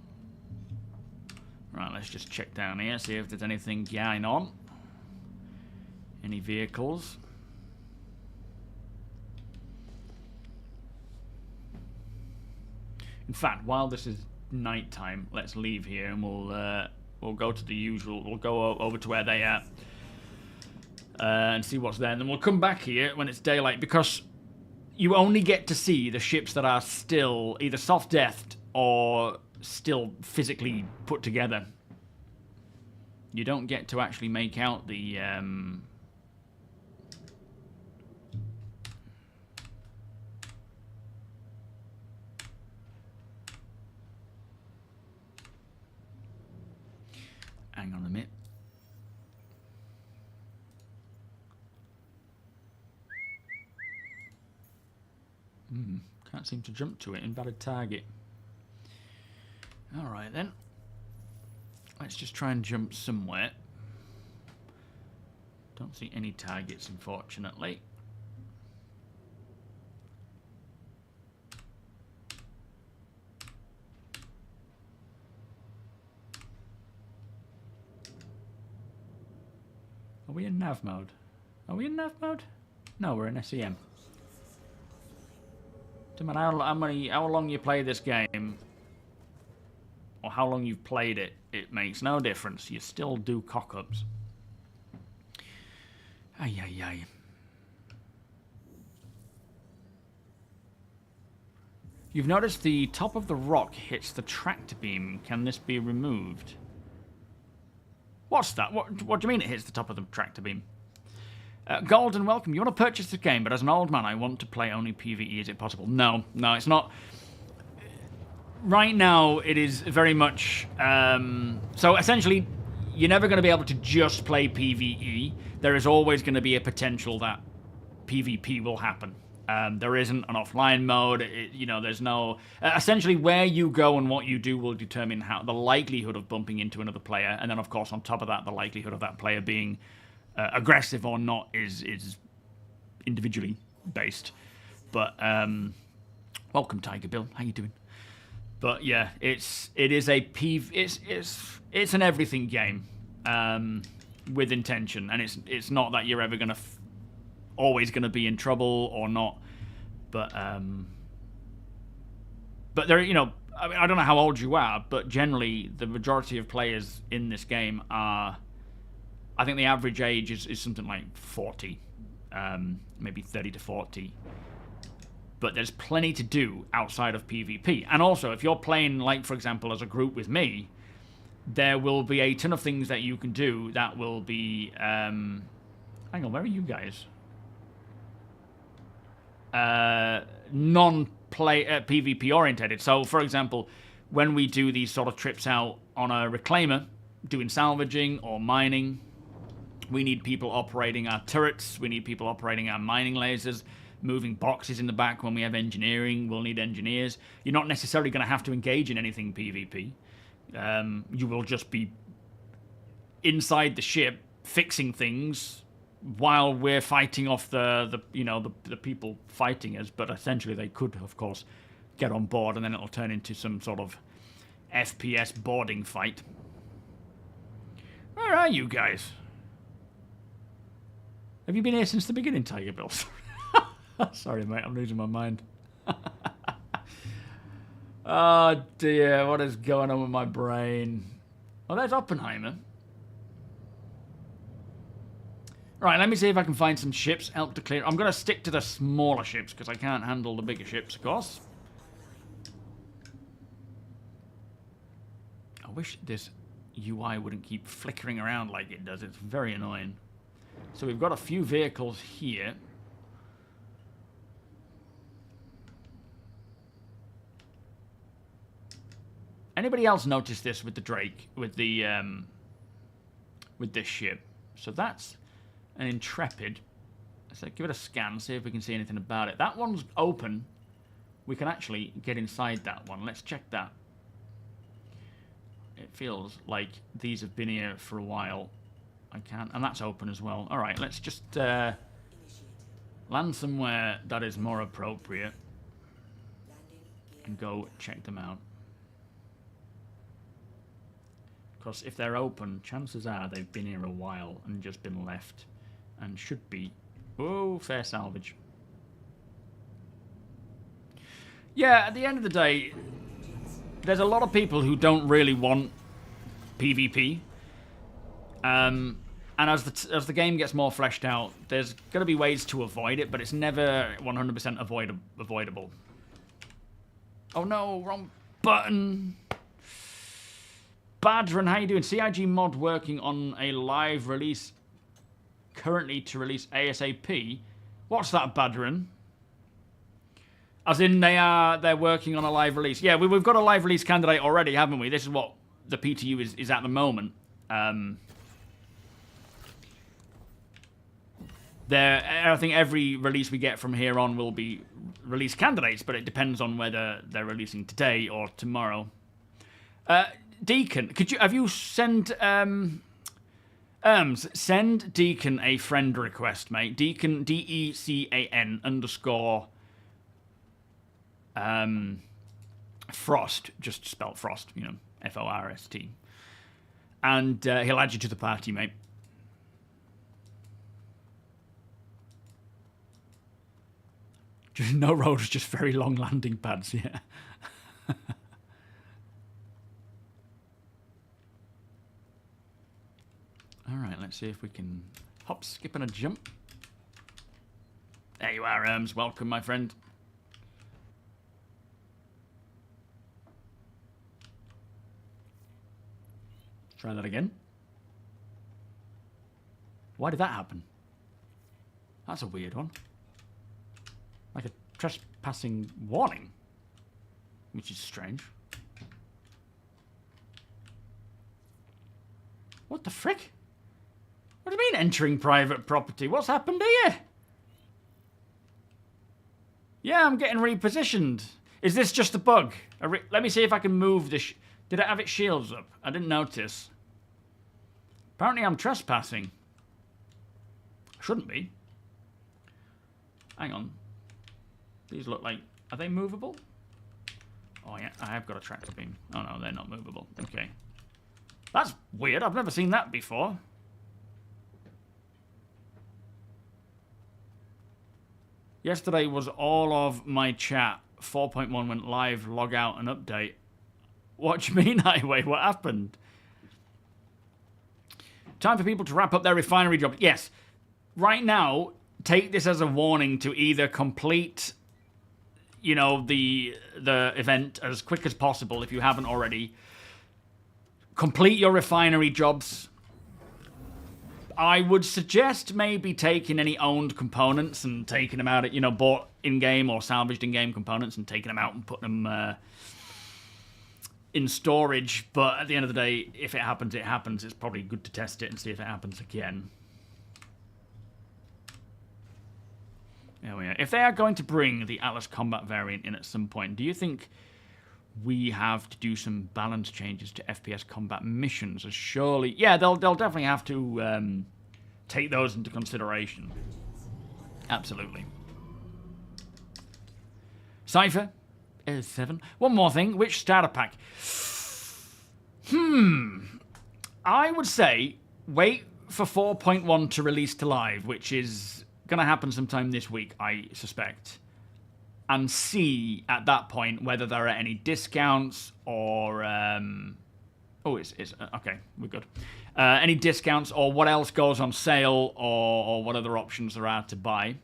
Right, let's just check down here, see if there's anything going on. Any vehicles? In fact, while this is nighttime, let's leave here and we'll go to the usual. We'll go over to where they are and see what's there, and then we'll come back here when it's daylight, because you only get to see the ships that are still either soft-deathed or still physically put together. You don't get to actually make out the hang on a minute. Can't seem to jump to it. Invalid target. Alright then. Let's just try and jump somewhere. Don't see any targets, unfortunately. Are we in nav mode? Are we in nav mode? No, we're in SEM. Doesn't matter how long you play this game, or how long you've played it, it makes no difference. You still do cock-ups. Ay, ay, ay. You've noticed the top of the rock hits the tractor beam. Can this be removed? What's that? What do you mean it hits the top of the tractor beam? Golden, welcome. You want to purchase the game, but as an old man, I want to play only PvE. Is it possible? No, it's not. Right now, it is very much... so, essentially, you're never going to be able to just play PvE. There is always going to be a potential that PvP will happen. There isn't an offline mode. There's no... essentially, where you go and what you do will determine how the likelihood of bumping into another player. And then, of course, on top of that, the likelihood of that player being... aggressive or not is individually based, but welcome Tiger Bill, how you doing? But yeah, it's an everything game with intention, and it's not that you're ever gonna always gonna be in trouble or not, but there, I mean, I don't know how old you are, but generally the majority of players in this game are. I think the average age is something like 40, maybe 30 to 40. But there's plenty to do outside of PvP. And also, if you're playing, like, for example, as a group with me, there will be a ton of things that you can do that will be... hang on, where are you guys? Non-play PvP oriented. So, for example, when we do these sort of trips out on a reclaimer, doing salvaging or mining... We need people operating our turrets. We need people operating our mining lasers, moving boxes in the back. When we have engineering, we'll need engineers. You're not necessarily going to have to engage in anything PvP. You will just be inside the ship fixing things while we're fighting off the people fighting us. But essentially, they could, of course, get on board, and then it'll turn into some sort of FPS boarding fight. Where are you guys? Have you been here since the beginning, Tiger Bill? Sorry, mate, I'm losing my mind. Oh, dear, what is going on with my brain? Oh, there's Oppenheimer. Right, let me see if I can find some ships, help to clear... I'm going to stick to the smaller ships, because I can't handle the bigger ships, of course. I wish this UI wouldn't keep flickering around like it does. It's very annoying. So we've got a few vehicles here. Anybody else notice this with the Drake, with the with this ship? So that's an Intrepid. So give it a scan, see if we can see anything about it. That one's open. We can actually get inside that one. Let's check that. It feels like these have been here for a while. I can't, and that's open as well. All right, let's just land somewhere that is more appropriate and go check them out. Because if they're open, chances are they've been here a while and just been left and should be... Oh, fair salvage. Yeah, at the end of the day, there's a lot of people who don't really want PvP. And as the game gets more fleshed out, there's going to be ways to avoid it, but it's never 100% avoidable. Oh no, wrong button. Badron, how you doing? CIG mod working on a live release currently to release ASAP. What's that, Badron? As in they're working on a live release. Yeah, we've got a live release candidate already, haven't we? This is what the PTU is at the moment. I think every release we get from here on will be release candidates, but it depends on whether they're releasing today or tomorrow. Deacon, have you send send Deacon a friend request, mate. Deacon DECAN _ Frost, just spelt Frost, you know, FORST, and he'll add you to the party, mate. Just no roads, just very long landing pads, yeah. Alright, let's see if we can hop, skip, and a jump. There you are, welcome, my friend. Try that again. Why did that happen? That's a weird one. Like a trespassing warning, which is strange. What the frick? What do you mean entering private property? What's happened here? Yeah, I'm getting repositioned. Is this just a bug? Let me see if I can move this. Did it have its shields up? I didn't notice. Apparently I'm trespassing. Shouldn't be. Hang on. These look like... Are they movable? Oh yeah, I have got a tractor beam. Oh no, they're not movable. Okay. That's weird. I've never seen that before. Yesterday was all of my chat. 4.1 went live, log out, and update. What do you mean, Highway? What happened? Time for people to wrap up their refinery job. Yes. Right now, take this as a warning to either complete, you know, the event as quick as possible if you haven't already. Complete your refinery jobs. I would suggest maybe taking any owned components and taking them out at, you know, bought in-game or salvaged in-game components and taking them out and putting them in storage. But at the end of the day, if it happens, it happens. It's probably good to test it and see if it happens again. There we are. If they are going to bring the Atlas combat variant in at some point, do you think we have to do some balance changes to FPS combat missions? As surely, yeah, they'll definitely have to take those into consideration. Absolutely. Cypher is 7. One more thing. Which starter pack? I would say wait for 4.1 to release to live, which is going to happen sometime this week, I suspect. And see at that point whether there are any discounts or okay, we're good. Any discounts or what else goes on sale or what other options there are to buy,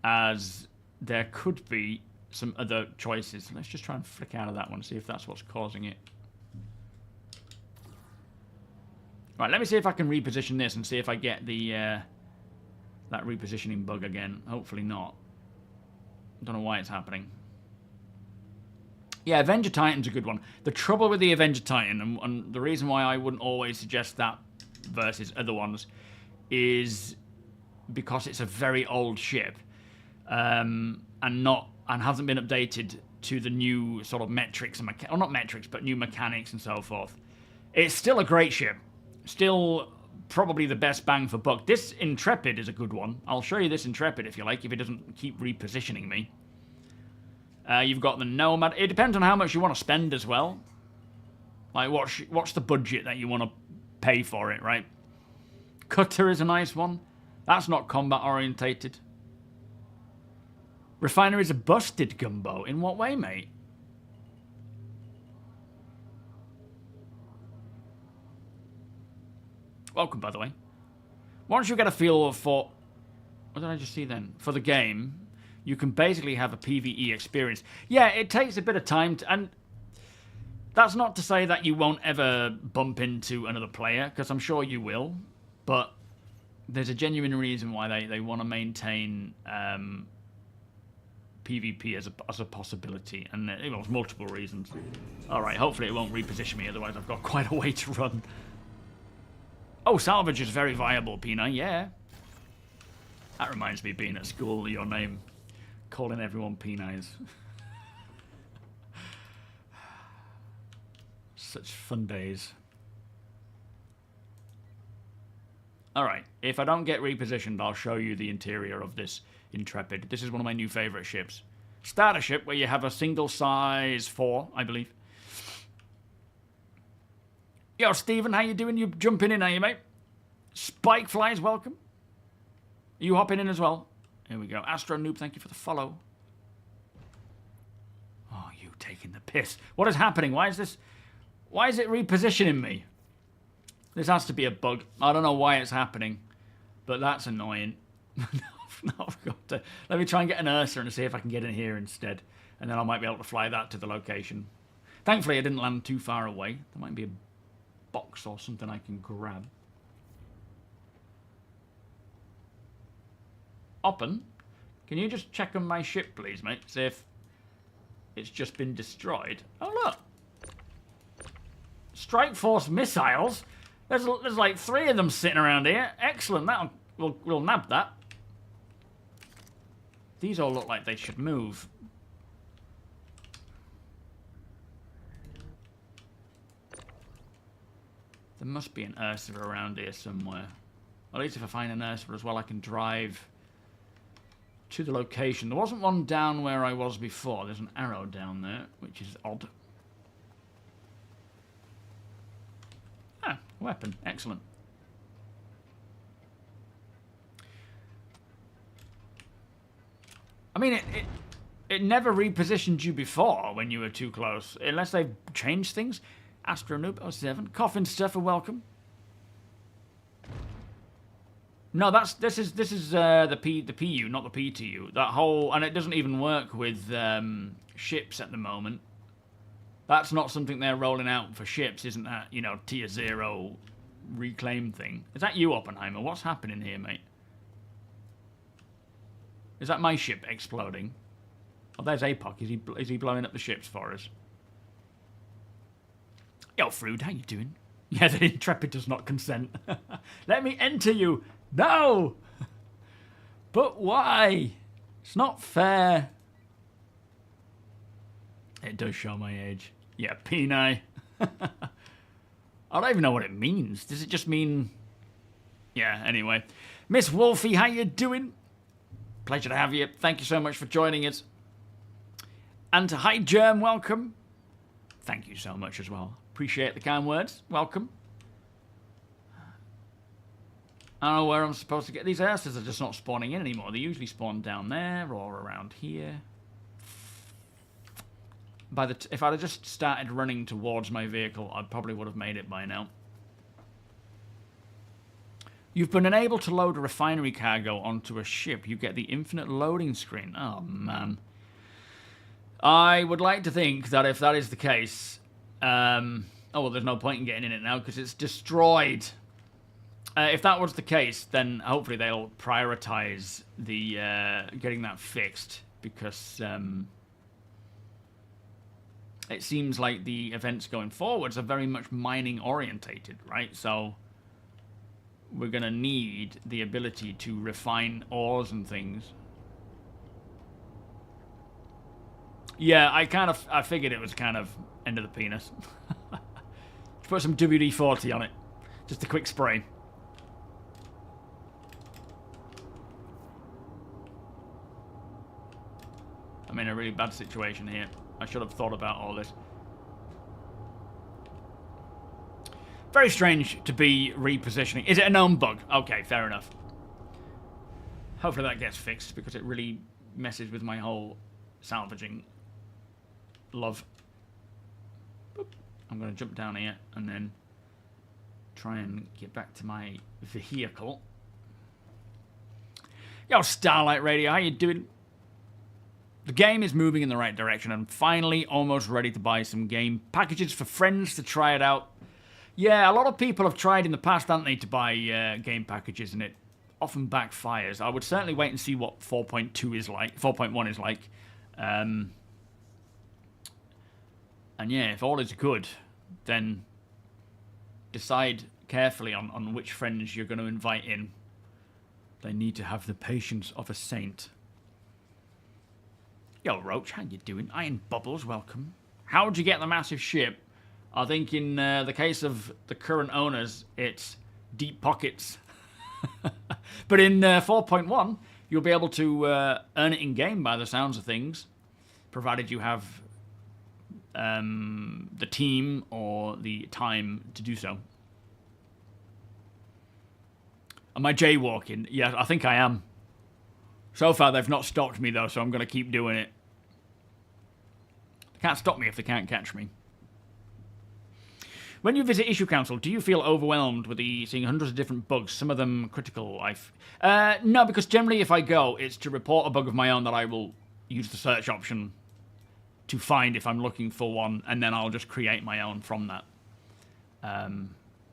as there could be some other choices. Let's just try and flick out of that one, see if that's what's causing it. Right, let me see if I can reposition this and see if I get the that repositioning bug again. Hopefully not. Don't know why it's happening. Yeah, Avenger Titan's a good one. The trouble with the Avenger Titan, and the reason why I wouldn't always suggest that versus other ones, is because it's a very old ship, and hasn't been updated to the new sort of metrics and not metrics, but new mechanics and so forth. It's still a great ship. Still probably the best bang for buck. This Intrepid is a good one. I'll show you this Intrepid if you like, if it doesn't keep repositioning me. You've got the Nomad. It depends on how much you want to spend as well. Like, what's the budget that you want to pay for it, right? Cutter is a nice one. That's not combat orientated. Refinery is a busted gumbo. In what way, mate? Welcome, by the way. Once you get a feel for... What did I just see then? For the game, you can basically have a PvE experience. Yeah, it takes a bit of time to... And that's not to say that you won't ever bump into another player, because I'm sure you will. But there's a genuine reason why they want to maintain PvP as a possibility. And there's multiple reasons. Alright, hopefully it won't reposition me, otherwise I've got quite a way to run. Oh, salvage is very viable, Pina, yeah. That reminds me of being at school, your name. Calling everyone penise. Such fun days. Alright, if I don't get repositioned, I'll show you the interior of this Intrepid. This is one of my new favourite ships. Starter ship, where you have a single size 4, I believe. Yo, Stephen, how you doing? You jumping in, are you, mate? Spike Flies, welcome. Are you hopping in as well? Here we go. Astro Noob, thank you for the follow. Oh, you taking the piss. What is happening? Why is this... Why is it repositioning me? This has to be a bug. I don't know why it's happening, but that's annoying. No, I've got to... Let me try and get an Ursa and see if I can get in here instead, and then I might be able to fly that to the location. Thankfully, I didn't land too far away. There might be a box or something I can grab. Oppen, can you just check on my ship, please, mate? See if it's just been destroyed. Oh, look. Strike Force missiles. There's like 3 of them sitting around here. Excellent. We'll nab that. These all look like they should move. There must be an Ursa around here somewhere. At least if I find an Ursa as well, I can drive to the location. There wasn't one down where I was before. There's an arrow down there, which is odd. Ah, weapon. Excellent. I mean, it never repositioned you before when you were too close, unless they've changed things. Astro Noob 07. Coffin Stuffer, welcome. No, this is the PU, not the PTU. That whole, and it doesn't even work with ships at the moment. That's not something they're rolling out for ships, isn't that? You know, tier 0 reclaim thing. Is that you, Oppenheimer? What's happening here, mate? Is that my ship exploding? Oh, there's APOC. Is he blowing up the ships for us? Yo, Frood, how you doing? Yeah, the Intrepid does not consent. Let me enter you. No! But why? It's not fair. It does show my age. Yeah, Peni. I don't even know what it means. Does it just mean... Yeah, anyway. Miss Wolfie, how you doing? Pleasure to have you. Thank you so much for joining us. And to Hi Germ, welcome. Thank you so much as well. Appreciate the kind words. Welcome. I don't know where I'm supposed to get these Ursas. Are just not spawning in anymore. They usually spawn down there or around here. If I'd have just started running towards my vehicle, I probably would have made it by now. You've been unable to load a refinery cargo onto a ship. You get the infinite loading screen. Oh, man. I would like to think that if that is the case... oh, well, there's no point in getting in it now because it's destroyed. If that was the case, then hopefully they'll prioritize the getting that fixed because it seems like the events going forwards are very much mining orientated, right? So we're going to need the ability to refine ores and things. Yeah, I figured it was kind of end of the penis. Put some WD-40 on it. Just a quick spray. I'm in a really bad situation here. I should have thought about all this. Very strange to be repositioning. Is it a known bug? Okay, fair enough. Hopefully that gets fixed because it really messes with my whole salvaging love. Boop. I'm going to jump down here and then try and get back to my vehicle. Yo, Starlight Radio, how you doing? The game is moving in the right direction. I'm finally almost ready to buy some game packages for friends to try it out. Yeah, a lot of people have tried in the past, haven't they, to buy game packages, and it often backfires. I would certainly wait and see what 4.2 is like, 4.1 is like. And yeah, if all is good, then decide carefully on which friends you're going to invite in. They need to have the patience of a saint. Yo, Roach, how you doing? Iron Bubbles, welcome. How'd you get the massive ship? I think in the case of the current owners, it's deep pockets. But in 4.1, you'll be able to earn it in-game by the sounds of things, provided you have the team or the time to do so. Am I jaywalking? Yeah, I think I am. So far, they've not stopped me, though, so I'm going to keep doing it. They can't stop me if they can't catch me. When you visit Issue Council, do you feel overwhelmed with seeing hundreds of different bugs, some of them critical life? No, because generally if I go, it's to report a bug of my own that I will use the search option to find if I'm looking for one, and then I'll just create my own from that.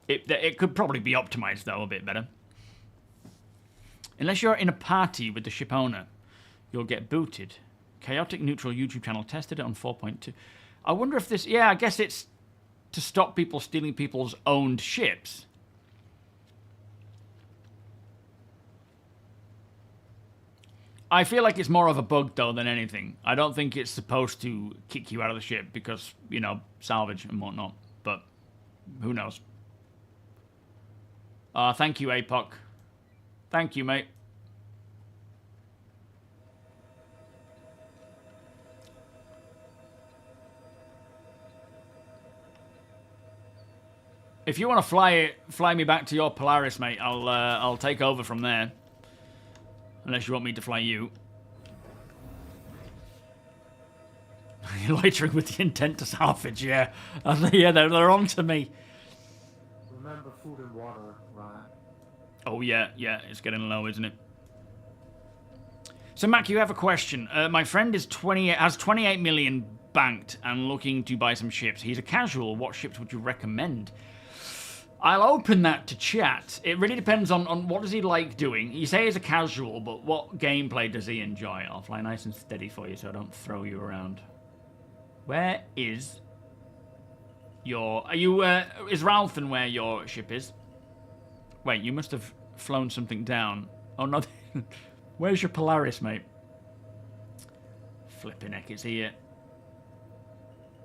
It could probably be optimized, though, a bit better. Unless you're in a party with the ship owner, you'll get booted. Chaotic Neutral YouTube channel tested it on 4.2. I wonder if this... Yeah, I guess it's to stop people stealing people's owned ships. I feel like it's more of a bug, though, than anything. I don't think it's supposed to kick you out of the ship because, you know, salvage and whatnot. But who knows? Thank you, APOC. Thank you, mate. If you want to fly me back to your Polaris, mate, I'll take over from there. Unless you want me to fly you. You're loitering with the intent to salvage, yeah. Yeah, they're on to me. Remember food and water, right? Oh, yeah, it's getting low, isn't it? So, Mac, you have a question. My friend has 28 million banked and looking to buy some ships. He's a casual. What ships would you recommend? I'll open that to chat. It really depends on what does he like doing. You say he's a casual, but what gameplay does he enjoy? I'll fly nice and steady for you so I don't throw you around. Where is your... is Ralphin where your ship is? Wait, you must have flown something down. Oh, no. Where's your Polaris, mate? Flipping heck, it's here.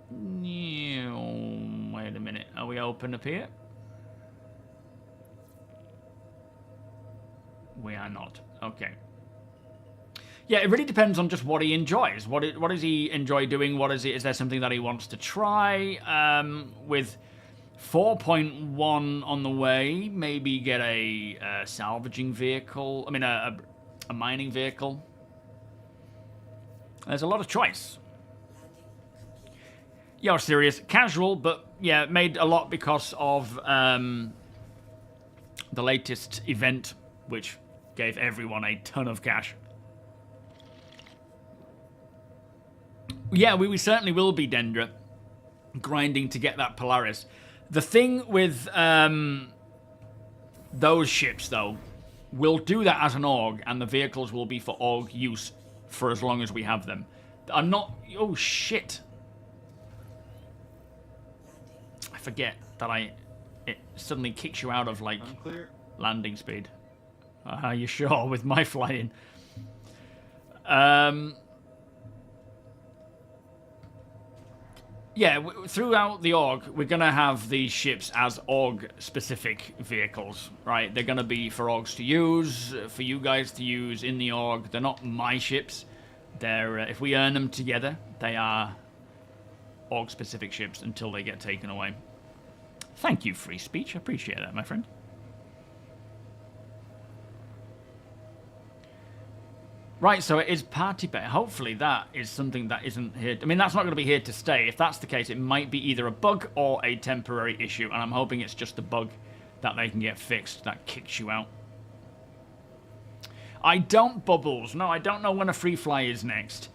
Wait a minute. Are we open up here? We are not. Okay. Yeah, it really depends on just what he enjoys. What does he enjoy doing? Is there something that he wants to try? With 4.1 on the way, maybe get a salvaging vehicle. I mean, a mining vehicle. There's a lot of choice. You're serious. Casual, but yeah, made a lot because of the latest event, which gave everyone a ton of cash. Yeah, we certainly will be, Dendra, grinding to get that Polaris. The thing with those ships, though, we'll do that as an AUG, and the vehicles will be for AUG use for as long as we have them. I'm not... Oh, shit. I forget that it suddenly kicks you out of, like, landing speed. Are you sure with my flying? Yeah, throughout the AUG, we're going to have these ships as AUG-specific vehicles, right? They're going to be for AUGs to use, for you guys to use in the AUG. They're not my ships. They're, if we earn them together, they are AUG-specific ships until they get taken away. Thank you, Free Speech. I appreciate that, my friend. Right, so it is party pay. Hopefully that is something that isn't here. I mean, that's not going to be here to stay. If that's the case, it might be either a bug or a temporary issue, and I'm hoping it's just a bug that they can get fixed that kicks you out. I don't, Bubbles. No, I don't know when a free fly is next.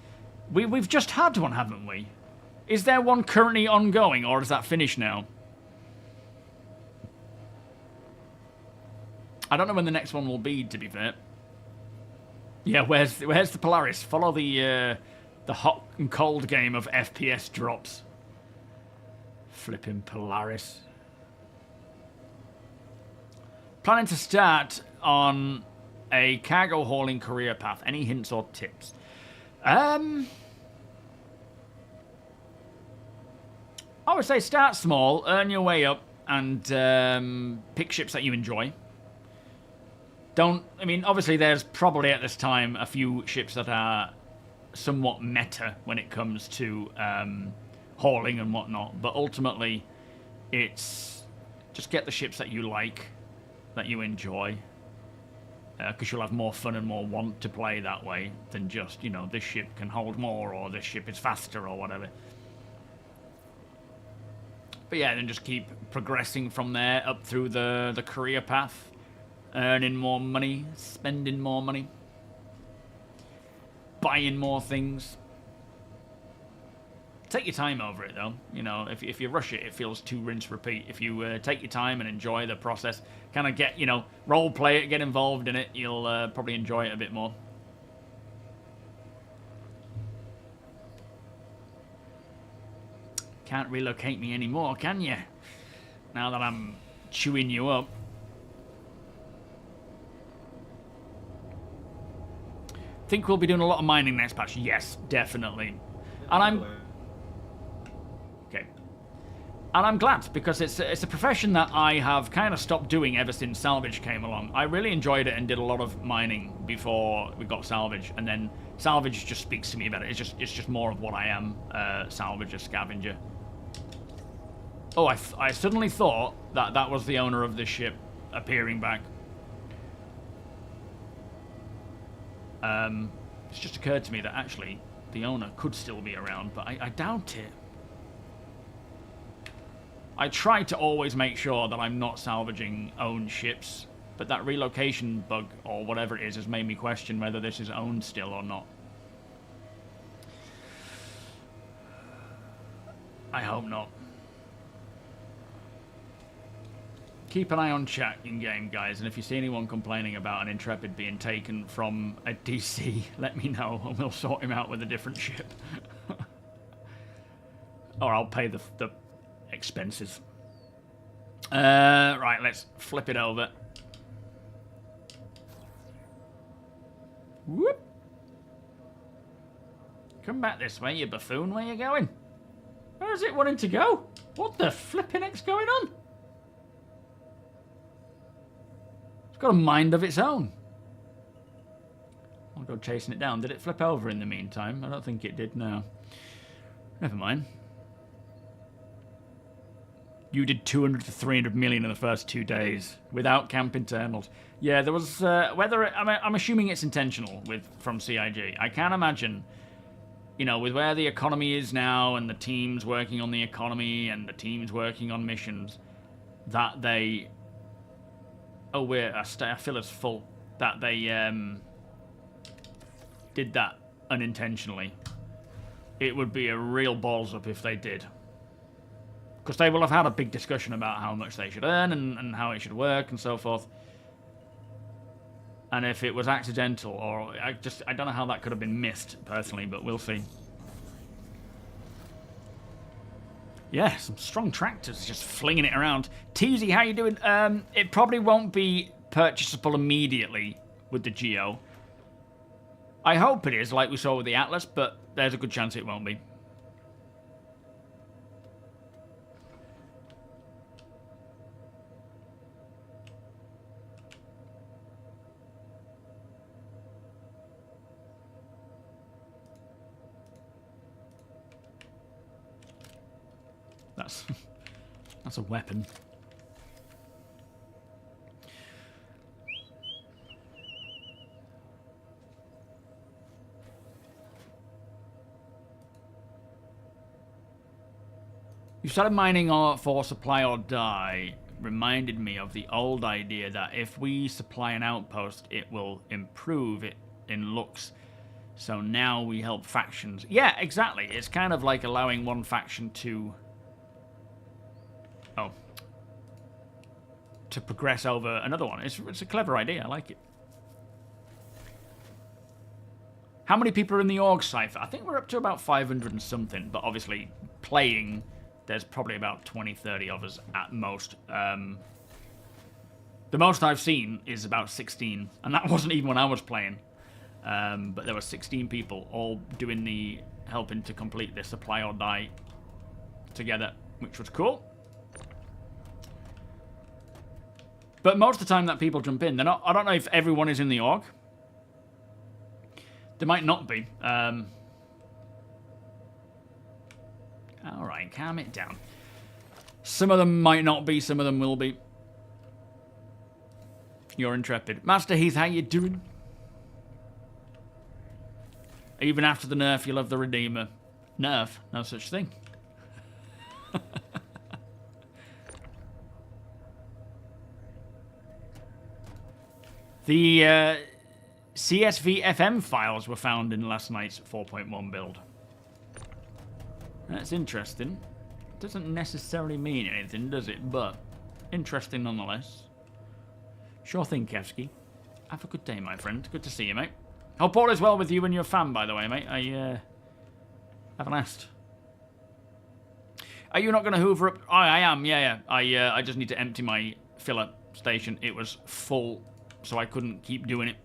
We've just had one, haven't we? Is there one currently ongoing, or is that finished now? I don't know when the next one will be, to be fair. Yeah, where's the Polaris? Follow the hot and cold game of FPS drops. Flipping Polaris. Planning to start on a cargo hauling career path. Any hints or tips? I would say start small, earn your way up, and pick ships that you enjoy. I mean, obviously there's probably at this time a few ships that are somewhat meta when it comes to hauling and whatnot, but ultimately it's just get the ships that you like, that you enjoy, because you'll have more fun and more want to play that way than just, you know, this ship can hold more or this ship is faster or whatever. But yeah, then just keep progressing from there up through the career path. Earning more money, spending more money, buying more things. Take your time over it, though. You know, if you rush it, it feels too rinse repeat. If you take your time and enjoy the process, kind of get, you know, role play it, get involved in it, you'll probably enjoy it a bit more. Can't relocate me anymore, can you? Now that I'm chewing you up. Think we'll be doing a lot of mining next patch. Yes, definitely. And I'm glad, because it's a profession that I have kind of stopped doing ever since salvage came along. I really enjoyed it and did a lot of mining before we got salvage, and then salvage just speaks to me about it. It's just more of what I am, salvage, a scavenger. Oh, I suddenly thought that was the owner of this ship appearing back. It's just occurred to me that actually the owner could still be around, but I doubt it. I try to always make sure that I'm not salvaging owned ships, but that relocation bug or whatever it is has made me question whether this is owned still or not. I hope not. Keep an eye on chat in-game, guys, and if you see anyone complaining about an Intrepid being taken from a DC, let me know, and we'll sort him out with a different ship. Or I'll pay the expenses. Right, let's flip it over. Whoop. Come back this way, you buffoon. Where you going? Where is it wanting to go? What the flipping heck's going on? Got a mind of its own. I'll go chasing it down. Did it flip over in the meantime? I don't think it did, no. Never mind. You did 200 to 300 million in the first 2 days without camp internals. Yeah, there was I'm assuming it's intentional from CIG. I can't imagine, you know, with where the economy is now and the teams working on the economy and the teams working on missions, that they... Oh, our filler's full. That they did that unintentionally. It would be a real balls up if they did. Because they will have had a big discussion about how much they should earn and how it should work and so forth. And if it was accidental, or I don't know how that could have been missed, personally, but we'll see. Yeah, some strong tractors just flinging it around. Teasy, how you doing? It probably won't be purchasable immediately with the Geo. I hope it is, like we saw with the Atlas, but there's a good chance it won't be. That's a weapon. You started mining for supply or die. Reminded me of the old idea that if we supply an outpost, it will improve it in looks. So now we help factions. Yeah, exactly. It's kind of like allowing one faction to progress over another one. It's a clever idea. I like it. How many people are in the org cipher? I think we're up to about 500 and something, but obviously playing, there's probably about 20, 30 of us at most. The most I've seen is about 16, and that wasn't even when I was playing. But there were 16 people all doing the helping to complete this supply or die together, which was cool. But most of the time that people jump in, they're not. I don't know if everyone is in the org. There might not be. All right, calm it down. Some of them might not be. Some of them will be. You're intrepid, Master Heath. How you doing? Even after the nerf, you love the Redeemer. Nerf? No such thing. The CSV FM files were found in last night's 4.1 build. That's interesting. Doesn't necessarily mean anything, does it? But interesting nonetheless. Sure thing, Kevsky. Have a good day, my friend. Good to see you, mate. Hope all is well with you and your fam, by the way, mate. I haven't asked. Are you not going to hoover up? Oh, I am, yeah. I just need to empty my filler station. It was full, so I couldn't keep doing it.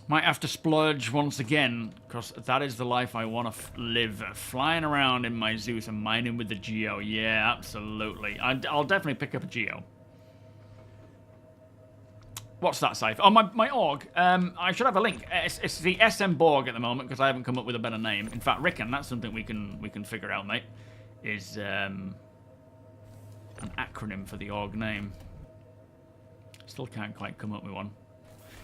Might have to splurge once again, because that is the life I want to live. Flying around in my Zeus and mining with the Geo. Yeah, absolutely. I'll definitely pick up a Geo. What's that, Scythe? Oh, my org. I should have a link. It's the SM Borg at the moment, because I haven't come up with a better name. In fact, Rickon, that's something we can figure out, mate. Is an acronym for the org name. Still can't quite come up with one.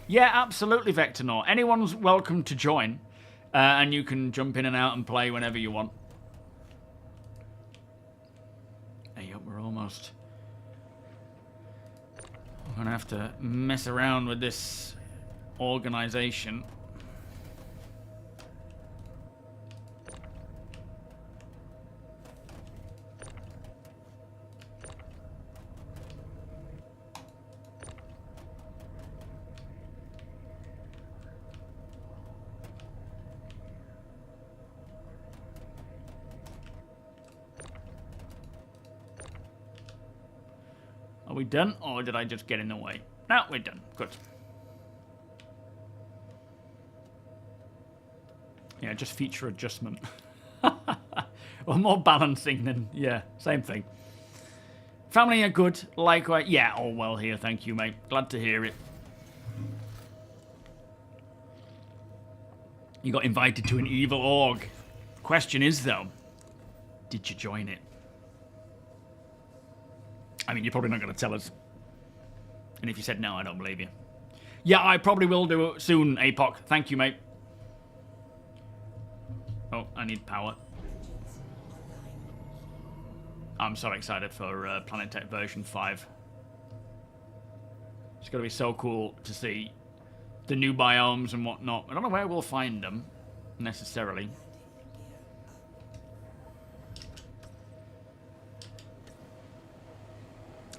Yeah, absolutely, Vectornaut. Anyone's welcome to join, and you can jump in and out and play whenever you want. Hey, we're almost... I'm going to have to mess around with this organization. Are we done, or did I just get in the way? No, we're done. Good. Yeah, just feature adjustment. Or more balancing than... Yeah, same thing. Family are good. Likewise. Yeah, all well here. Thank you, mate. Glad to hear it. You got invited to an evil org. Question is, though, did you join it? I mean, you're probably not going to tell us. And if you said no, I don't believe you. Yeah, I probably will do it soon, APOC. Thank you, mate. Oh, I need power. I'm so excited for Planet Tech version 5. It's going to be so cool to see the new biomes and whatnot. I don't know where we'll find them, necessarily.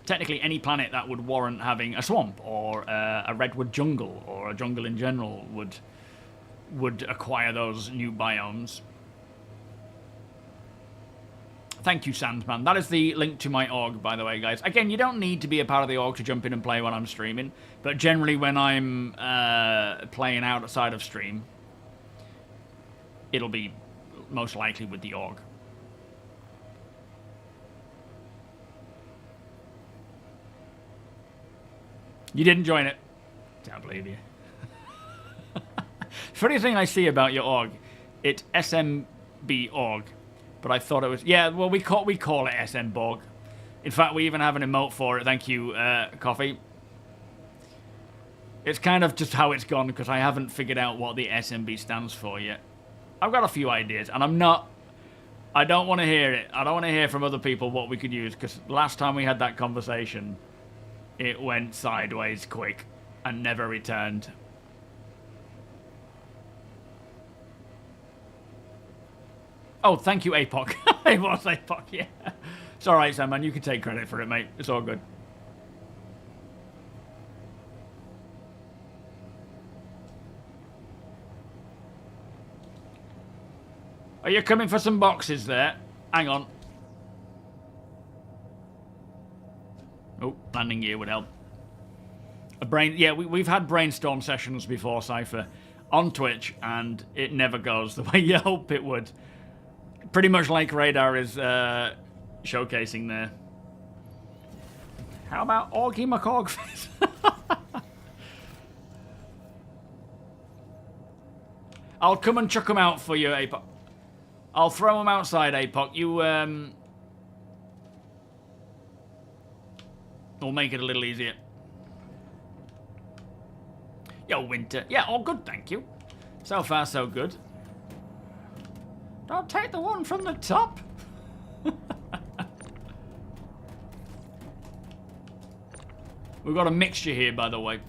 Technically, any planet that would warrant having a swamp or a redwood jungle or a jungle in general would acquire those new biomes. Thank you, Sandman. That is the link to my org, by the way, guys. Again, you don't need to be a part of the org to jump in and play when I'm streaming, but generally when I'm playing outside of stream, it'll be most likely with the org. You didn't join it. Can't believe you. Funny thing I see about your org, it's SMB org, but I thought it was... Yeah, well, we call it SM Borg. In fact, we even have an emote for it. Thank you, Coffee. It's kind of just how it's gone, because I haven't figured out what the SMB stands for yet. I've got a few ideas, and I don't want to hear it. I don't want to hear from other people what we could use, because last time we had that conversation... It went sideways quick and never returned. Oh, thank you, APOC. It was APOC, yeah. It's alright, Sam, man. You can take credit for it, mate. It's all good. Are you coming for some boxes there? Hang on. Oh, landing gear would help. Yeah, we've had brainstorm sessions before, Cypher, on Twitch, and it never goes the way you hope it would. Pretty much like Radar is showcasing there. How about Augie McCogface? I'll come and chuck them out for you, Apoc. I'll throw them outside, Apoc. You, we'll make it a little easier. Yo, Winter. Yeah, all good, thank you. So far, so good. Don't take the one from the top. We've got a mixture here, by the way.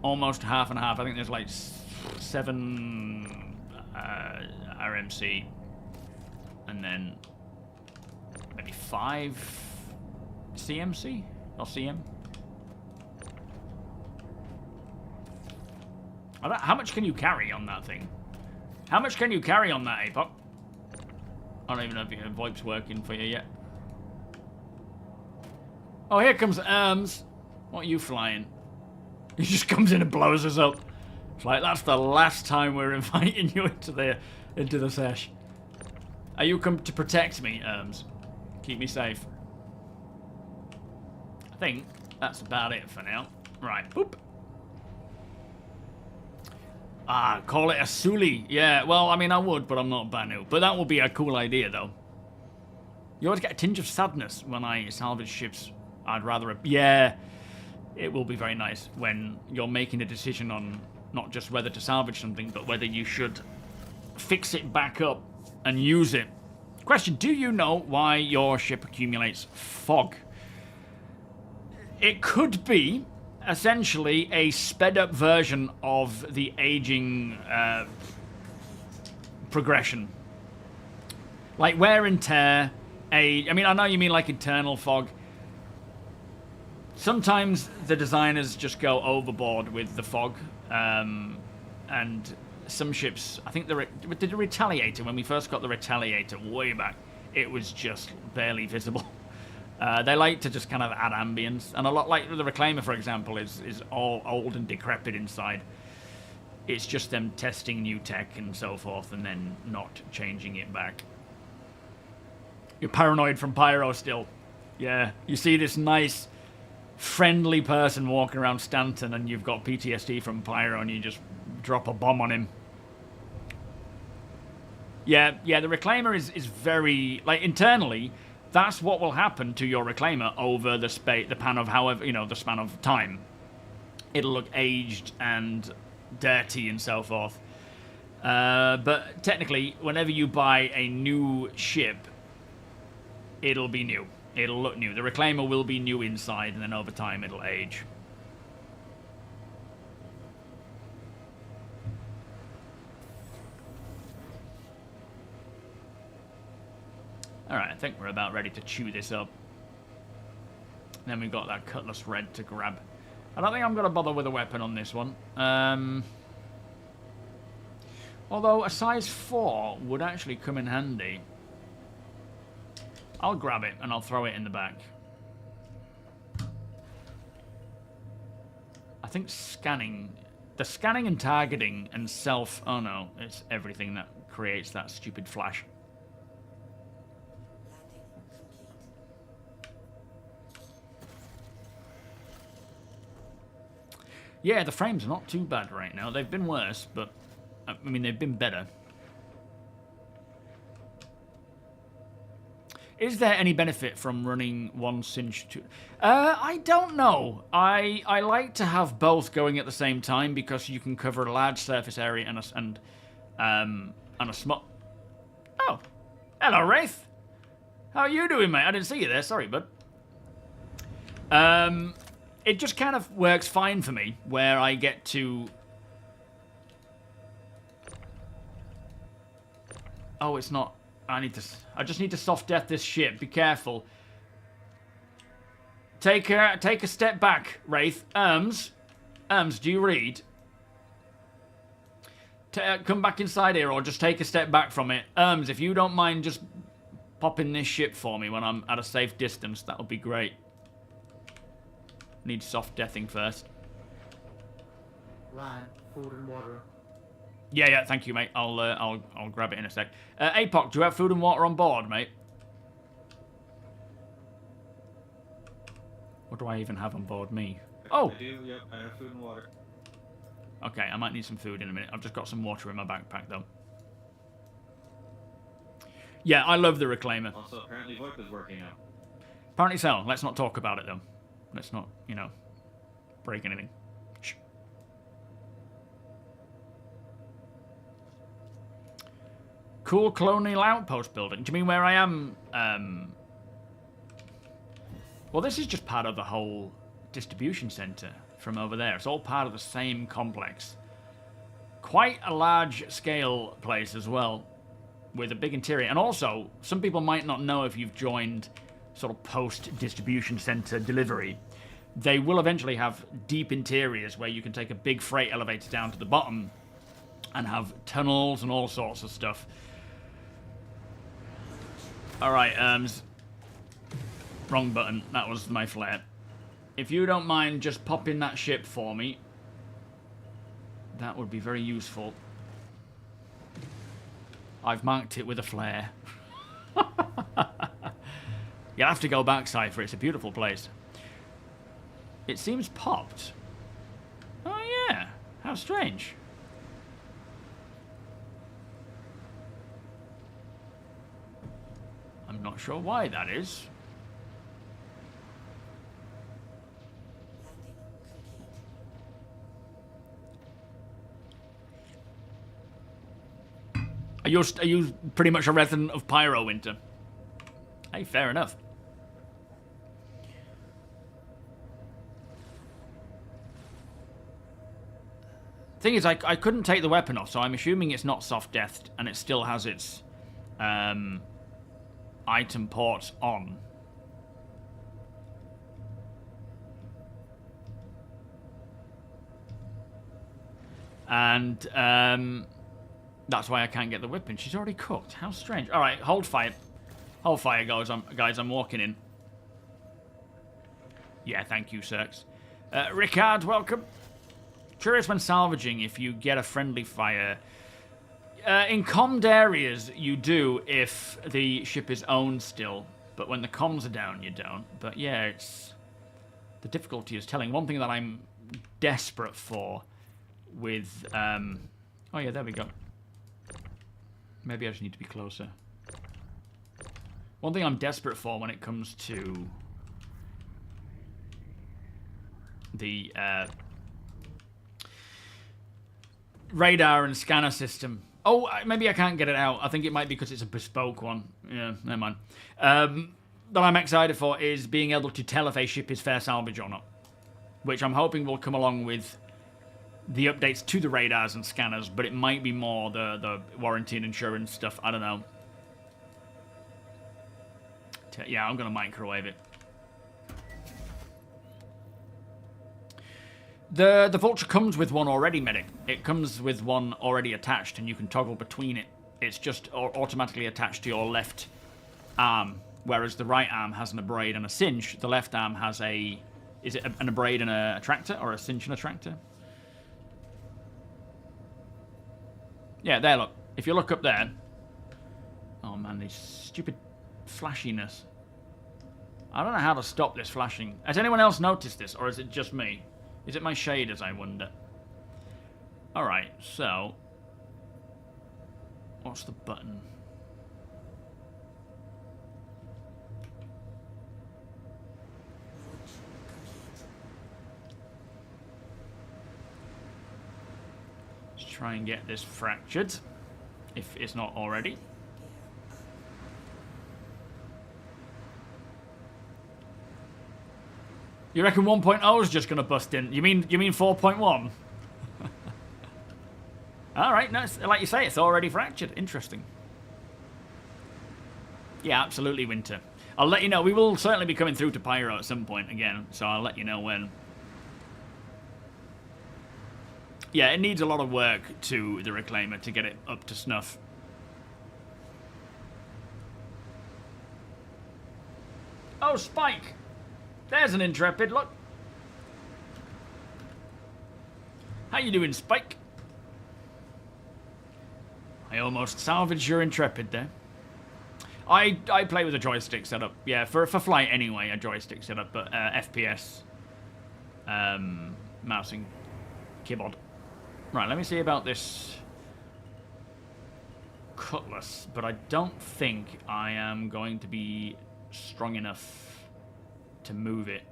Almost half and half. I think there's like 7 RMC. And then maybe 5 CMC or CM. How much can you carry on that thing? How much can you carry on that, Apoc? I don't even know if your VoIP's working for you yet. Oh, here comes Arms. What are you flying? He just comes in and blows us up. It's like, that's the last time we're inviting you into the sesh. Are you come to protect me, Arms? Keep me safe. I think that's about it for now. Right, boop. Ah, call it a Suli. Yeah, well, I mean, I would, but I'm not Banu. But that would be a cool idea, though. You always get a tinge of sadness when I salvage ships. I'd rather... Yeah, it will be very nice when you're making a decision on not just whether to salvage something, but whether you should fix it back up and use it. Question, do you know why your ship accumulates fog? It could be essentially a sped-up version of the aging progression. Like wear and tear, I mean, I know you mean like internal fog. Sometimes the designers just go overboard with the fog, and some ships, I think the Retaliator, when we first got the Retaliator way back, it was just barely visible. They like to just kind of add ambience, and a lot like the Reclaimer, for example, is all old and decrepit inside. It's just them testing new tech and so forth, and then not changing it back. You're paranoid from Pyro still. Yeah, you see this nice, friendly person walking around Stanton, and you've got PTSD from Pyro, and you just drop a bomb on him. Yeah, the Reclaimer is very, like, internally, that's what will happen to your Reclaimer over the span of however, the span of time. It'll look aged and dirty and so forth. But technically, whenever you buy a new ship, it'll be new. It'll look new. The Reclaimer will be new inside, and then over time it'll age. Alright, I think we're about ready to chew this up. Then we've got that Cutlass Red to grab. I don't think I'm going to bother with a weapon on this one. Although a size 4 would actually come in handy. I'll grab it and I'll throw it in the back. I think scanning... The scanning and targeting and self... Oh no, it's everything that creates that stupid flash. Yeah, the frames are not too bad right now. They've been worse, but... I mean, they've been better. Is there any benefit from running one cinch to... I don't know. I like to have both going at the same time because you can cover a large surface area and a small... Oh. Hello, Wraith. How are you doing, mate? I didn't see you there. Sorry, bud. It just kind of works fine for me, where I get to... Oh, it's not... I just need to soft death this ship. Be careful. Take a step back, Wraith. Erms, do you read? Come back inside here, or just take a step back from it. Erms, if you don't mind just pop in this ship for me when I'm at a safe distance, that would be great. Need soft deathing first. Ryan, food and water. Yeah, thank you, mate. I'll grab it in a sec. APOC, do you have food and water on board, mate? What do I even have on board me? Oh! I do, yep, I have food and water. Okay, I might need some food in a minute. I've just got some water in my backpack, though. Yeah, I love the Reclaimer. Also, apparently VoIP is working now. Apparently so. Let's not talk about it, though. Let's not, you know, break anything. Shh. Cool colonial outpost building. Do you mean where I am? Well, this is just part of the whole distribution center from over there. It's all part of the same complex. Quite a large scale place as well, with a big interior. And also, some people might not know if you've joined sort of post-distribution center delivery. They will eventually have deep interiors where you can take a big freight elevator down to the bottom and have tunnels and all sorts of stuff. Alright, wrong button. That was my flare. If you don't mind just popping that ship for me, that would be very useful. I've marked it with a flare. You'll have to go back, Cypher. It's a beautiful place. It seems popped. Oh, yeah. How strange. I'm not sure why that is. Are you pretty much a resident of Pyro, Winter? Hey, fair enough. Thing is, I couldn't take the weapon off, so I'm assuming it's not soft-deathed, and it still has its item ports on. And that's why I can't get the weapon. She's already cooked. How strange. All right, hold fire. Hold fire, guys. I'm walking in. Yeah, thank you, Cirx. Ricard, welcome. Curious when salvaging if you get a friendly fire. In commed areas, you do if the ship is owned still. But when the comms are down, you don't. But yeah, it's... The difficulty is telling. One thing that I'm desperate for with... Oh yeah, there we go. Maybe I just need to be closer. One thing I'm desperate for when it comes to the radar and scanner system. Oh, maybe I can't get it out. I think it might be because it's a bespoke one. Yeah, never mind. That I'm excited for is being able to tell if a ship is fair salvage or not, which I'm hoping will come along with the updates to the radars and scanners, but it might be more the warranty and insurance stuff. I don't know. Yeah, I'm going to microwave it. The Vulture comes with one already, medic. It comes with one already attached, and you can toggle between it. It's just automatically attached to your left arm, whereas the right arm has an abrade and a cinch. The left arm has a... Is it an abrade and a tractor, or a cinch and a tractor? Yeah, there, look. If you look up there... Oh, man, this stupid flashiness. I don't know how to stop this flashing. Has anyone else noticed this, or is it just me? Is it my shaders, I wonder? Alright, so... What's the button? Let's try and get this fractured, if it's not already. You reckon 1.0 is just going to bust in? You mean 4.1? All right, no, like you say, it's already fractured. Interesting. Yeah, absolutely, Winter. I'll let you know. We will certainly be coming through to Pyro at some point again, so I'll let you know when. Yeah, it needs a lot of work to the Reclaimer to get it up to snuff. Oh, Spike! There's an Intrepid, look. How you doing, Spike? I almost salvaged your Intrepid there. I play with a joystick setup. Yeah, for flight anyway, a joystick setup, but FPS. Mouse and keyboard. Right, let me see about this cutlass, but I don't think I am going to be strong enough to move it.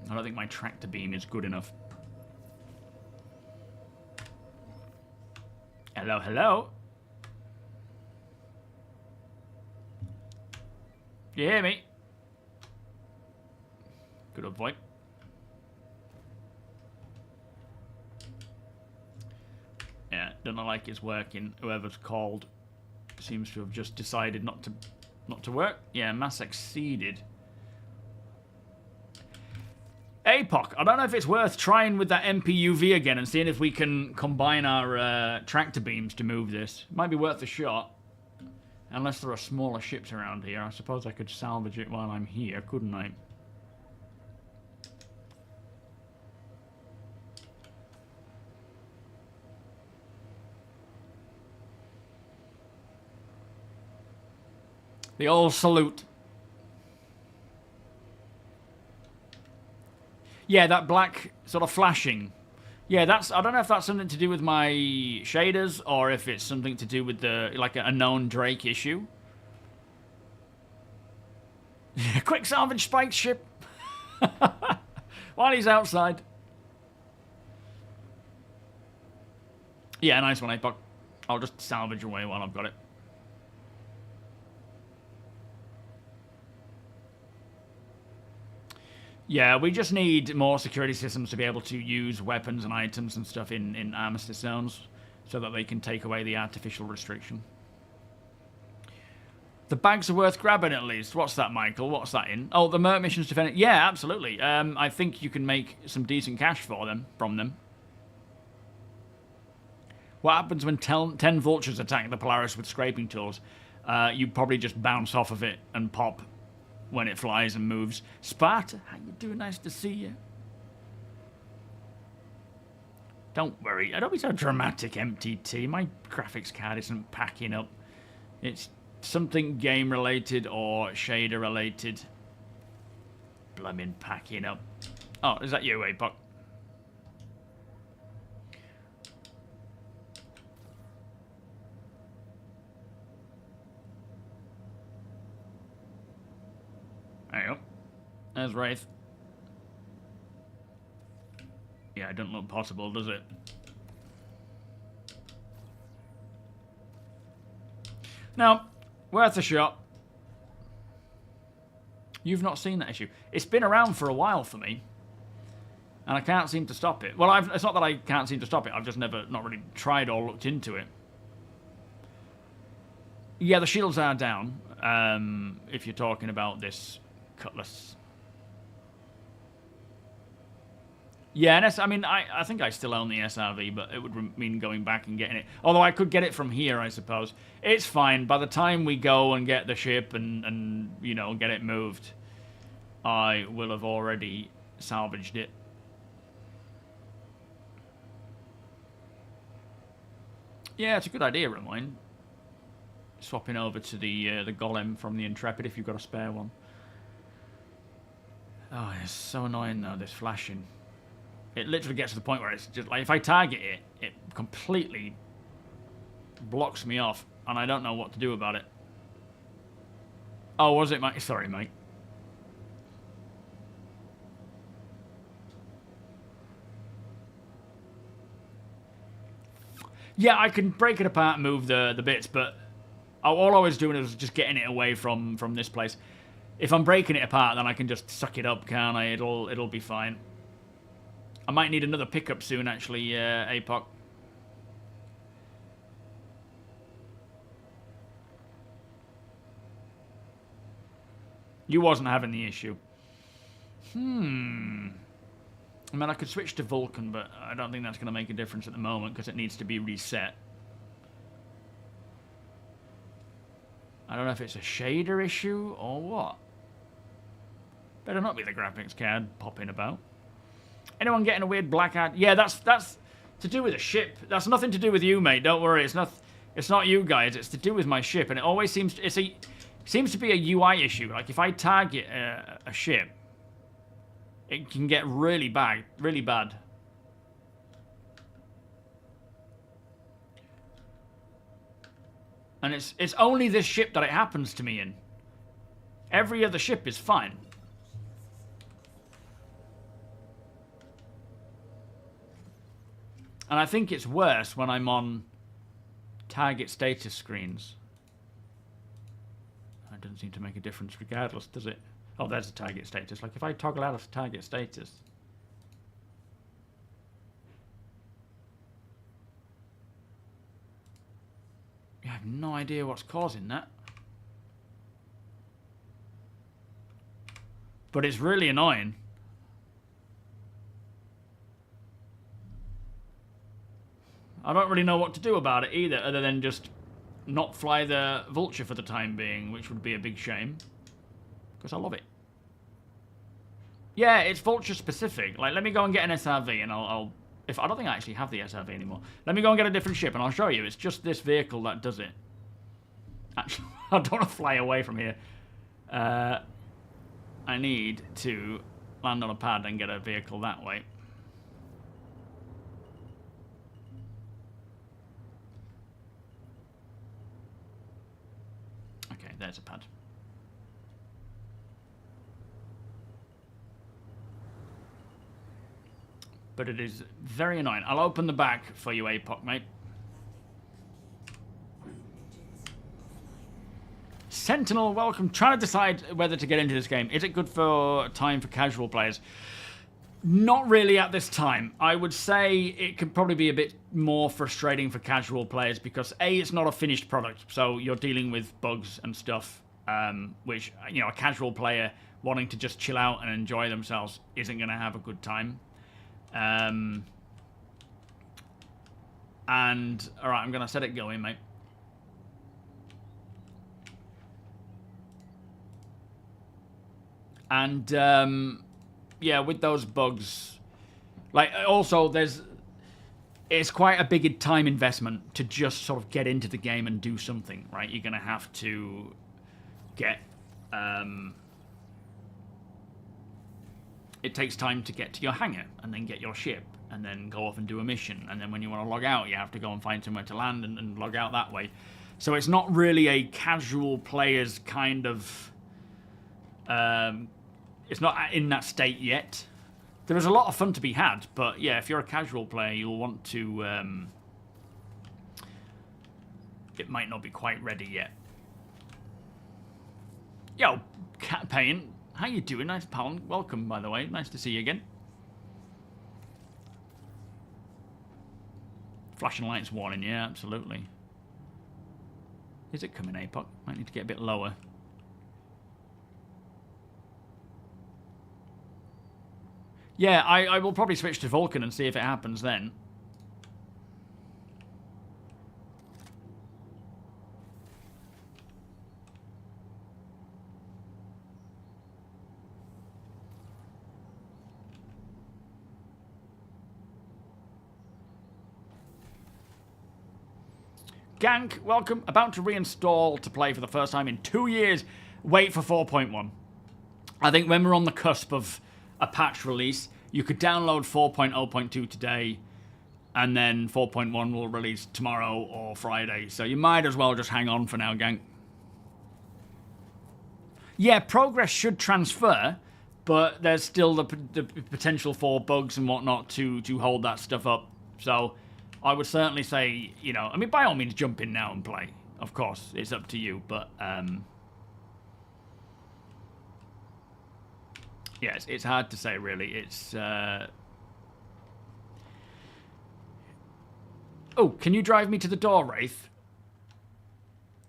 I don't think my tractor beam is good enough. Hello, hello. You hear me? Good old boy. Yeah, don't know like it's working. Whoever's called seems to have just decided not to work. Yeah, mass exceeded. APOC, I don't know if it's worth trying with that MPUV again and seeing if we can combine our tractor beams to move this. Might be worth a shot. Unless there are smaller ships around here. I suppose I could salvage it while I'm here, couldn't I? The old salute. Yeah, that black sort of flashing. Yeah, that's. I don't know if that's something to do with my shaders or if it's something to do with the like a known Drake issue. Quick salvage Spike's ship while he's outside. Yeah, nice one, APOC. I'll just salvage away while I've got it. Yeah, we just need more security systems to be able to use weapons and items and stuff in armistice zones so that they can take away the artificial restriction. The bags are worth grabbing at least. What's that, Michael? What's that in? Oh, the Merc missions defending. Yeah, absolutely. I think you can make some decent cash from them. What happens when 10 vultures attack the Polaris with scraping tools? You probably just bounce off of it and pop when it flies and moves. Sparta, how you doing? Nice to see you. Don't worry. Don't be so dramatic, MTT. My graphics card isn't packing up. It's something game-related or shader-related. Blimmin' packing up. Oh, is that you, APOC? There you go. There's Wraith. Yeah, it doesn't look possible, does it? No. Worth a shot. You've not seen that issue. It's been around for a while for me. And I can't seem to stop it. Well, it's not that I can't seem to stop it. I've just not really tried or looked into it. Yeah, the shields are down. If you're talking about this cutlass. Yeah, and I mean, I think I still own the SRV, but it would mean going back and getting it. Although I could get it from here, I suppose. It's fine. By the time we go and get the ship and you know, get it moved, I will have already salvaged it. Yeah, it's a good idea of mine. Swapping over to the Golem from the Intrepid if you've got a spare one. Oh, it's so annoying though, this flashing. It literally gets to the point where it's just like, if I target it, it completely blocks me off, and I don't know what to do about it. Oh, was it, Mike? Sorry, Mike. Yeah, I can break it apart and move the bits, but all I was doing is just getting it away from this place. If I'm breaking it apart, then I can just suck it up, can't I? It'll be fine. I might need another pickup soon, actually, APOC. You wasn't having the issue. I mean, I could switch to Vulcan, but I don't think that's going to make a difference at the moment because it needs to be reset. I don't know if it's a shader issue or what. Better not be the graphics card popping about. Anyone getting a weird black eye? Yeah, that's to do with a ship. That's nothing to do with you, mate. Don't worry. It's not you guys. It's to do with my ship, and it always seems to be a UI issue. Like if I target a ship, it can get really bad, really bad. And it's only this ship that it happens to me in. Every other ship is fine. And I think it's worse when I'm on target status screens. That doesn't seem to make a difference regardless, does it? Oh, there's a target status. Like if I toggle out of target status. I have no idea what's causing that. But it's really annoying. I don't really know what to do about it either, other than just not fly the Vulture for the time being, which would be a big shame. Because I love it. Yeah, it's Vulture specific. Like, let me go and get an SRV and I'll if I don't think I actually have the SRV anymore. Let me go and get a different ship and I'll show you. It's just this vehicle that does it. Actually, I don't want to fly away from here. I need to land on a pad and get a vehicle that way. Okay, there's a pad. But it is very annoying. I'll open the back for you, APOC, mate. Sentinel, welcome. Trying to decide whether to get into this game. Is it good for time for casual players? Not really at this time. I would say it could probably be a bit more frustrating for casual players because A, it's not a finished product, so you're dealing with bugs and stuff, which, you know, a casual player wanting to just chill out and enjoy themselves isn't going to have a good time. And, alright, I'm going to set it going, mate. And, yeah, with those bugs, like, also, it's quite a big time investment to just sort of get into the game and do something, right? You're going to have to get, it takes time to get to your hangar and then get your ship and then go off and do a mission. And then when you want to log out, you have to go and find somewhere to land and log out that way. So it's not really a casual player's kind of... it's not in that state yet. There is a lot of fun to be had, but yeah, if you're a casual player, you'll want to... it might not be quite ready yet. Yo, Cat Payne. How you doing? Nice pal. Welcome, by the way. Nice to see you again. Flashing lights warning, yeah, absolutely. Is it coming, APOC? Might need to get a bit lower. Yeah, I will probably switch to Vulcan and see if it happens then. Gank, welcome. About to reinstall to play for the first time in 2 years. Wait for 4.1. I think when we're on the cusp of a patch release, you could download 4.0.2 today, and then 4.1 will release tomorrow or Friday. So you might as well just hang on for now, Gank. Yeah, progress should transfer, but there's still the potential for bugs and whatnot to hold that stuff up. So I would certainly say, you know, I mean, by all means, jump in now and play. Of course, it's up to you, but yeah, it's hard to say, really. It's oh, can you drive me to the door, Wraith?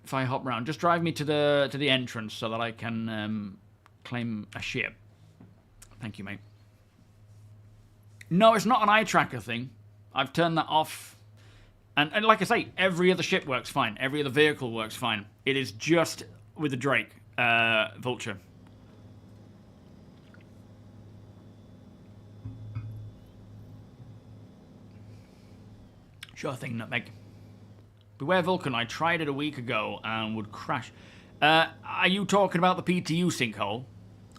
If I hop round, just drive me to the entrance so that I can claim a ship. Thank you, mate. No, it's not an eye tracker thing. I've turned that off. And like I say, every other ship works fine. Every other vehicle works fine. It is just with the Drake, Vulture. Sure thing, Nutmeg. Beware Vulcan, I tried it a week ago and would crash. Are you talking about the PTU sinkhole?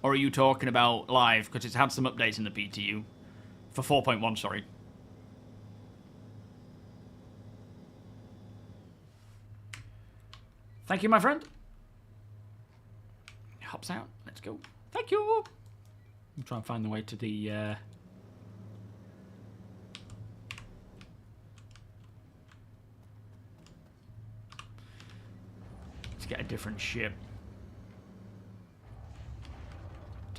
Or are you talking about live? Because it's had some updates in the PTU. For 4.1, sorry. Thank you, my friend. Hops out. Let's go. Thank you. I'm trying to find the way to the... Let's get a different ship.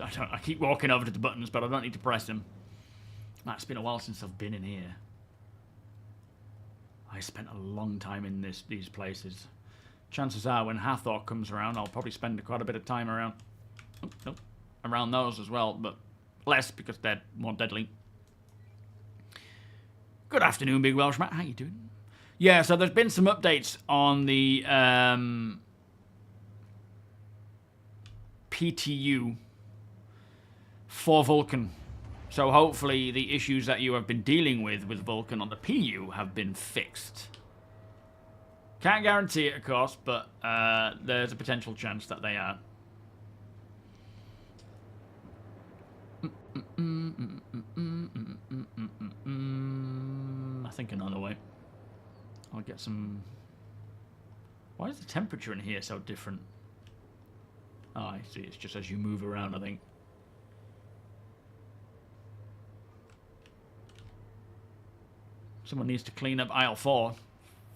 I keep walking over to the buttons, but I don't need to press them. It's been a while since I've been in here. I spent a long time in these places. Chances are, when Hathor comes around, I'll probably spend quite a bit of time around around those as well, but less because they're more deadly. Good afternoon, Big Welshman. How you doing? Yeah, so there's been some updates on the PTU for Vulcan. So hopefully the issues that you have been dealing with Vulcan on the PU have been fixed. Can't guarantee it, of course, but there's a potential chance that they are. I think another way. I'll get some... Why is the temperature in here so different? Oh, I see. It's just as you move around, I think. Someone needs to clean up aisle 4.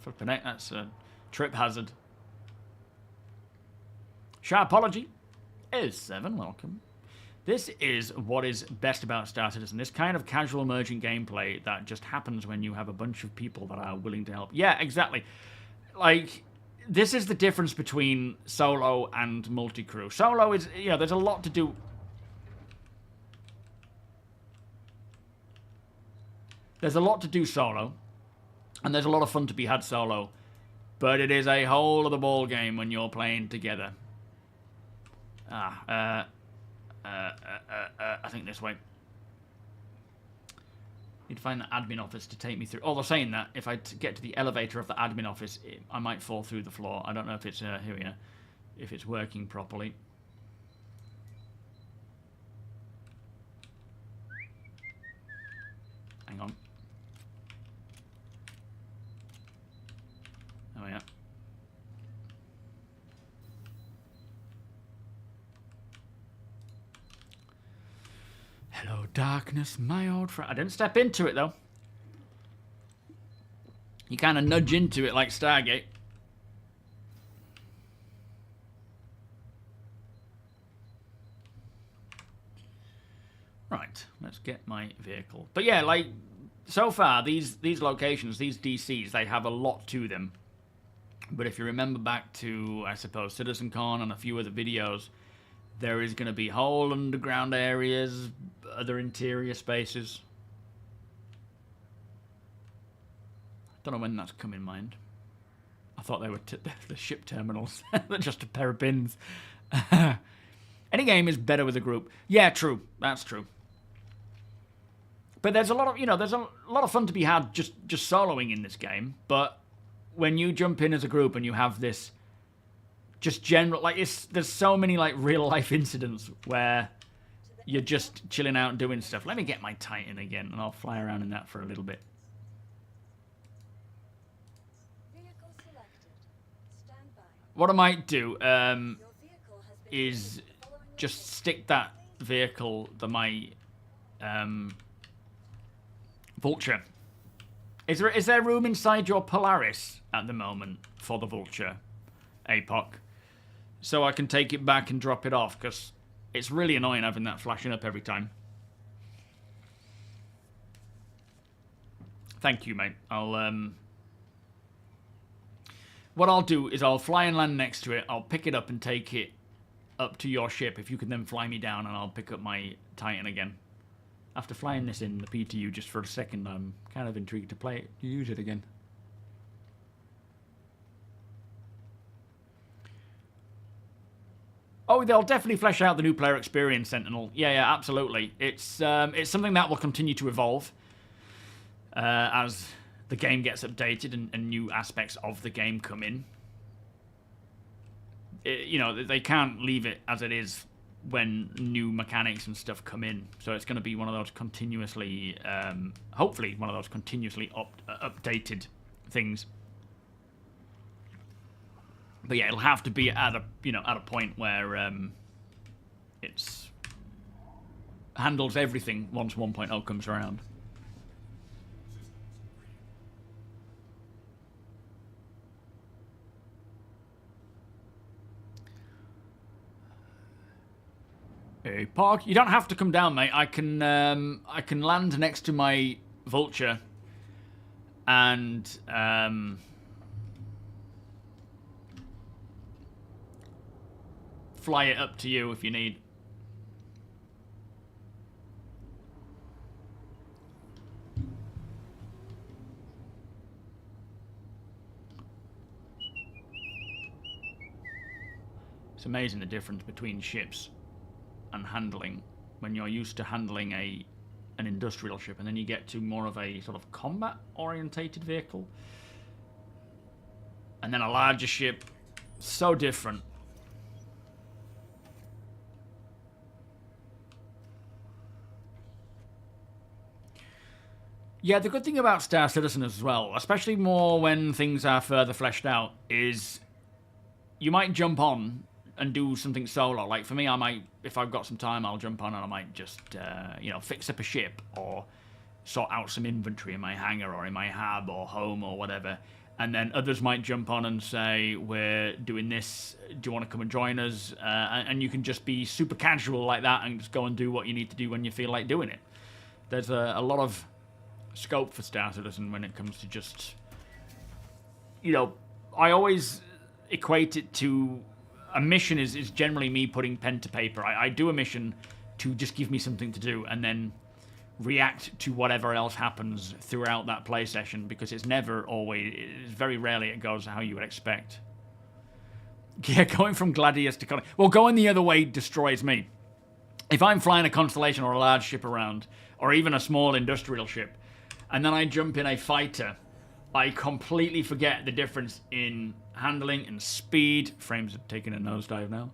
Flipping heck, that's a trip hazard. Sharpology is 7, welcome. This is what is best about StarCitizen. This kind of casual emergent gameplay that just happens when you have a bunch of people that are willing to help. Yeah, exactly. Like, this is the difference between solo and multi-crew. Solo is, you know, there's a lot to do. There's a lot to do solo, and there's a lot of fun to be had solo, but it is a whole other ball game when you're playing together. I think this way. Need to find the admin office to take me through. Although saying that, if I get to the elevator of the admin office, I might fall through the floor. I don't know if it's here we are, if it's working properly. Hang on. Oh yeah. Hello, darkness, my old friend. I didn't step into it, though. You kind of nudge into it like Stargate. Right, let's get my vehicle. But yeah, like, so far, these locations, these DCs, they have a lot to them. But if you remember back to, I suppose, CitizenCon and a few other videos, there is going to be whole underground areas, other interior spaces. Don't know when that's come in mind. I thought they were the ship terminals. They're just a pair of bins. Any game is better with a group. Yeah, true. That's true. But there's a lot of, you know, there's a lot of fun to be had just soloing in this game. But when you jump in as a group and you have this just general, like, there's so many, like, real-life incidents where you're just chilling out and doing stuff. Let me get my Titan again, and I'll fly around in that for a little bit. What I might do is just stick that vehicle, my Vulture. Is there room inside your Polaris at the moment for the Vulture, APOC? So I can take it back and drop it off, because it's really annoying having that flashing up every time. Thank you, mate. What I'll do is I'll fly and land next to it. I'll pick it up and take it up to your ship. If you can then fly me down, and I'll pick up my Titan again. After flying this in the PTU just for a second, I'm kind of intrigued to use it again. Oh, they'll definitely flesh out the new player experience, Sentinel. Yeah, absolutely. It's something that will continue to evolve as the game gets updated and new aspects of the game come in. You know, they can't leave it as it is when new mechanics and stuff come in. So it's going to be one of those continuously, hopefully one of those continuously updated things. But yeah, it'll have to be at a point where it's handles everything once 1.0 comes around. Hey, Park, you don't have to come down, mate. I can land next to my vulture and fly it up to you if you need. It's amazing the difference between ships and handling when you're used to handling an industrial ship, and then you get to more of a sort of combat orientated vehicle, and then a larger ship. So different. Yeah, the good thing about Star Citizen as well, especially more when things are further fleshed out, is you might jump on and do something solo. Like for me, I might, if I've got some time, I'll jump on and I might just, you know, fix up a ship or sort out some inventory in my hangar or in my hab or home or whatever. And then others might jump on and say, we're doing this, do you want to come and join us? And you can just be super casual like that and just go and do what you need to do when you feel like doing it. There's a lot of scope for Star Citizen when it comes to just, you know, I always equate it to a mission is generally me putting pen to paper. I do a mission to just give me something to do and then react to whatever else happens throughout that play session, because it's never always, it's very rarely it goes how you would expect. Yeah, going from Gladius to... Well, going the other way destroys me. If I'm flying a Constellation or a large ship around, or even a small industrial ship, and then I jump in a fighter, I completely forget the difference in handling and speed. Frames have taken a nosedive now.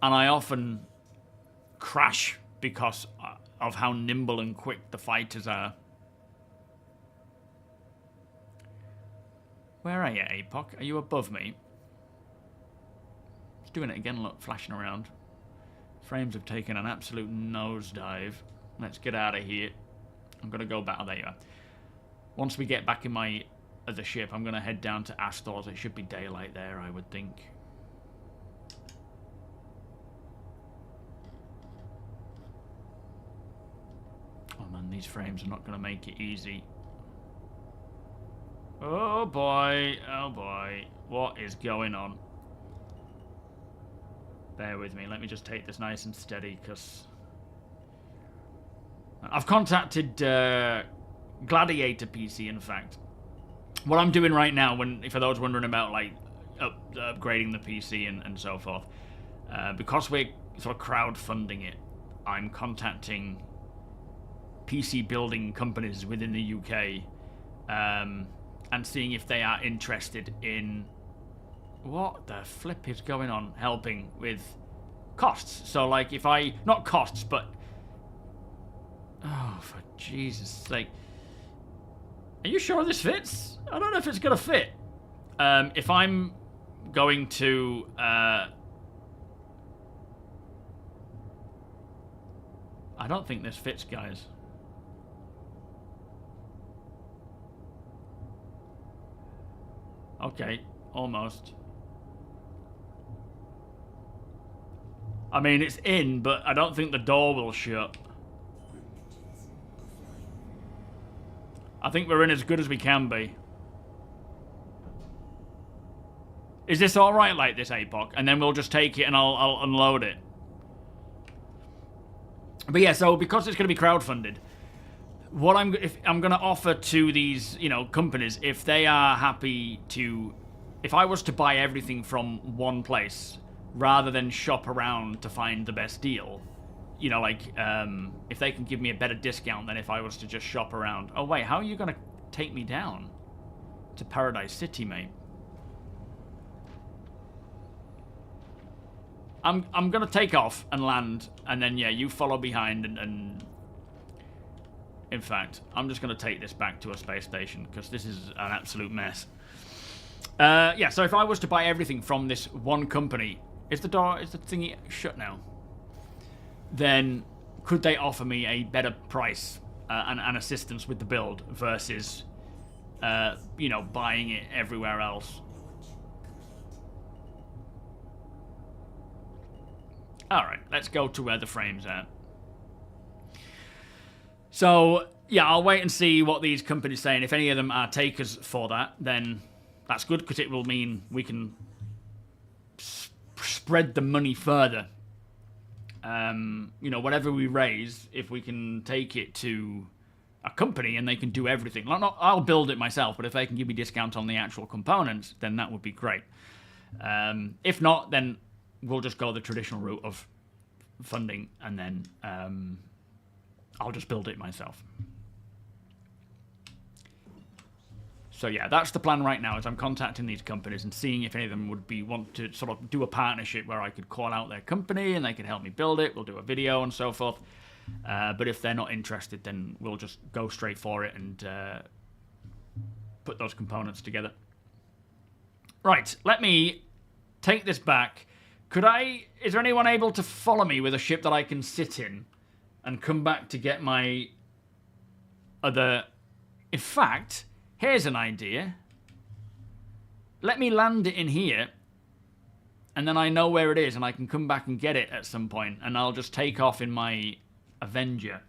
And I often crash because of how nimble and quick the fighters are. Where are you, APOC? Are you above me? It's doing it again, look, flashing around. Frames have taken an absolute nosedive. Let's get out of here. I'm going to go back. Oh, there you are. Once we get back in my other ship, I'm going to head down to Astor's. It should be daylight there, I would think. Oh man, these frames are not going to make it easy. Oh boy, oh boy. What is going on? Bear with me. Let me just take this nice and steady, because I've contacted Gladiator PC, in fact. What I'm doing right now, for those wondering about like upgrading the PC and so forth, because we're sort of crowdfunding it, I'm contacting PC building companies within the UK and seeing if they are interested in what the flip is going on, helping with costs. So like if I, not costs, but oh, for Jesus' sake. Are you sure this fits? I don't know if it's going to fit. If I'm going to... I don't think this fits, guys. Okay, almost. I mean, it's in, but I don't think the door will shut. I think we're in as good as we can be. Is this alright like this, APOC? And then we'll just take it and I'll unload it. But yeah, so because it's going to be crowdfunded, what I'm going to offer to these, you know, companies, if they are happy to... If I was to buy everything from one place, rather than shop around to find the best deal... You know, like, if they can give me a better discount than if I was to just shop around. Oh, wait, how are you going to take me down to Paradise City, mate. I'm gonna take off and land, and then yeah, you follow behind, and in fact, I'm just gonna take this back to a space station because this is an absolute mess. Yeah, so if I was to buy everything from this one company, is the thingy shut now? Then could they offer me a better price and assistance with the build versus, you know, buying it everywhere else? Alright, let's go to where the frame's at. So, yeah, I'll wait and see what these companies say, and if any of them are takers for that, then that's good, because it will mean we can spread the money further. You know, whatever we raise, if we can take it to a company and they can do everything. I'll build it myself, but if they can give me discount on the actual components, then that would be great. If not, then we'll just go the traditional route of funding, and then I'll just build it myself. So yeah, that's the plan right now, is I'm contacting these companies and seeing if any of them would want to sort of do a partnership where I could call out their company and they can help me build it. We'll do a video and so forth. But if they're not interested, then we'll just go straight for it and put those components together. Right, let me take this back. Is there anyone able to follow me with a ship that I can sit in and come back to get my other... In fact, here's an idea. Let me land it in here, and then I know where it is, and I can come back and get it at some point, and I'll just take off in my Avenger.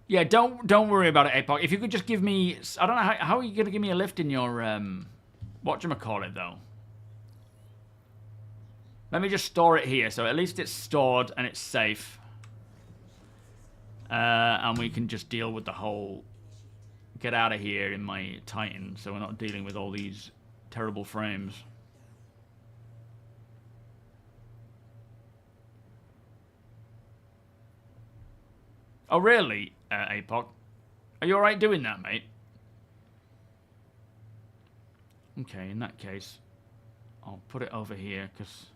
Yeah, don't worry about it, Apoc. If you could just give me... I don't know, how are you going to give me a lift in your... whatchamacallit, though? Let me just store it here, so at least it's stored and it's safe. And we can just deal with the whole... Get out of here in my Titan, so we're not dealing with all these terrible frames. Oh, really, Apoc? Are you alright doing that, mate? Okay, in that case, I'll put it over here, because...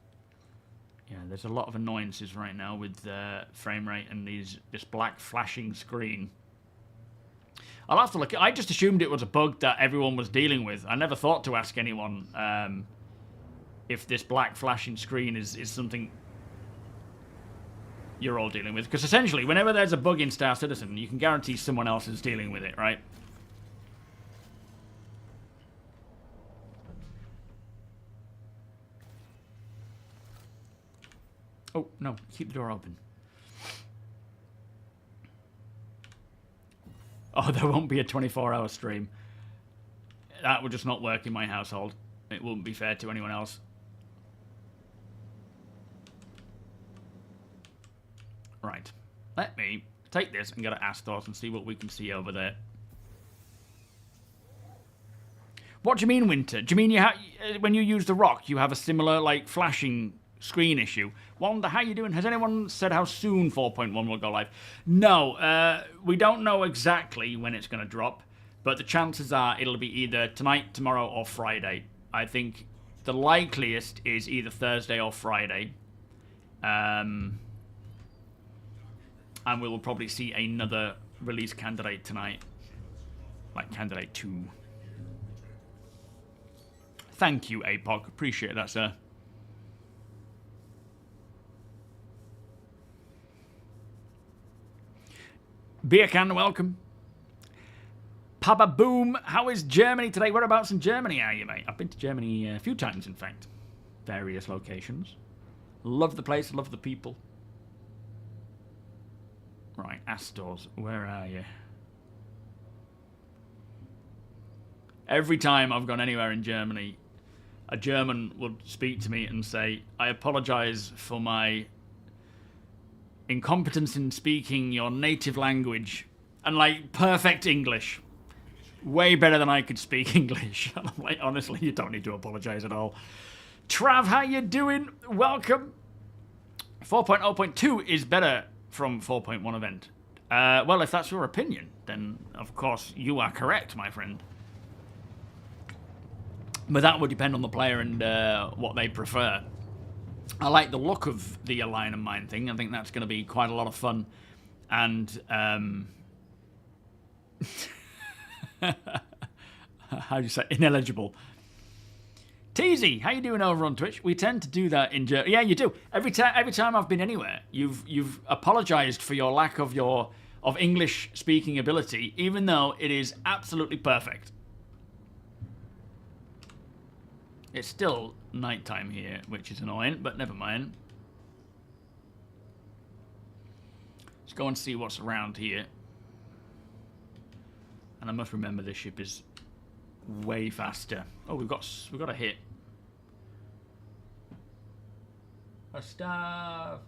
Yeah, there's a lot of annoyances right now with frame rate and this black flashing screen. I'll have to look. I just assumed it was a bug that everyone was dealing with. I never thought to ask anyone if this black flashing screen is something you're all dealing with. Because essentially, whenever there's a bug in Star Citizen, you can guarantee someone else is dealing with it, right? Oh, no. Keep the door open. Oh, there won't be a 24-hour stream. That would just not work in my household. It wouldn't be fair to anyone else. Right. Let me take this and go to Astos and see what we can see over there. What do you mean, Winter? Do you mean when you use the rock, you have a similar, like, flashing screen issue? Wonder, how you doing? Has anyone said how soon 4.1 will go live? No, we don't know exactly when it's going to drop, but the chances are it'll be either tonight, tomorrow, or Friday. I think the likeliest is either Thursday or Friday. And we will probably see another release candidate tonight. Like candidate 2. Thank you, Apoc. Appreciate that, sir. Beer can, welcome. Papa Boom, how is Germany today? Whereabouts in Germany are you, mate? I've been to Germany a few times, in fact. Various locations. Love the place, love the people. Right, Astos, where are you? Every time I've gone anywhere in Germany, a German would speak to me and say, I apologize for my incompetence in speaking your native language. And, like, perfect English. Way better than I could speak English. I'm like, honestly, you don't need to apologize at all. Trav, how you doing? Welcome. 4.0.2 is better from 4.1 event. Well, if that's your opinion, then of course you are correct, my friend. But that would depend on the player and what they prefer. I like the look of the align and mine thing. I think that's going to be quite a lot of fun. And how do you say ineligible? Teasy, how you doing over on Twitch? We tend to do that in Germany. Yeah, you do. Every time I've been anywhere, you've apologized for your lack of English speaking ability, even though it is absolutely perfect. It's still nighttime here, which is annoying, but never mind. Let's go and see what's around here. And I must remember this ship is way faster. Oh, we've got a hit. A Starfarer?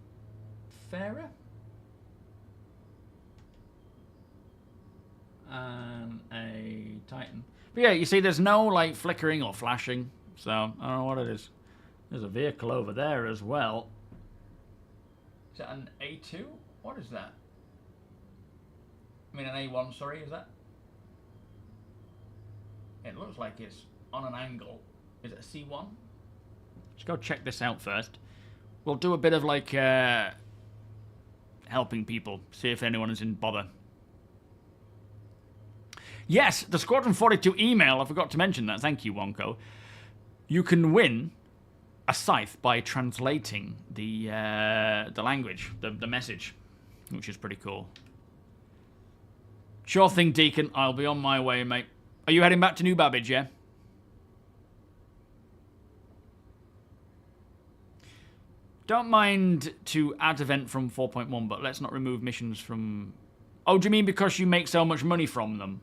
And a Titan. But yeah, you see there's no like flickering or flashing. So, I don't know what it is. There's a vehicle over there as well. Is that an A2? What is that? I mean an A1, sorry, is that? It looks like it's on an angle. Is it a C1? Let's go check this out first. We'll do a bit of like helping people. See if anyone is in bother. Yes, the Squadron 42 email. I forgot to mention that. Thank you, Wonko. You can win a scythe by translating the language, the message, which is pretty cool. Sure thing, Deacon. I'll be on my way, mate. Are you heading back to New Babbage, yeah? Don't mind to add event from 4.1, but let's not remove missions from... Oh, do you mean because you make so much money from them?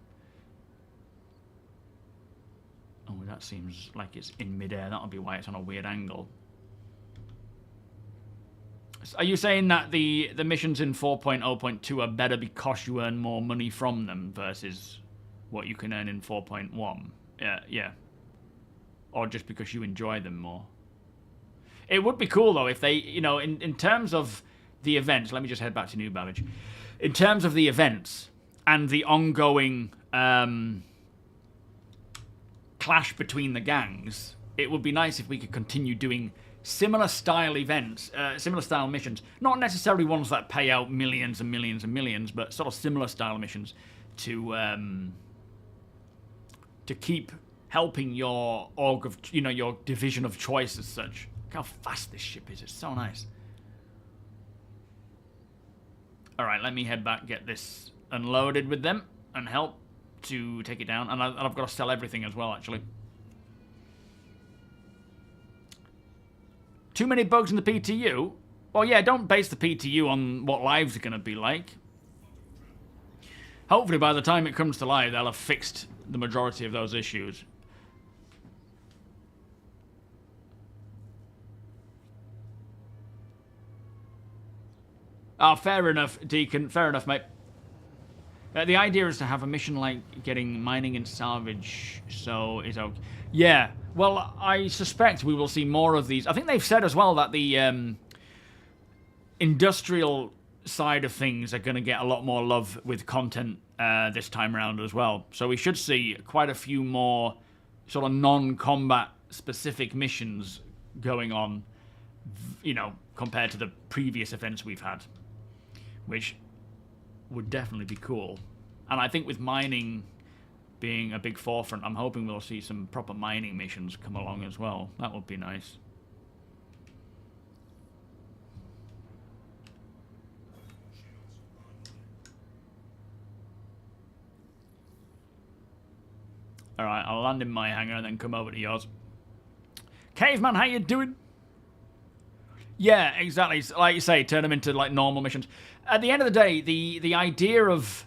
Oh, that seems like it's in midair. That'll be why it's on a weird angle. Are you saying that the missions in 4.0.2 are better because you earn more money from them versus what you can earn in 4.1? Yeah. Or just because you enjoy them more? It would be cool, though, if they, you know, in terms of the events... Let me just head back to New Babbage. In terms of the events and the ongoing... clash between the gangs, it would be nice if we could continue doing similar style events, similar style missions. Not necessarily ones that pay out millions and millions and millions, but sort of similar style missions to keep helping your org of, you know, your division of choice as such. Look how fast this ship is. It's so nice. All right, let me head back, get this unloaded with them, and help to take it down. And I've got to sell everything as well, actually. Too many bugs in the PTU? Well, yeah, don't base the PTU on what lives are going to be like. Hopefully by the time it comes to live, they'll have fixed the majority of those issues. Ah, fair enough, Deacon. Fair enough, mate. The idea is to have a mission like getting mining and salvage, so it's okay. Yeah, well, I suspect we will see more of these. I think they've said as well that the industrial side of things are going to get a lot more love with content this time around as well. So we should see quite a few more sort of non-combat specific missions going on, you know, compared to the previous events we've had, which would definitely be cool. And I think with mining being a big forefront, I'm hoping we'll see some proper mining missions come along as well. That would be nice. Alright, I'll land in my hangar and then come over to yours. Caveman, how you doing? Yeah, exactly. Like you say, turn them into like normal missions. At the end of the day, the idea of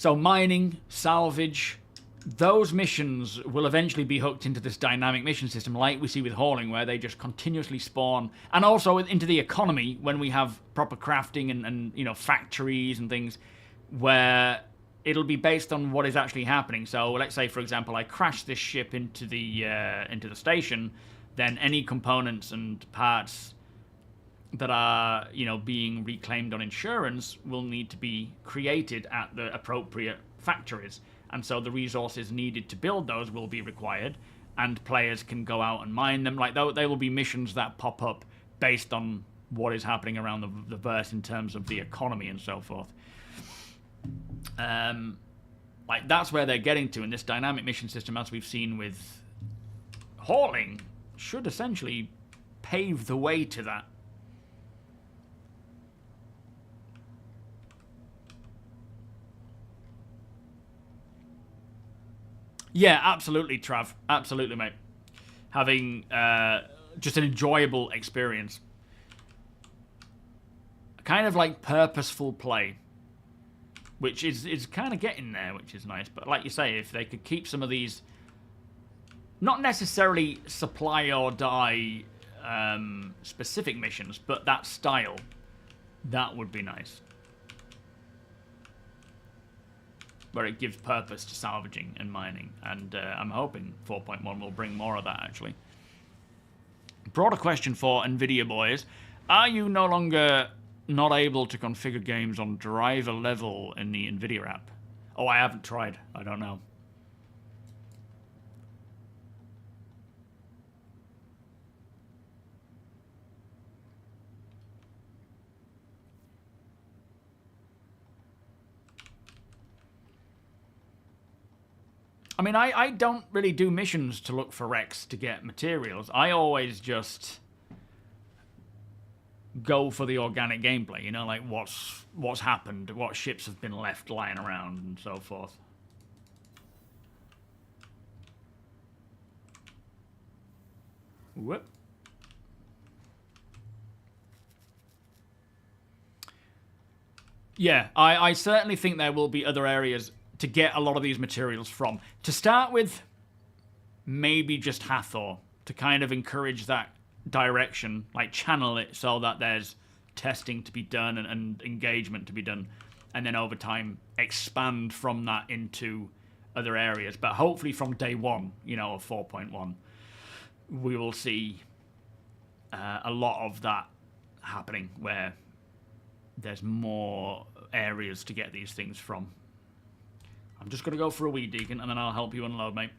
mining, salvage, those missions will eventually be hooked into this dynamic mission system like we see with hauling, where they just continuously spawn, and also into the economy when we have proper crafting and you know, factories and things where it'll be based on what is actually happening. So let's say, for example, I crash this ship into the station, then any components and parts that are, you know, being reclaimed on insurance will need to be created at the appropriate factories. And so the resources needed to build those will be required, and players can go out and mine them. Like, they will be missions that pop up based on what is happening around the verse in terms of the economy and so forth. Like, that's where they're getting to, and this dynamic mission system, as we've seen with hauling, should essentially pave the way to that. Yeah, absolutely, Trav. Absolutely, mate. Having just an enjoyable experience. Kind of like purposeful play. Which is kind of getting there, which is nice. But like you say, if they could keep some of these... Not necessarily supply or die specific missions, but that style, that would be nice. Where it gives purpose to salvaging and mining. And I'm hoping 4.1 will bring more of that, actually. Broader question for NVIDIA boys. Are you no longer not able to configure games on driver level in the NVIDIA app? Oh, I haven't tried. I don't know. I mean, I don't really do missions to look for wrecks to get materials. I always just go for the organic gameplay, you know, like what's happened, what ships have been left lying around and so forth. Whoop. Yeah, I certainly think there will be other areas to get a lot of these materials from. To start with, maybe just Hathor, to kind of encourage that direction, like channel it so that there's testing to be done and engagement to be done, and then over time expand from that into other areas. But hopefully from day one, you know, of 4.1, we will see a lot of that happening where there's more areas to get these things from. I'm just going to go for a wee, Deacon, and then I'll help you unload, mate.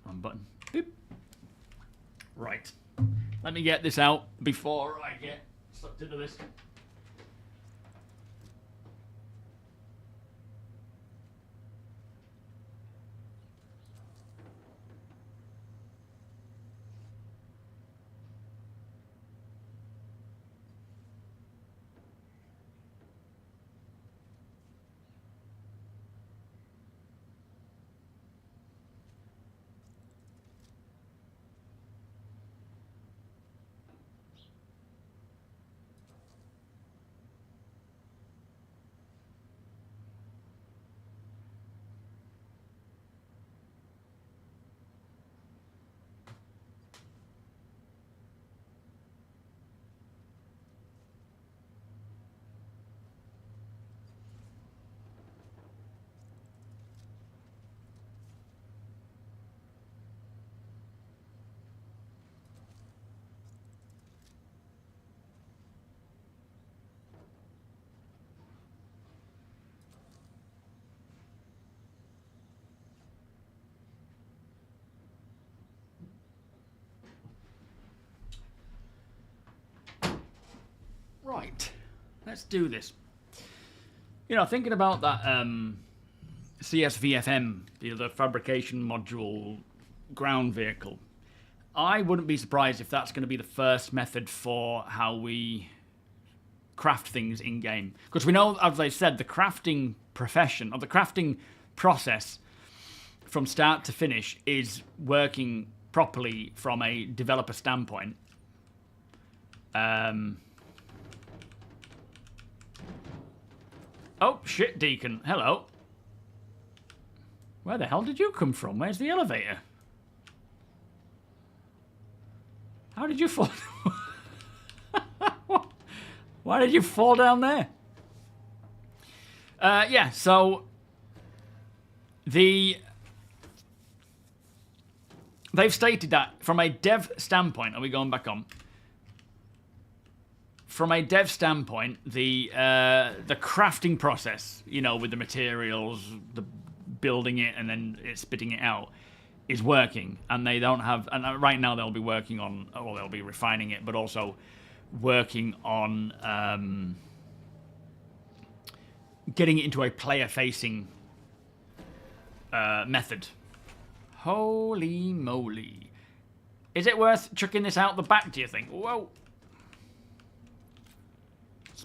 Wrong button. Boop. Right. Let me get this out before I get sucked into this. Right, let's do this. You know, thinking about that CSVFM, the fabrication module ground vehicle, I wouldn't be surprised if that's going to be the first method for how we craft things in-game. Because we know, as I said, the crafting profession, or the crafting process from start to finish is working properly from a developer standpoint. Oh, shit, Deacon. Hello. Where the hell did you come from? Where's the elevator? How did you fall? Why did you fall down there? Yeah, so... They've stated that from a dev standpoint, are we going back on? from a dev standpoint, the crafting process, you know, with the materials, the building it and then it's spitting it out, is working. And they don't have, and right now they'll be working on, or they'll be refining it, but also working on getting it into a player-facing method. Holy moly. Is it worth chucking this out the back, do you think? Whoa.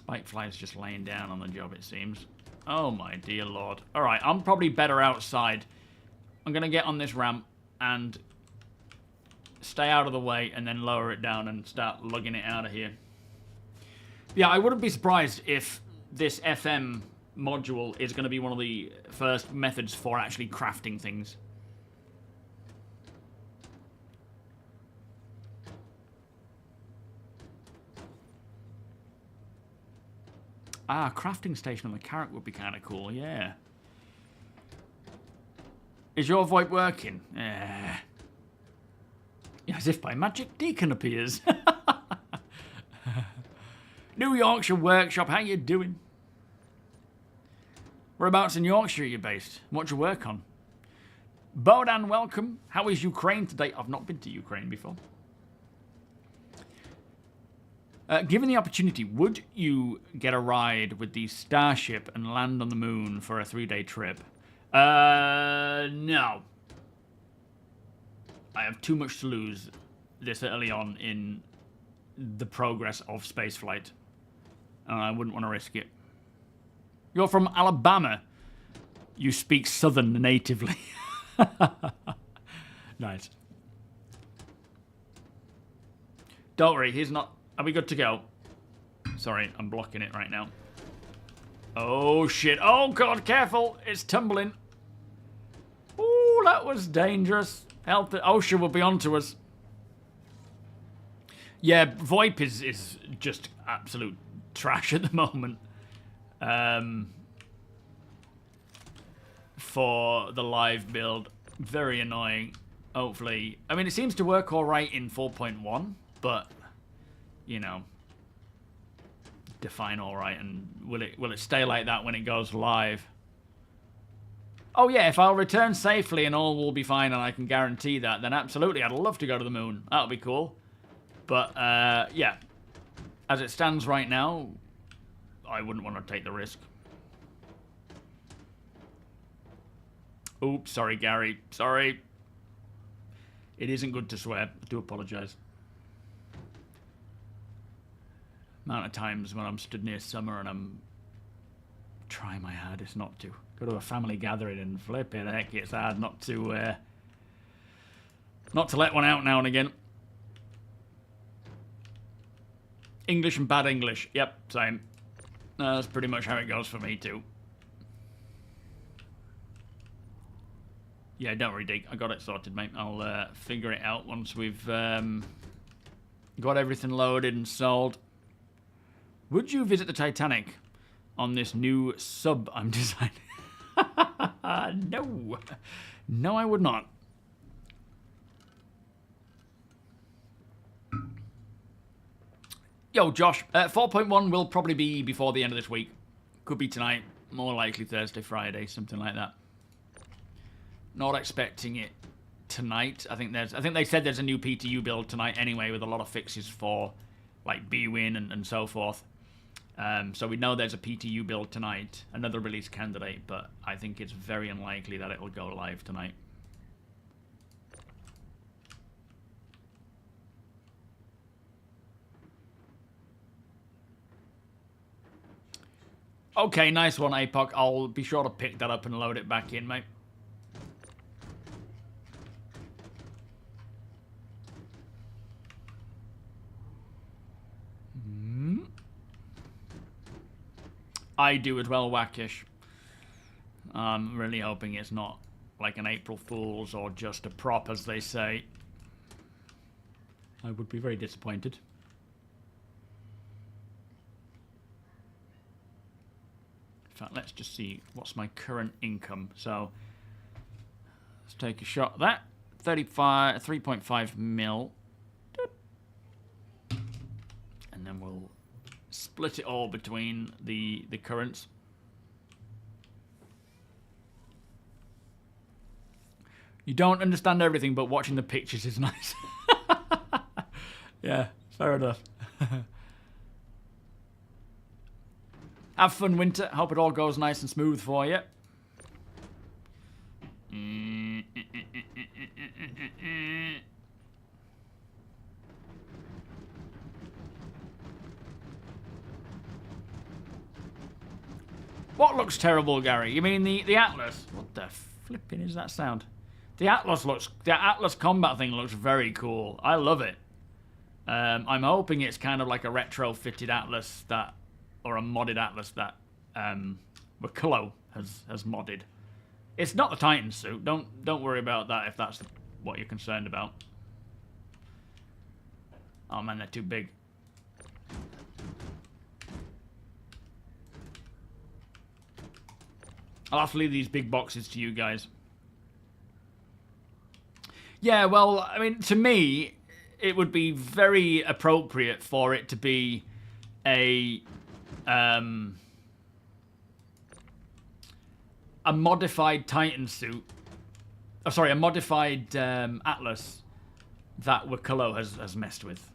Spitefly's just laying down on the job, it seems. Oh my dear lord. Alright, I'm probably better outside. I'm going to get on this ramp and stay out of the way and then lower it down and start lugging it out of here. Yeah, I wouldn't be surprised if this FM module is going to be one of the first methods for actually crafting things. Ah, crafting station on the carrot would be kind of cool, yeah. Is your VoIP working? Yeah, as if by magic, Deacon appears. New Yorkshire Workshop, how you doing? Whereabouts in Yorkshire are you based? What do you work on? Bodan, welcome. How is Ukraine today? I've not been to Ukraine before. Given the opportunity, would you get a ride with the Starship and land on the moon for a 3-day trip? No. I have too much to lose this early on in the progress of spaceflight. And I wouldn't want to risk it. You're from Alabama. You speak Southern natively. Nice. Don't worry, he's not... Are we good to go? Sorry, I'm blocking it right now. Oh, shit. Oh, God, careful. It's tumbling. Ooh, that was dangerous. Help, the ocean will be onto us. Yeah, VoIP is just absolute trash at the moment. For the live build. Very annoying. Hopefully. I mean, it seems to work all right in 4.1, but... You know, define all right, and will it stay like that when it goes live? Oh yeah, if I'll return safely and all will be fine, and I can guarantee that, then absolutely, I'd love to go to the moon. That'll be cool. But yeah, as it stands right now, I wouldn't want to take the risk. Oops, sorry, Gary. Sorry. It isn't good to swear. I do apologise. Amount of times when I'm stood near Summer and I'm trying my hardest not to. Go to a family gathering and flip it, heck, it's hard not to let one out now and again. English and bad English. Yep, same. That's pretty much how it goes for me too. Yeah, don't worry, Deke. I got it sorted, mate. I'll figure it out once we've got everything loaded and sold. Would you visit the Titanic on this new sub I'm designing? No. No, I would not. Yo, Josh. 4.1 will probably be before the end of this week. Could be tonight. More likely Thursday, Friday, something like that. Not expecting it tonight. I think they said there's a new PTU build tonight anyway, with a lot of fixes for like B-Win and so forth. So we know there's a PTU build tonight, another release candidate, but I think it's very unlikely that it'll go live tonight. Okay, nice one, APOC. I'll be sure to pick that up and load it back in, mate. I do as well, Wackish. I'm really hoping it's not like an April Fool's or just a prop, as they say. I would be very disappointed. In fact, let's just see what's my current income. So let's take a shot at that. 3.5 mil. And then we'll split it all between the currents. You don't understand everything, but watching the pictures is nice. Yeah, fair enough. Have fun, Winter. Hope it all goes nice and smooth for you. What looks terrible, Gary? You mean the Atlas? What the flipping is that sound? The Atlas combat thing looks very cool. I love it. I'm hoping it's kind of like a retrofitted Atlas that, or a modded Atlas that Clo has modded. It's not the Titan suit. Don't worry about that if that's what you're concerned about. Oh man, they're too big. I'll have to leave these big boxes to you guys. Yeah, well, I mean, to me, it would be very appropriate for it to be a modified Titan suit. Oh, sorry, a modified Atlas that Wakalo has messed with.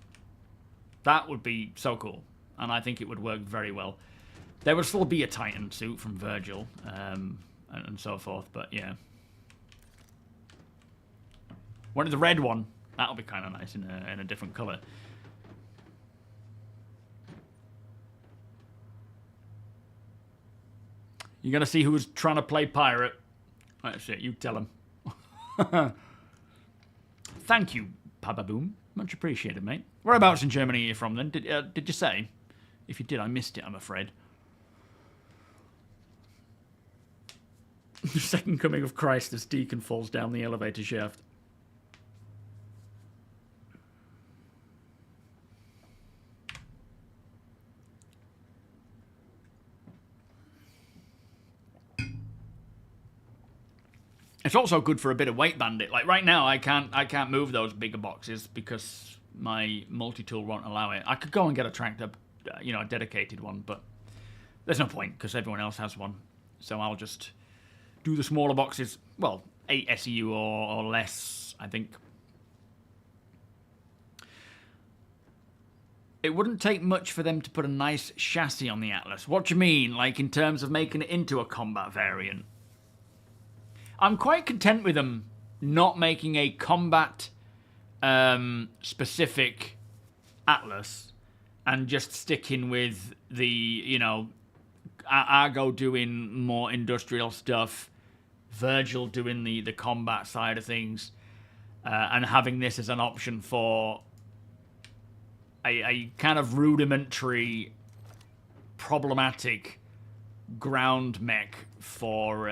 That would be so cool, and I think it would work very well. There would still be a Titan suit from Virgil, and so forth, but yeah. One of the red one, that'll be kind of nice in a different colour. You're going to see who was trying to play pirate. That's it, you tell him. Thank you, Pababoom. Much appreciated, mate. Whereabouts in Germany are you from, then? Did you say? If you did, I missed it, I'm afraid. The second coming of Christ as Deacon falls down the elevator shaft. It's also good for a bit of weight bandit. Like right now, I can't move those bigger boxes because my multi-tool won't allow it. I could go and get a tractor, a dedicated one, but there's no point because everyone else has one. So I'll just do the smaller boxes. Well, 8 SEU or less, I think. It wouldn't take much for them to put a nice chassis on the Atlas. What do you mean? Like in terms of making it into a combat variant? I'm quite content with them not making a combat specific Atlas and just sticking with the, Argo doing more industrial stuff, Virgil doing the combat side of things, and having this as an option for a kind of rudimentary, problematic ground mech for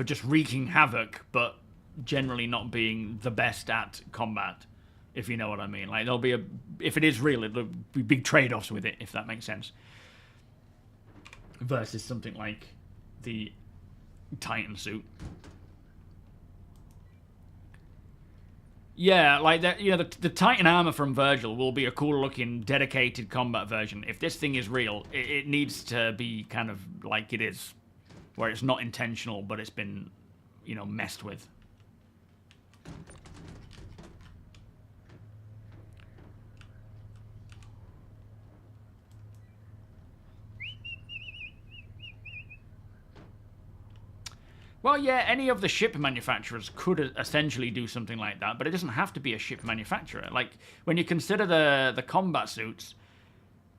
just wreaking havoc, but generally not being the best at combat, if you know what I mean. Like there'll be if it is real, there'll be big trade-offs with it, if that makes sense. Versus something like the Titan suit. Yeah, like the Titan armor from Virgil will be a cool-looking, dedicated combat version. If this thing is real, it needs to be kind of like it is, where it's not intentional, but it's been, messed with. Well, yeah, any of the ship manufacturers could essentially do something like that, but it doesn't have to be a ship manufacturer. Like, when you consider the combat suits,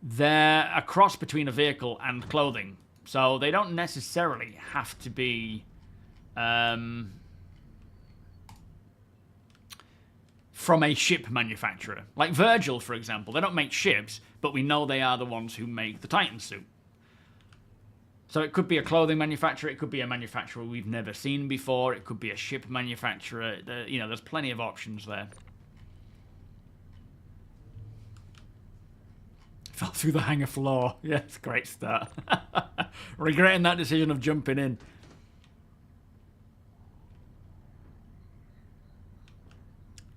they're a cross between a vehicle and clothing. So they don't necessarily have to be from a ship manufacturer. Like Virgil, for example, they don't make ships, but we know they are the ones who make the Titan suit. So it could be a clothing manufacturer, it could be a manufacturer we've never seen before, it could be a ship manufacturer. There's plenty of options there. Fell through the hangar floor. Yes, great start. Regretting that decision of jumping in.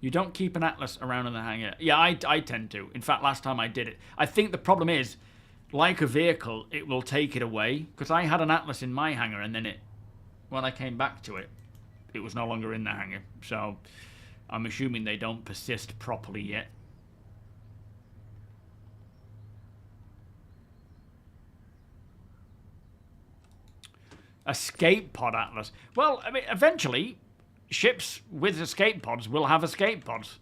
You don't keep an Atlas around in the hangar. Yeah, I tend to. In fact, last time I did it. I think the problem is, like a vehicle, it will take it away. Because I had an Atlas in my hangar, and then when I came back to it, it was no longer in the hangar. So, I'm assuming they don't persist properly yet. Escape pod Atlas. Well, I mean, eventually, ships with escape pods will have escape pods.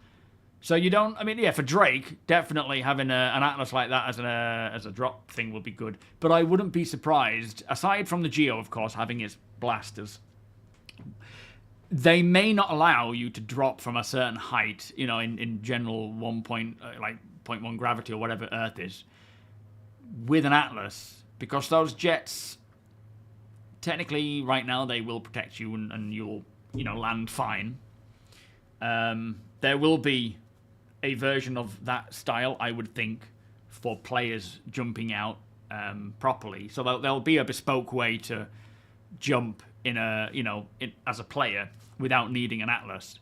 So you don't... I mean, yeah, for Drake, definitely having an Atlas like that as a drop thing will be good. But I wouldn't be surprised, aside from the Geo, of course, having its blasters. They may not allow you to drop from a certain height, you know, in general 0.1 gravity or whatever Earth is, with an Atlas, because those jets... Technically, right now, they will protect you and you'll, you know, land fine. There will be a version of that style, I would think, for players jumping out properly. So there'll be a bespoke way to jump as a player without needing an Atlas.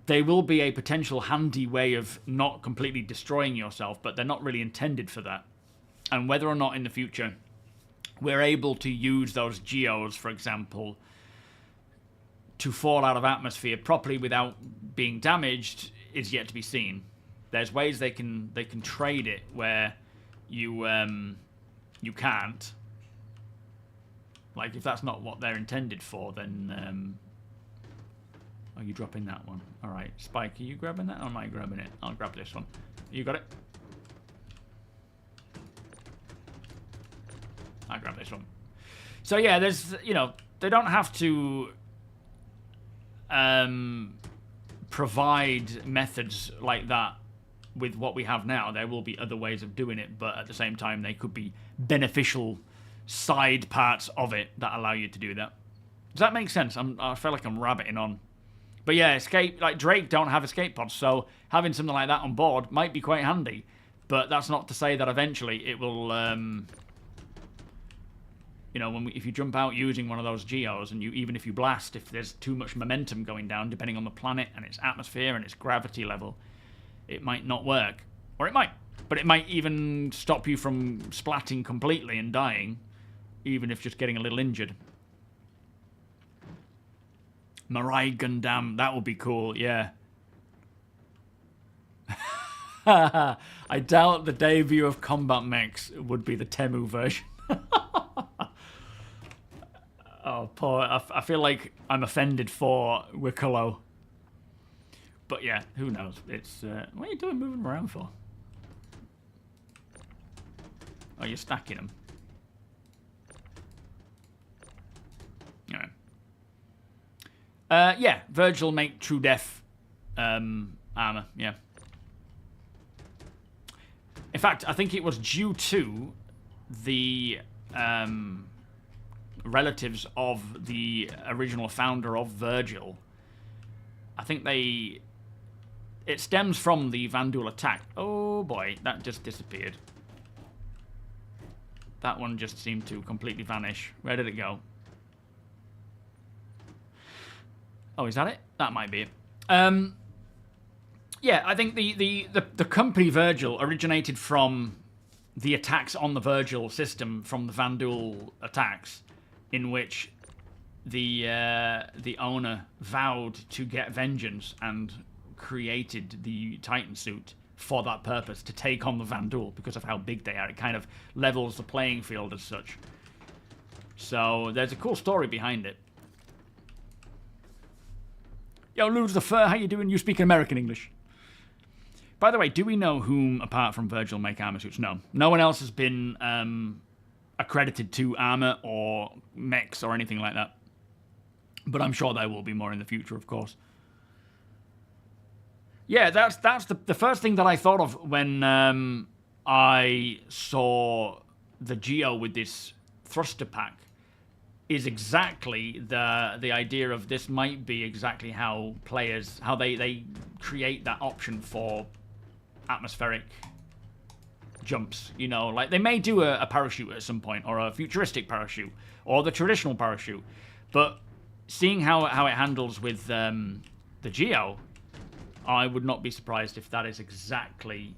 There will be a potential handy way of not completely destroying yourself, but they're not really intended for that. And whether or not in the future we're able to use those geos, for example, to fall out of atmosphere properly without being damaged is yet to be seen. There's ways they can trade it where you can't. Like if that's not what they're intended for, then are you dropping that one? All right, Spike, are you grabbing that or am I grabbing it? I'll grab this one. You got it? I'll grab this one. So yeah, there's, you know, they don't have to provide methods like that with what we have now. There will be other ways of doing it, but at the same time, they could be beneficial side parts of it that allow you to do that. Does that make sense? I feel like I'm rabbiting on. But yeah, like Drake don't have escape pods, so having something like that on board might be quite handy. But that's not to say that eventually it will... you know, if you jump out using one of those geos, and even if you blast, if there's too much momentum going down, depending on the planet and its atmosphere and its gravity level, it might not work. Or it might. But it might even stop you from splatting completely and dying, even if just getting a little injured. Marai Gundam, that would be cool, yeah. I doubt the debut of combat mechs would be the Temu version. Oh, poor. I feel like I'm offended for Wicklow. But yeah, who knows? It's what are you doing moving around for? Oh, you're stacking them. Alright. Yeah, Virgil make true death armor, yeah. In fact, I think it was due to the relatives of the original founder of Virgil. I think it stems from the Vanduul attack. Oh boy, that just disappeared. That one just seemed to completely vanish. Where did it go? Oh, is that it? That might be it. Yeah, I think the company Virgil originated from the attacks on the Virgil system from the Vanduul attacks, in which the owner vowed to get vengeance and created the Titan suit for that purpose, to take on the Vanduul because of how big they are. It kind of levels the playing field as such. So there's a cool story behind it. Yo, Lose the Fur, how you doing? You speak American English. By the way, do we know whom, apart from Virgil, make armor suits? No. No one else has been accredited to armor or mechs or anything like that. But I'm sure there will be more in the future, of course. Yeah, that's the first thing that I thought of when I saw the Geo with this thruster pack. Is exactly the idea of this might be exactly how players, how they create that option for atmospheric jumps, you know, like they may do a parachute at some point, or a futuristic parachute, or the traditional parachute, but seeing how it handles with the Geo, I would not be surprised if that is exactly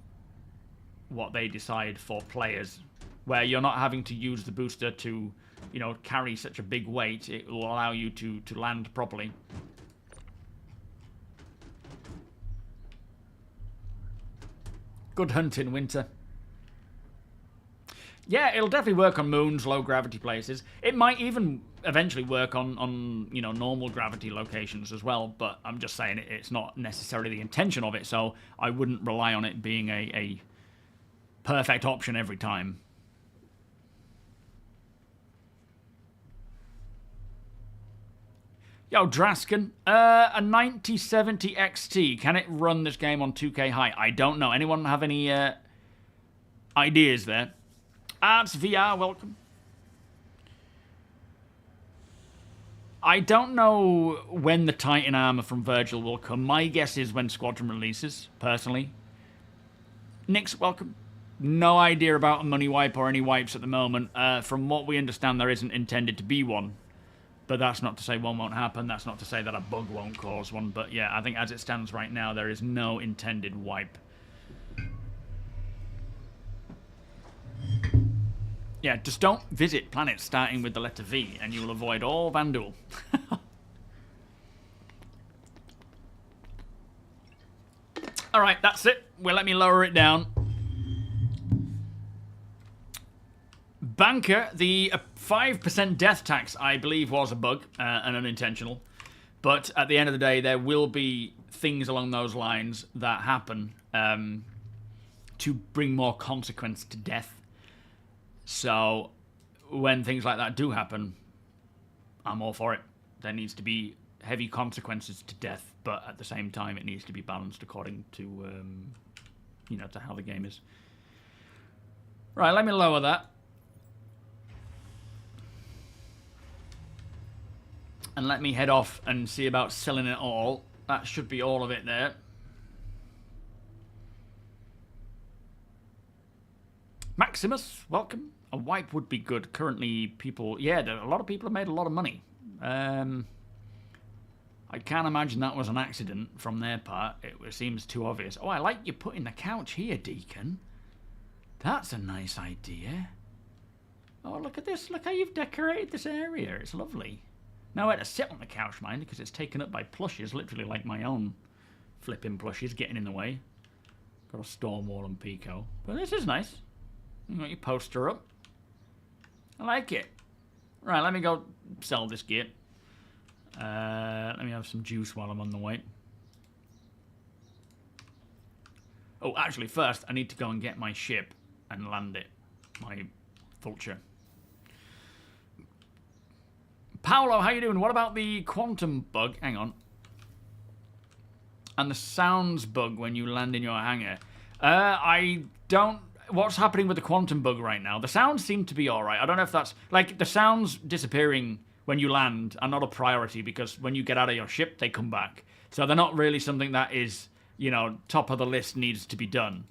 what they decide for players, where you're not having to use the booster to, you know, carry such a big weight. It will allow you to land properly. Good hunting, Winter. Yeah, it'll definitely work on moons, low gravity places. It might even eventually work on you know, normal gravity locations as well, but I'm just saying it's not necessarily the intention of it, so I wouldn't rely on it being a perfect option every time. Yo, Draskin, a 9070 XT, can it run this game on 2K high? I don't know. Anyone have any ideas there? Arts VR, welcome. I don't know when the Titan armor from Virgil will come. My guess is when Squadron releases, personally. Nix, welcome. No idea about a money wipe or any wipes at the moment. From what we understand, there isn't intended to be one. But that's not to say one won't happen. That's not to say that a bug won't cause one. But yeah, I think as it stands right now, there is no intended wipe. Yeah, just don't visit planets starting with the letter V, and you will avoid all Vanduul. Alright, that's it. Well, let me lower it down. Banker, the 5% death tax, I believe, was a bug and unintentional. But at the end of the day, there will be things along those lines that happen to bring more consequence to death. So when things like that do happen, I'm all for it. There needs to be heavy consequences to death, but at the same time, it needs to be balanced according to, you know, to how the game is. Right, let me lower that. And let me head off and see about selling it all. That should be all of it there. Maximus, welcome. A wipe would be good. Currently, people... Yeah, a lot of people have made a lot of money. I can't imagine that was an accident from their part. It seems too obvious. Oh, I like you putting the couch here, Deacon. That's a nice idea. Oh, look at this. Look how you've decorated this area. It's lovely. Now I had to sit on the couch, mind, because it's taken up by plushes, literally like my own flipping plushes getting in the way. Got a Stormwall and Pico. But this is nice. You got your poster up. I like it. Right, let me go sell this gear. Let me have some juice while I'm on the way. Oh, actually, first, I need to go and get my ship and land it. My vulture. Paolo, how you doing? What about the quantum bug? Hang on. And the sounds bug when you land in your hangar. I don't... What's happening with the quantum bug right now? The sounds seem to be alright. I don't know if that's... Like, the sounds disappearing when you land are not a priority because when you get out of your ship, they come back. So they're not really something that is, you know, top of the list needs to be done.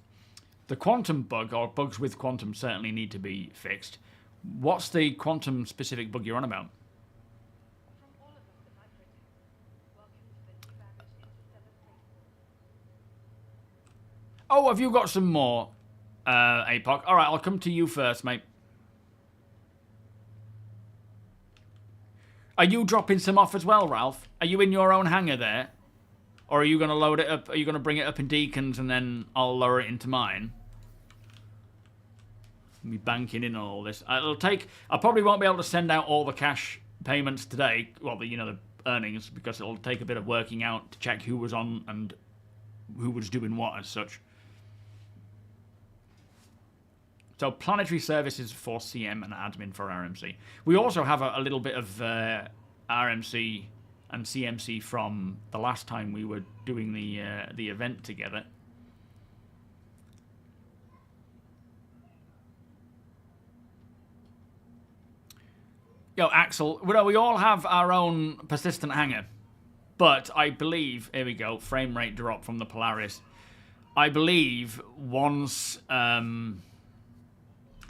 The quantum bug, or bugs with quantum, certainly need to be fixed. What's the quantum-specific bug you're on about? Oh, have you got some more, APOC? Alright, I'll come to you first, mate. Are you dropping some off as well, Ralph? Are you in your own hangar there? Or are you going to load it up? Are you going to bring it up in Deacon's and then I'll lower it into mine? I'll be banking in all this. It'll take... I probably won't be able to send out all the cash payments today. Well, you know, the earnings, because it'll take a bit of working out to check who was on and who was doing what as such. So, planetary services for CM and admin for RMC. We also have a little bit of RMC and CMC from the last time we were doing the event together. Yo, Axel, well, we all have our own persistent hangar. But I believe, here we go, frame rate drop from the Polaris. I believe once...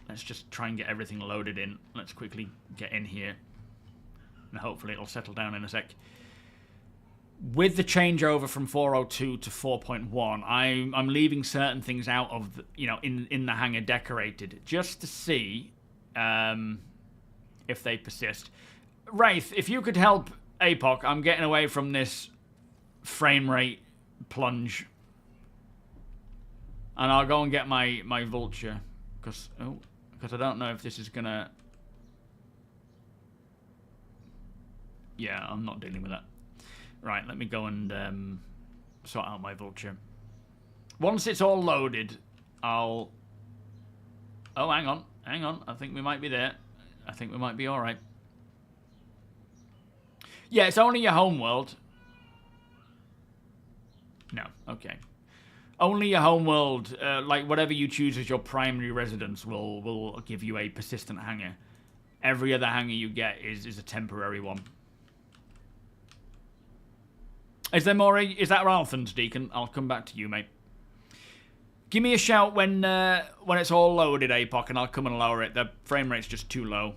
let's just try and get everything loaded in. Let's quickly get in here. And hopefully it'll settle down in a sec. with the changeover from 402 to 4.1, I'm leaving certain things out of the, in the hangar decorated just to see if they persist. Wraith, if you could help APOC, I'm getting away from this frame rate plunge, and I'll go and get my vulture because I don't know if this is gonna. Yeah, I'm not dealing with that. Right, let me go and sort out my vulture. Once it's all loaded, I'll... Oh, hang on. I think we might be there. I think we might be alright. Yeah, it's only your home world. No, okay. Only your home world, like whatever you choose as your primary residence, will give you a persistent hangar. Every other hangar you get is a temporary one. Is there more? Is that Ralthan's, Deacon? I'll come back to you, mate. Give me a shout when it's all loaded, APOC, and I'll come and lower it. The frame rate's just too low.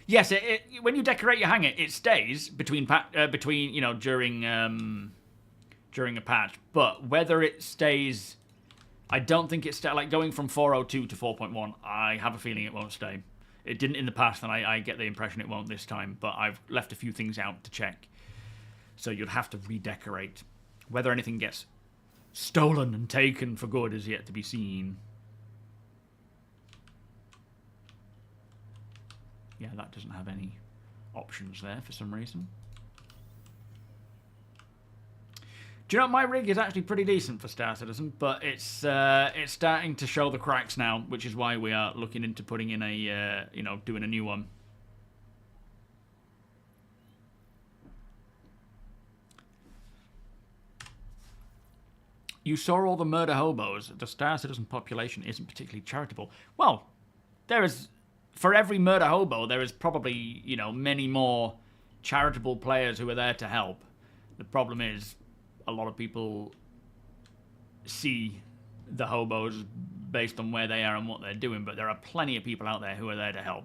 Yes, when you decorate your hangar, it stays between during a patch. But whether it stays, I don't think it's like going from 402 to 4.1. I have a feeling it won't stay. It didn't in the past, and I get the impression it won't this time, but I've left a few things out to check. So you'd have to redecorate. Whether anything gets stolen and taken for good is yet to be seen. Yeah, that doesn't have any options there for some reason. Do you know, my rig is actually pretty decent for Star Citizen, but it's starting to show the cracks now, which is why we are looking into putting in a, doing a new one. You saw all the murder hobos. The Star Citizen population isn't particularly charitable. Well, there is, for every murder hobo, there is probably, many more charitable players who are there to help. The problem is, a lot of people see the hobos based on where they are and what they're doing, but there are plenty of people out there who are there to help.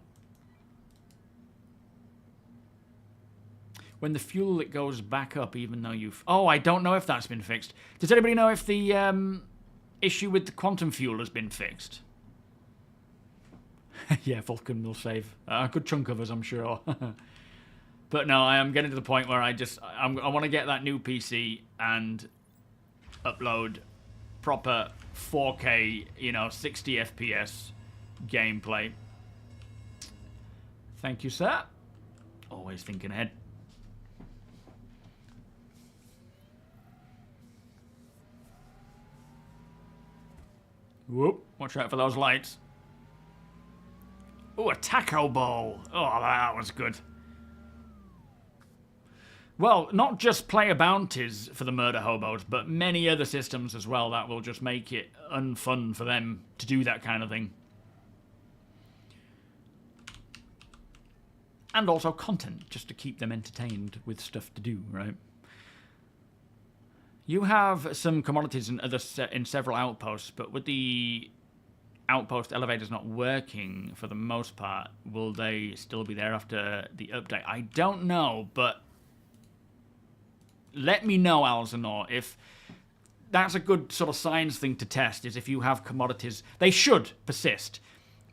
When the fuel, it goes back up even though you've... Oh, I don't know if that's been fixed. Does anybody know if the issue with the quantum fuel has been fixed? Yeah, Vulcan will save a good chunk of us, I'm sure. But no, I am getting to the point where I want to get that new PC and upload proper 4K, 60 FPS gameplay. Thank you, sir. Always thinking ahead. Whoop, watch out for those lights. Oh, a taco bowl. Oh, that was good. Well, not just player bounties for the murder hobos, but many other systems as well that will just make it unfun for them to do that kind of thing. And also content, just to keep them entertained with stuff to do, right? You have some commodities in several outposts, but with the outpost elevators not working for the most part, will they still be there after the update? I don't know, but let me know, Alzanor, if that's a good sort of science thing to test, is if you have commodities, they should persist,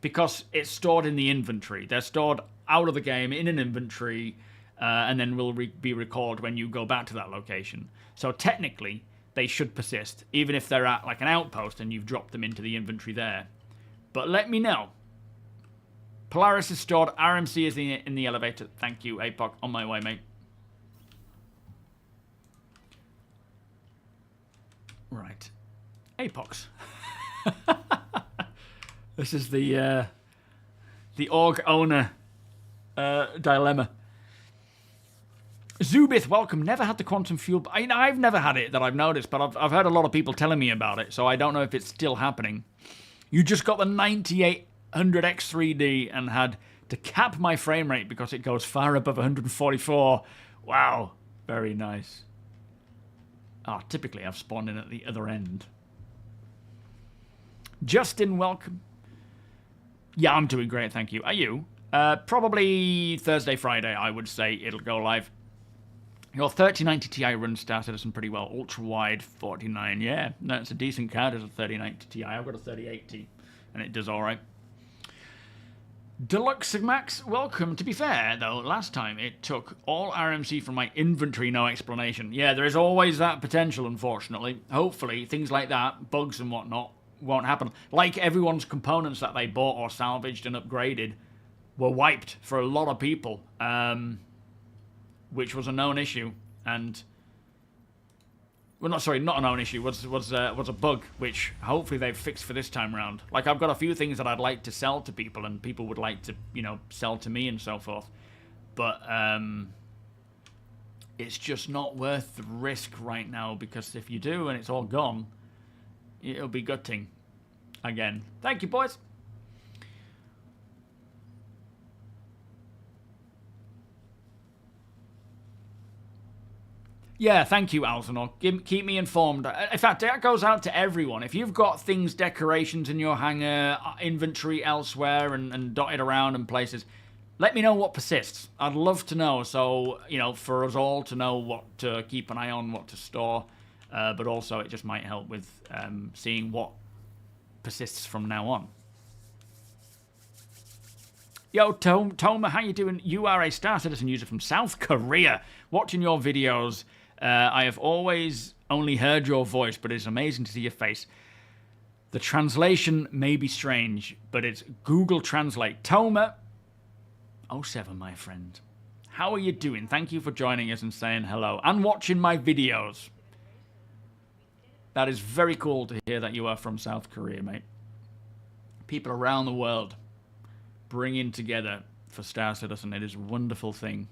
because it's stored in the inventory. They're stored out of the game in an inventory, and then will be recalled when you go back to that location. So technically, they should persist, even if they're at like an outpost and you've dropped them into the inventory there. But let me know. Polaris is stored, RMC is in the elevator. Thank you, APOC. On my way, mate. Right. APOCs. This is the org owner dilemma. Zubith, welcome. Never had the quantum fuel. I've never had it that I've noticed, but I've heard a lot of people telling me about it, so I don't know if it's still happening. You just got the 9800X3D and had to cap my frame rate because it goes far above 144. Wow. Very nice. Ah, typically I've spawned in at the other end. Justin, welcome. Yeah, I'm doing great, thank you. Are you? Probably Thursday, Friday, I would say it'll go live. Your 3090 Ti runs Star Citizen pretty well. Ultra wide 49, yeah, that's a decent card as a 3090 Ti. I've got a 3080, and it does all right. Deluxe Max, welcome. To be fair, though, last time it took all RMC from my inventory, no explanation. Yeah, there is always that potential, unfortunately. Hopefully, things like that, bugs and whatnot, won't happen. Like everyone's components that they bought or salvaged and upgraded were wiped for a lot of people, which was a known issue. And, well, not a known issue. Was a bug, which hopefully they've fixed for this time round. Like, I've got a few things that I'd like to sell to people, and people would like to, you know, sell to me and so forth. But it's just not worth the risk right now, because if you do and it's all gone, it'll be gutting. Again, thank you, boys. Yeah, thank you, Alzanor. Keep me informed. In fact, that goes out to everyone. If you've got things, decorations in your hangar, inventory elsewhere and dotted around in places, let me know what persists. I'd love to know, so, you know, for us all to know what to keep an eye on, what to store, but also it just might help with seeing what persists from now on. Yo, Toma, how you doing? You are a Star Citizen user from South Korea. Watching your videos, I have always only heard your voice, but it's amazing to see your face. The translation may be strange, but it's Google Translate. Toma, 07, my friend. How are you doing? Thank you for joining us and saying hello and watching my videos. That is very cool to hear that you are from South Korea, mate. People around the world bringing together for Star Citizen. It is a wonderful thing.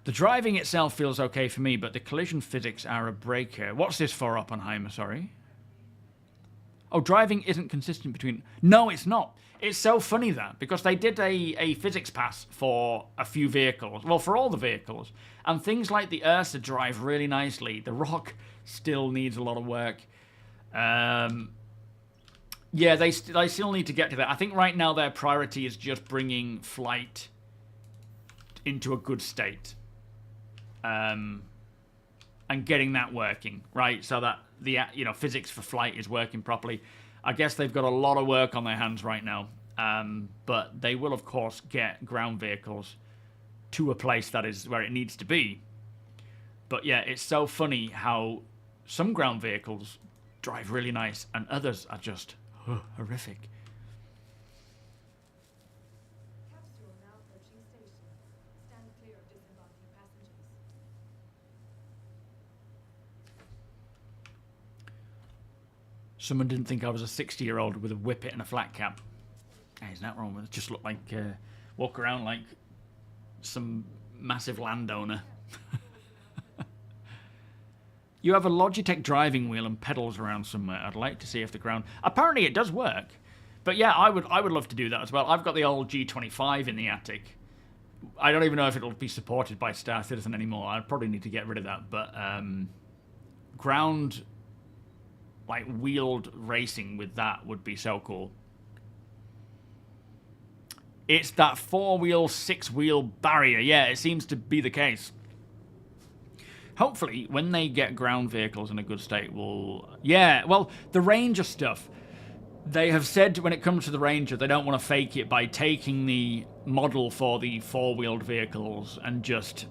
The driving itself feels okay for me, but the collision physics are a breaker. What's this for, Oppenheimer? Sorry. Oh, driving isn't consistent between... No, it's not. It's so funny that, because they did a physics pass for a few vehicles. Well, for all the vehicles. And things like the Ursa drive really nicely. The Rock still needs a lot of work. Yeah, they still need to get to that. I think right now their priority is just bringing flight into a good state. And getting that working, right? So that the, you know, physics for flight is working properly. I guess they've got a lot of work on their hands right now. But they will, of course, get ground vehicles to a place that is where it needs to be. But yeah, it's so funny how some ground vehicles drive really nice and others are just horrific. Capsule now approaching station. Stand clear of disembarking passengers. Someone didn't think I was a 60-year-old with a whippet and a flat cap. Hey, isn't that wrong? It just looked like, walk around like some massive landowner. You have a Logitech driving wheel and pedals around somewhere. I'd like to see if the ground... Apparently it does work. But yeah, I would love to do that as well. I've got the old G25 in the attic. I don't even know if it'll be supported by Star Citizen anymore. I'd probably need to get rid of that. But ground, like, wheeled racing with that would be so cool. It's that 4-wheel, 6-wheel barrier. Yeah, it seems to be the case. Hopefully, when they get ground vehicles in a good state, we'll... Yeah, well, the Ranger stuff, they have said when it comes to the Ranger, they don't want to fake it by taking the model for the 4-wheeled vehicles and just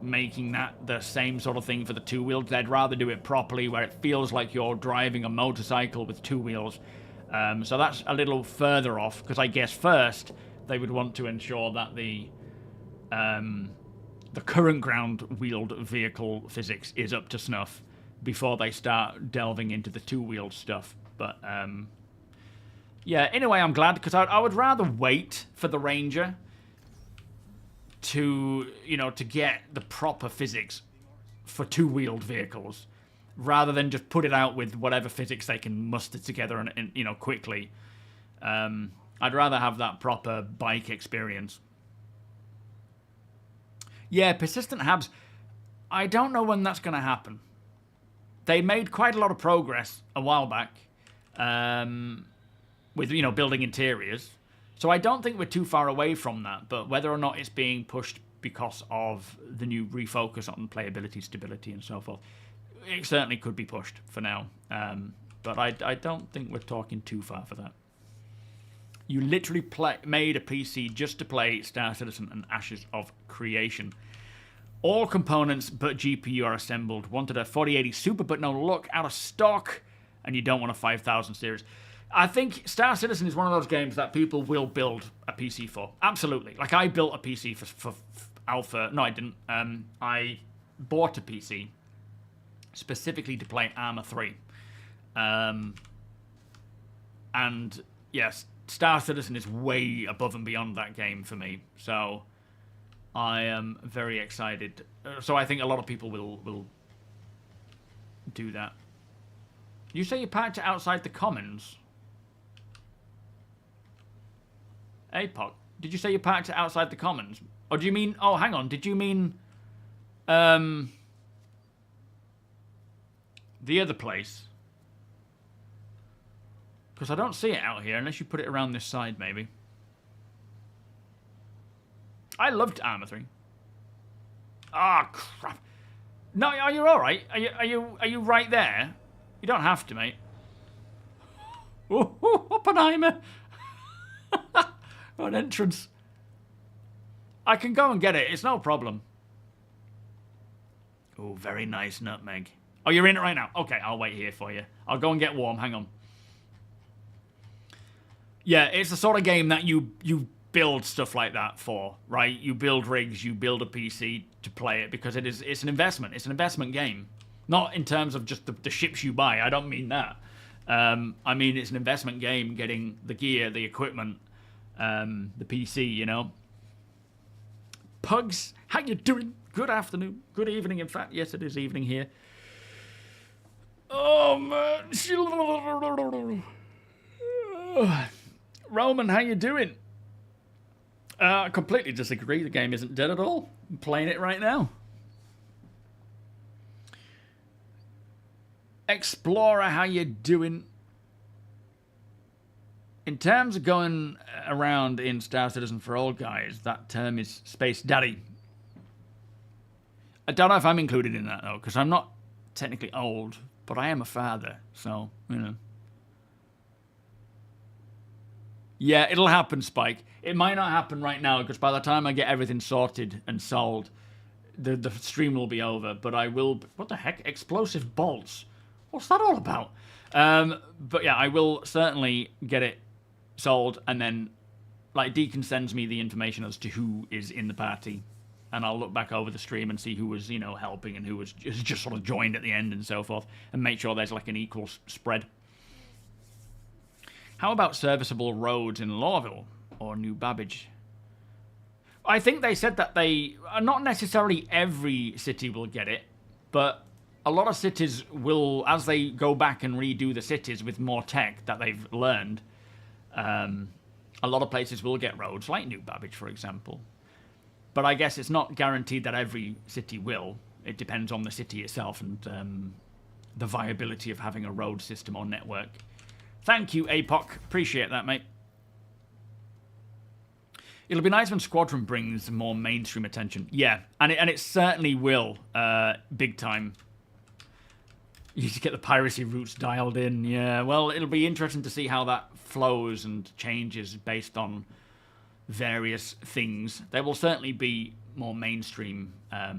making that the same sort of thing for the 2-wheeled. They'd rather do it properly, where it feels like you're driving a motorcycle with 2 wheels. So that's a little further off, because I guess first they would want to ensure that the current ground-wheeled vehicle physics is up to snuff before they start delving into the 2-wheeled stuff. But, yeah, in a way I'm glad, because I would rather wait for the Ranger to, you know, to get the proper physics for 2-wheeled vehicles, rather than just put it out with whatever physics they can muster together and you know, quickly. I'd rather have that proper bike experience. Yeah, persistent habs. I don't know when that's going to happen. They made quite a lot of progress a while back with, you know, building interiors. So I don't think we're too far away from that, but whether or not it's being pushed because of the new refocus on playability, stability, and so forth, it certainly could be pushed for now. But I don't think we're talking too far for that. You literally made a PC just to play Star Citizen and Ashes of Creation. All components but GPU are assembled. Wanted a 4080 Super, but no luck, out of stock, and you don't want a 5000 series. I think Star Citizen is one of those games that people will build a PC for. Absolutely. Like, I built a PC for Alpha. No, I didn't. I bought a PC specifically to play Armour 3. And, yes, Star Citizen is way above and beyond that game for me. So I am very excited. So I think a lot of people will do that. You say you parked it outside the Commons? APOC, did you say you parked it outside the Commons? Or do you mean... Oh, hang on. Did you mean... the other place? Because I don't see it out here, unless you put it around this side, maybe. I loved Armour 3. Ah, crap. No, are you alright? Are you right there? You don't have to, mate. Oh, Oppenheimer! An entrance. I can go and get it. It's no problem. Oh, very nice nutmeg. Oh, you're in it right now? Okay, I'll wait here for you. I'll go and get warm. Hang on. Yeah, it's the sort of game that you build stuff like that for, right? You build rigs, you build a PC to play it because it's an investment. It's an investment game. Not in terms of just the ships you buy. I don't mean that. I mean, it's an investment game getting the gear, the equipment, the PC, you know. Pugs, how you doing? Good afternoon. Good evening, in fact. Yes, it is evening here. Oh, man. Roman, how you doing? I completely disagree. The game isn't dead at all. I'm playing it right now. Explorer, how you doing? In terms of going around in Star Citizen for old guys, that term is Space Daddy. I don't know if I'm included in that, though, because I'm not technically old, but I am a father, so, you know. Yeah, it'll happen, Spike. It might not happen right now, because by the time I get everything sorted and sold, the stream will be over, but I will... What the heck? Explosive bolts? What's that all about? But yeah, I will certainly get it sold, and then, like, Deacon sends me the information as to who is in the party, and I'll look back over the stream and see who was, you know, helping and who was just sort of joined at the end and so forth, and make sure there's, like, an equal spread. How about serviceable roads in Lawville or New Babbage? I think they said that they... Not necessarily every city will get it, but a lot of cities will, as they go back and redo the cities with more tech that they've learned, a lot of places will get roads, like New Babbage, for example. But I guess it's not guaranteed that every city will. It depends on the city itself and the viability of having a road system or network. Thank you, APOC. Appreciate that, mate. It'll be nice when Squadron brings more mainstream attention. Yeah, and it certainly will, big time. You need to get the piracy routes dialed in. Yeah, well, it'll be interesting to see how that flows and changes based on various things. There will certainly be more mainstream. Are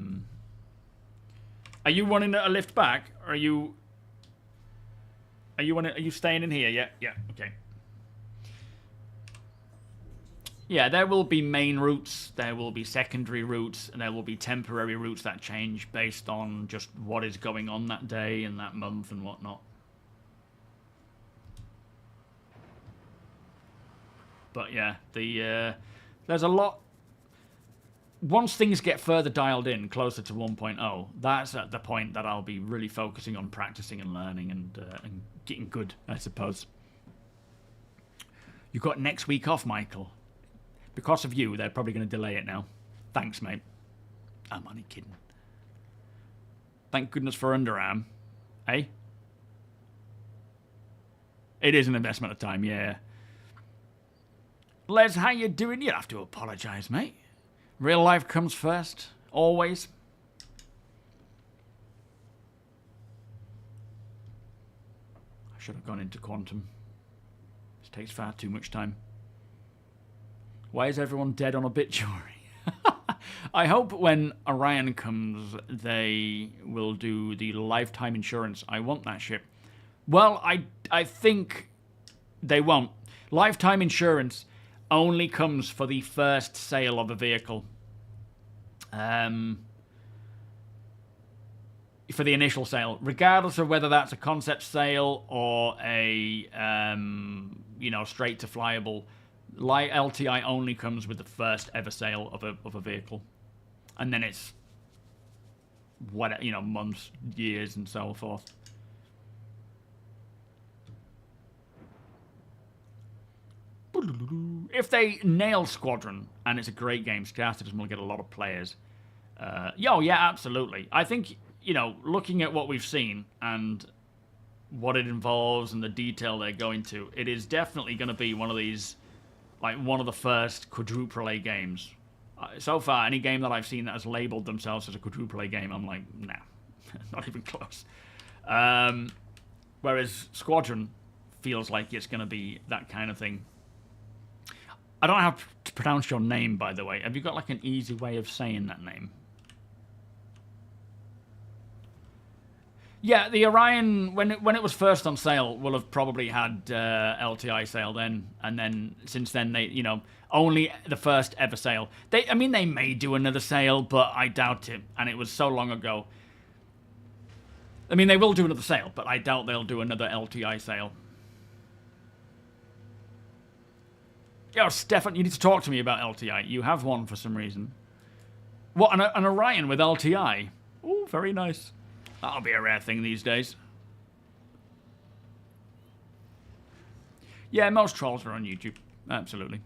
you wanting a lift back? Or are you staying in here? Yeah, okay. Yeah, there will be main routes, there will be secondary routes, and there will be temporary routes that change based on just what is going on that day and that month and whatnot. But yeah, there's a lot... Once things get further dialed in, closer to 1.0, that's at the point that I'll be really focusing on practicing and learning and getting good, I suppose. You got next week off, Michael. Because of you, they're probably going to delay it now. Thanks, mate. I'm only kidding. Thank goodness for Underarm. Eh? It is an investment of time, yeah. Les, how you doing? You don't have to apologise, mate. Real life comes first, always. I should have gone into quantum. This takes far too much time. Why is everyone dead on obituary? I hope when Orion comes, they will do the lifetime insurance. I want that ship. Well, I think they won't. Lifetime insurance only comes for the first sale of a vehicle. For the initial sale, regardless of whether that's a concept sale or a straight to flyable. LTI only comes with the first ever sale of a vehicle, and then it's months, years, and so forth. If they nail Squadron, and it's a great game, StarCitizen will get a lot of players. Yeah, absolutely. I think, looking at what we've seen and what it involves and the detail they're going to, it is definitely going to be one of these, like one of the first quadruple A games. So far, any game that I've seen that has labeled themselves as a quadruple A game, I'm like, nah, not even close. Whereas Squadron feels like it's going to be that kind of thing. I don't know how to pronounce your name, by the way. Have you got like an easy way of saying that name? Yeah, the Orion, when it was first on sale, will have probably had LTI sale then, and then since then they, only the first ever sale. They may do another sale, but I doubt it, and it was so long ago. I mean, they will do another sale, but I doubt they'll do another LTI sale. Yo, Stefan, you need to talk to me about LTI. You have one for some reason. What, an Orion with LTI? Oh, very nice. That'll be a rare thing these days. Yeah, most trolls are on YouTube. Absolutely.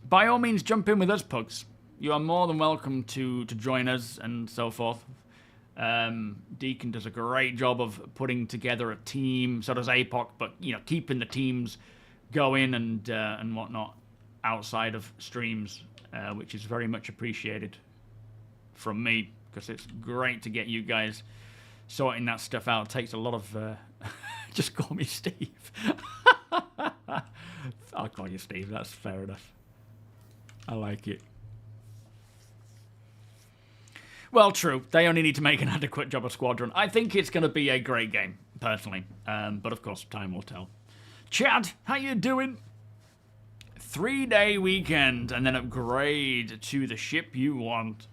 By all means, jump in with us, pugs. You are more than welcome to join us and so forth. Deacon does a great job of putting together a team. So does APOC, but keeping the teams going and whatnot outside of streams, which is very much appreciated from me, because it's great to get you guys sorting that stuff out. It takes a lot of just call me Steve. I'll call you Steve, that's fair enough. I like it. Well, true. They only need to make an adequate job of Squadron. I think it's going to be a great game, personally. But of course, time will tell. Chad, how you doing? 3-day weekend and then upgrade to the ship you want.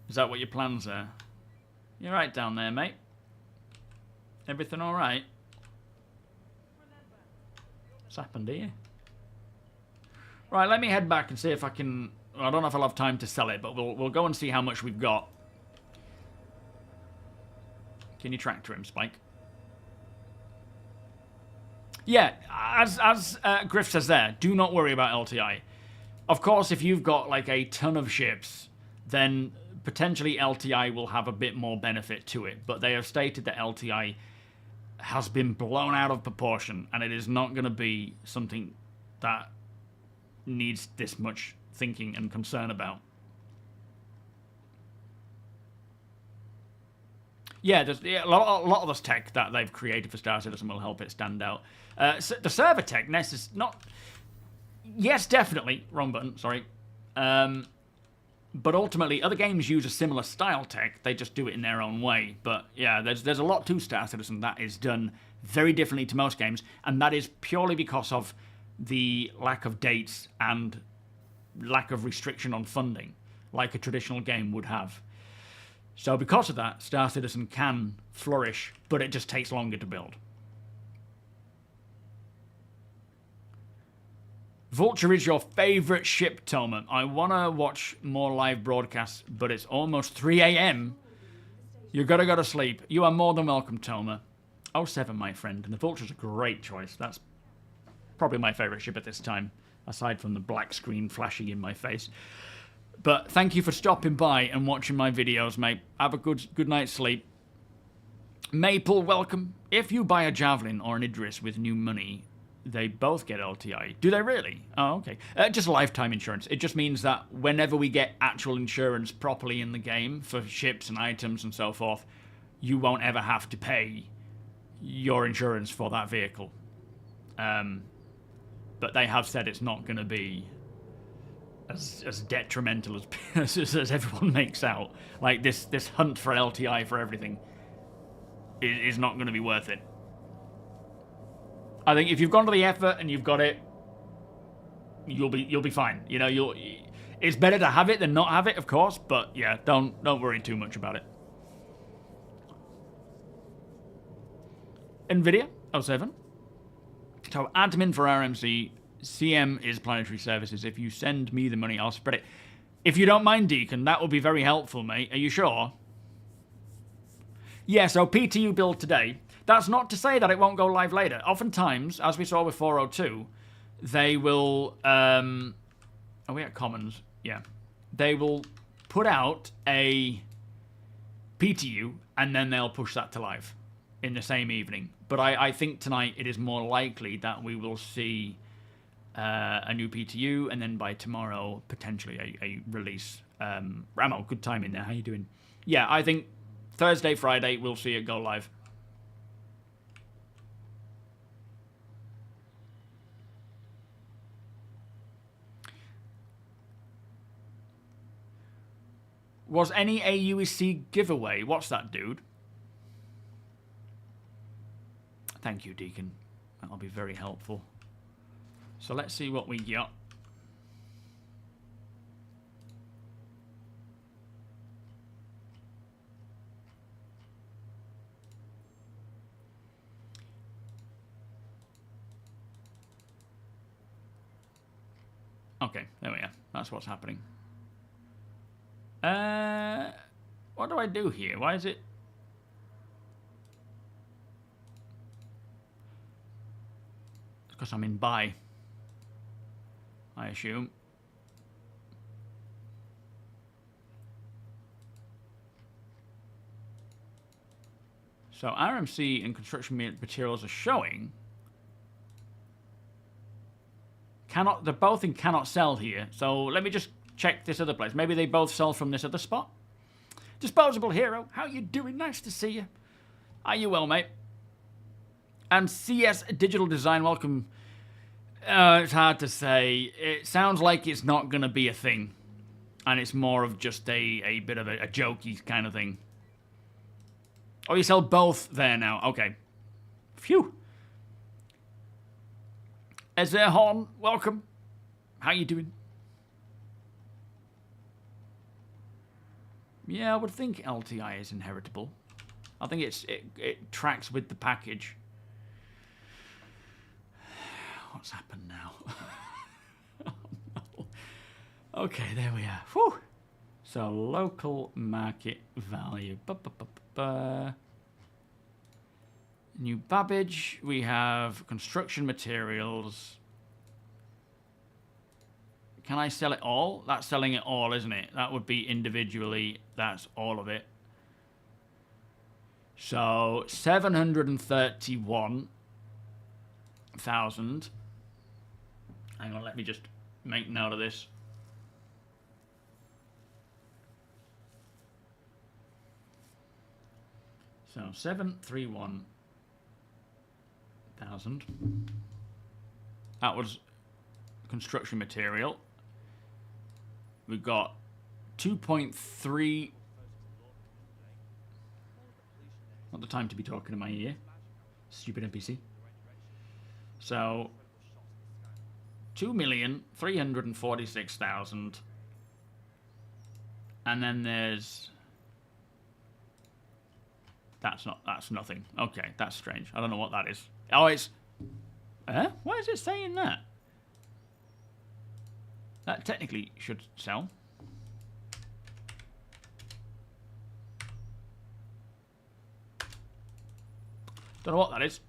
Is that what your plans are? You're right down there, mate. Everything all right? What's happened here? Right, let me head back and see if I can... I don't know if I'll have time to sell it, but we'll go and see how much we've got. Can you tractor him, Spike? Yeah, as Griff says there, do not worry about LTI. Of course, if you've got like a ton of ships, then potentially LTI will have a bit more benefit to it. But they have stated that LTI has been blown out of proportion, and it is not going to be something that needs this much thinking and concern about. Yeah, there's a lot of this tech that they've created for StarCitizen will help it stand out. The server tech, not... Yes, definitely. Wrong button, sorry. But ultimately, other games use a similar style tech. They just do it in their own way. But yeah, there's a lot to StarCitizen that is done very differently to most games. And that is purely because of the lack of dates and lack of restriction on funding, like a traditional game would have. So because of that, StarCitizen can flourish, but it just takes longer to build. Vulture is your favourite ship, Toma. I want to watch more live broadcasts, but it's almost 3 a.m. You gotta go to sleep. You are more than welcome, Toma. 07, my friend. And the Vulture's a great choice. That's probably my favourite ship at this time, aside from the black screen flashing in my face. But thank you for stopping by and watching my videos, mate. Have a good night's sleep. Maple, welcome. If you buy a Javelin or an Idris with new money, They both get LTI. Do they really? Oh, okay. Just lifetime insurance. It just means that whenever we get actual insurance properly in the game for ships and items and so forth, you won't ever have to pay your insurance for that vehicle. But they have said it's not going to be as detrimental as everyone makes out. Like, this hunt for LTI for everything is not going to be worth it. I think if you've gone to the effort and you've got it, you'll be fine. You know, it's better to have it than not have it, of course. But yeah, don't worry too much about it. NVIDIA 07. So admin for RMC, CM is planetary services. If you send me the money, I'll spread it. If you don't mind, Deacon, that would be very helpful, mate. Are you sure? Yeah, so PTU build today. That's not to say that it won't go live later. Oftentimes, as we saw with 402, they will... are we at Commons? Yeah. They will put out a PTU, and then they'll push that to live in the same evening. But I think tonight it is more likely that we will see a new PTU, and then by tomorrow, potentially a release. Ramo, good timing there. How you doing? Yeah, I think Thursday, Friday, we'll see it go live. Was any AUEC giveaway? What's that, dude? Thank you, Deacon. That'll be very helpful. So let's see what we got. Okay, there we are. That's what's happening. What do I do here? Why is it... It's because I'm in buy, I assume. So RMC and construction materials are showing. They're both in cannot sell here. So let me just check this other place. Maybe they both sell from this other spot. Disposable Hero, how you doing? Nice to see you. Are you well, mate? And CS Digital Design, welcome. It's hard to say. It sounds like it's not going to be a thing. And it's more of just a bit of a jokey kind of thing. Oh, you sell both there now. Okay. Phew. Ezehorn, welcome. How you doing? Yeah, I would think LTI is inheritable. I think it tracks with the package. What's happened now? Oh, no. Okay, there we are. Whew. So local market value. New Babbage. We have construction materials. Can I sell it all? That's selling it all, isn't it? That would be individually. That's all of it. So 731,000. Hang on, let me just make note of this. So 731,000. That was construction material. We've got 2.3. Not the time to be talking in my ear. Stupid NPC. So 2,346,000. And then there's... That's nothing. Okay, that's strange. I don't know what that is. Oh, it's... Why is it saying that? That technically should sell. Don't know what that is.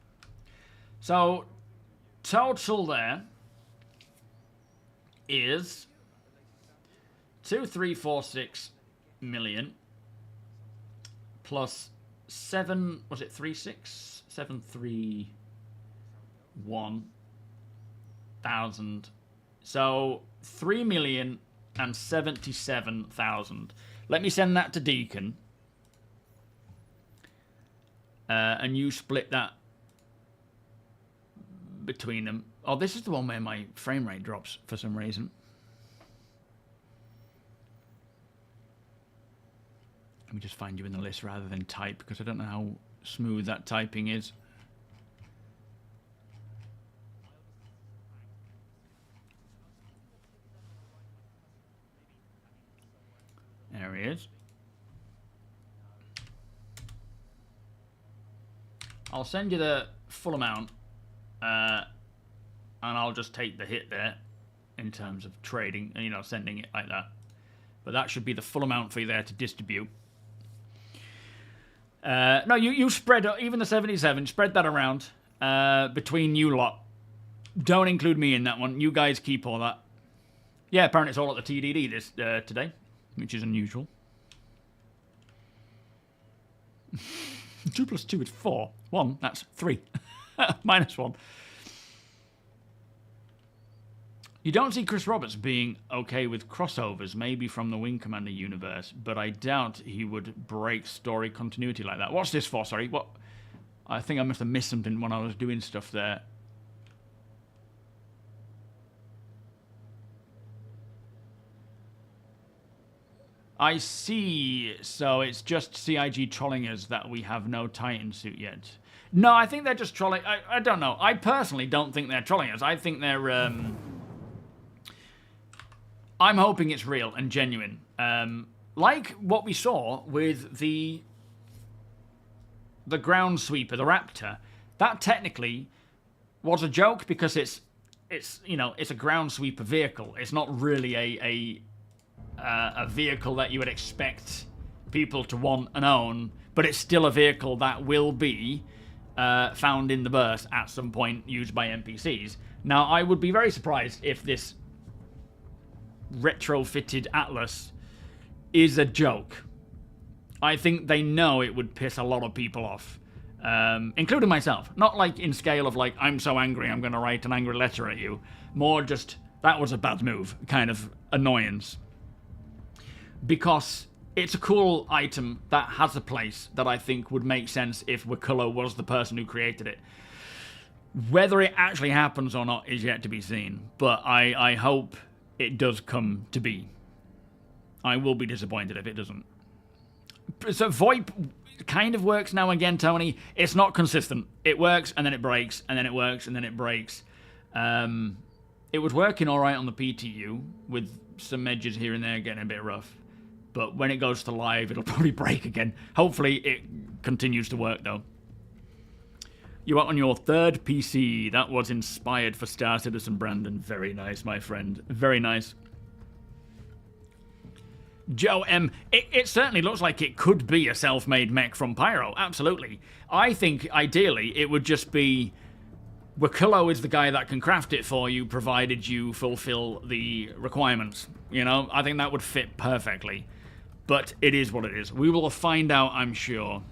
So, total there is 2,346 million plus 7, was it 36? 731 thousand. So 3,077,000. Let me send that to Deacon. And you split that between them. Oh, this is the one where my frame rate drops for some reason. Let me just find you in the list rather than type, because I don't know how smooth that typing is. There he is. I'll send you the full amount, and I'll just take the hit there in terms of trading and, you know, sending it like that. But that should be the full amount for you there to distribute. No, you spread, even the 77, spread that around between you lot. Don't include me in that one. You guys keep all that. Yeah, apparently it's all at the TDD this today, which is unusual. 2 plus 2 is 4. 1, that's 3. Minus 1. You don't see Chris Roberts being okay with crossovers, maybe from the Wing Commander universe, but I doubt he would break story continuity like that. What's this for? Sorry, what? I think I must have missed something when I was doing stuff there. I see. So it's just CIG trolling us that we have no Titan suit yet. No, I think they're just trolling. I don't know. I personally don't think they're trolling us. I think they're... I'm hoping it's real and genuine. Like what we saw with the ground sweeper, the Raptor. That technically was a joke because it's you know, it's a ground sweeper vehicle. It's not really a vehicle that you would expect people to want and own, but it's still a vehicle that will be found in the burst at some point, used by NPCs. Now, I would be very surprised if this retrofitted Atlas is a joke. I think they know it would piss a lot of people off, including myself. Not like in scale of like, I'm so angry I'm going to write an angry letter at you. More just, that was a bad move, kind of annoyance. Because it's a cool item that has a place that I think would make sense if Wakulo was the person who created it. Whether it actually happens or not is yet to be seen, but I hope it does come to be. I will be disappointed if it doesn't. So VoIP kind of works now again, Tony. It's not consistent. It works and then it breaks, and then it works and then it breaks. It was working all right on the PTU with some edges here and there getting a bit rough. But when it goes to live, it'll probably break again. Hopefully it continues to work though. You are on your third PC. That was inspired for Star Citizen, Brandon. Very nice, my friend. Very nice. Joe M. It certainly looks like it could be a self-made mech from Pyro. Absolutely. I think, ideally, it would just be... Wakulo is the guy that can craft it for you, provided you fulfill the requirements. You know, I think that would fit perfectly. But it is what it is. We will find out, I'm sure.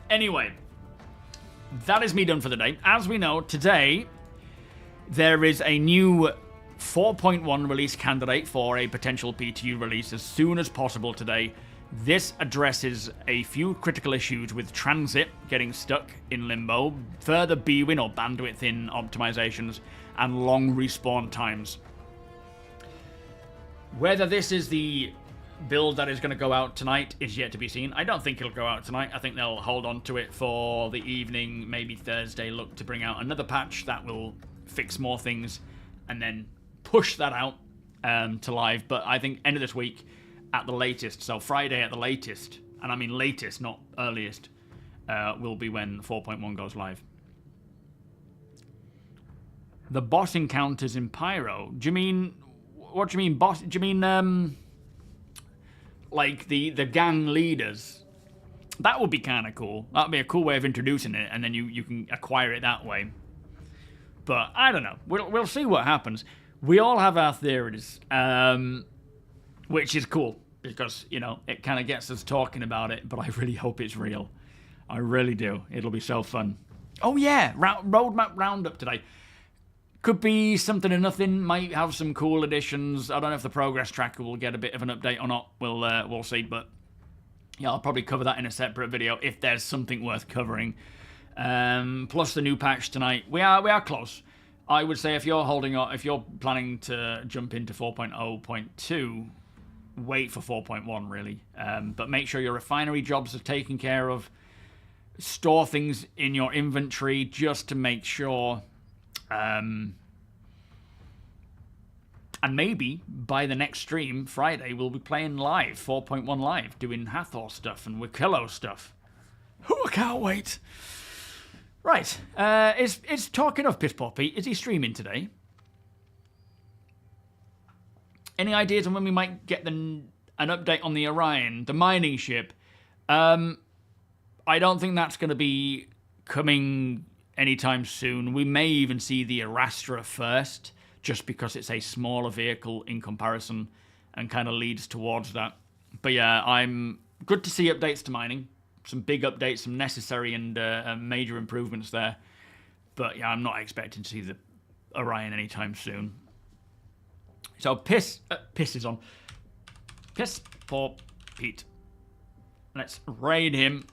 Anyway... That is me done for the day. As we know, today there is a new 4.1 release candidate for a potential PTU release as soon as possible today. This addresses a few critical issues with transit getting stuck in limbo, further BWin or bandwidth in optimizations, and long respawn times. Whether this is the build that is going to go out tonight is yet to be seen. I don't think it'll go out tonight. I think they'll hold on to it for the evening, maybe Thursday, look to bring out another patch that will fix more things and then push that out to live. But I think end of this week at the latest, so Friday at the latest, and I mean latest, not earliest, will be when 4.1 goes live. The boss encounters in Pyro. Do you mean... What do you mean, boss? Do you mean, like the gang leaders? That would be kind of cool. That would be a cool way of introducing it, and then you can acquire it that way. But I don't know. We'll see what happens. We all have our theories, which is cool because, you know, it kind of gets us talking about it. But I really hope it's real. I really do. It'll be so fun. Oh yeah, roadmap roundup today. Could be something or nothing. Might have some cool additions. I don't know if the progress tracker will get a bit of an update or not. We'll see. But yeah, I'll probably cover that in a separate video if there's something worth covering. Plus the new patch tonight. We are close. I would say if you're holding on, if you're planning to jump into 4.0.2, wait for 4.1 really. But make sure your refinery jobs are taken care of. Store things in your inventory just to make sure. And maybe by the next stream, Friday, we'll be playing live, 4.1 live, doing Hathor stuff and Wikillo stuff. Oh, I can't wait. Right, is talking of Piss Poppy, is he streaming today? Any ideas on when we might get an update on the Orion, the mining ship? I don't think that's going to be coming anytime soon. We may even see the Erastra first, just because it's a smaller vehicle in comparison and kind of leads towards that. But yeah, I'm good to see updates to mining. Some big updates, some necessary and major improvements there. But yeah, I'm not expecting to see the Orion anytime soon. So Piss is on. Piss for Pete. Let's raid him.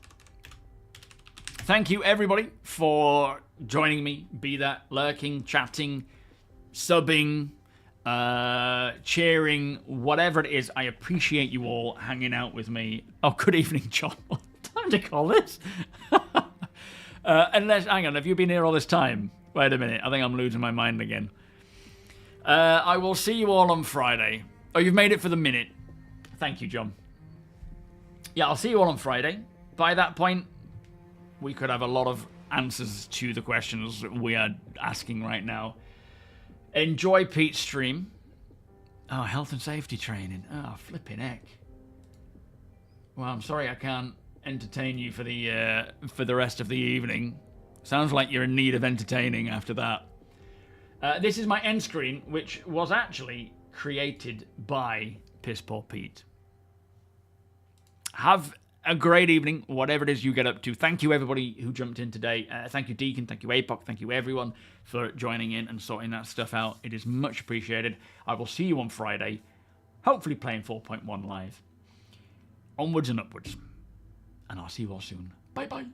Thank you everybody for joining me. Be that lurking, chatting, subbing, cheering, whatever it is. I appreciate you all hanging out with me. Oh, good evening, John. What time to call this? Unless, hang on, have you been here all this time? Wait a minute, I think I'm losing my mind again. I will see you all on Friday. Oh, you've made it for the minute. Thank you, John. Yeah, I'll see you all on Friday. By that point, we could have a lot of answers to the questions we are asking right now. Enjoy Pete's stream. Oh, health and safety training. Oh, flipping heck. Well, I'm sorry I can't entertain you for the rest of the evening. Sounds like you're in need of entertaining after that. This is my end screen, which was actually created by Piss Poor Pete. Have a great evening, whatever it is you get up to. Thank you, everybody who jumped in today. Thank you, Deacon. Thank you, APOC. Thank you, everyone, for joining in and sorting that stuff out. It is much appreciated. I will see you on Friday, hopefully playing 4.1 live. Onwards and upwards. And I'll see you all soon. Bye-bye.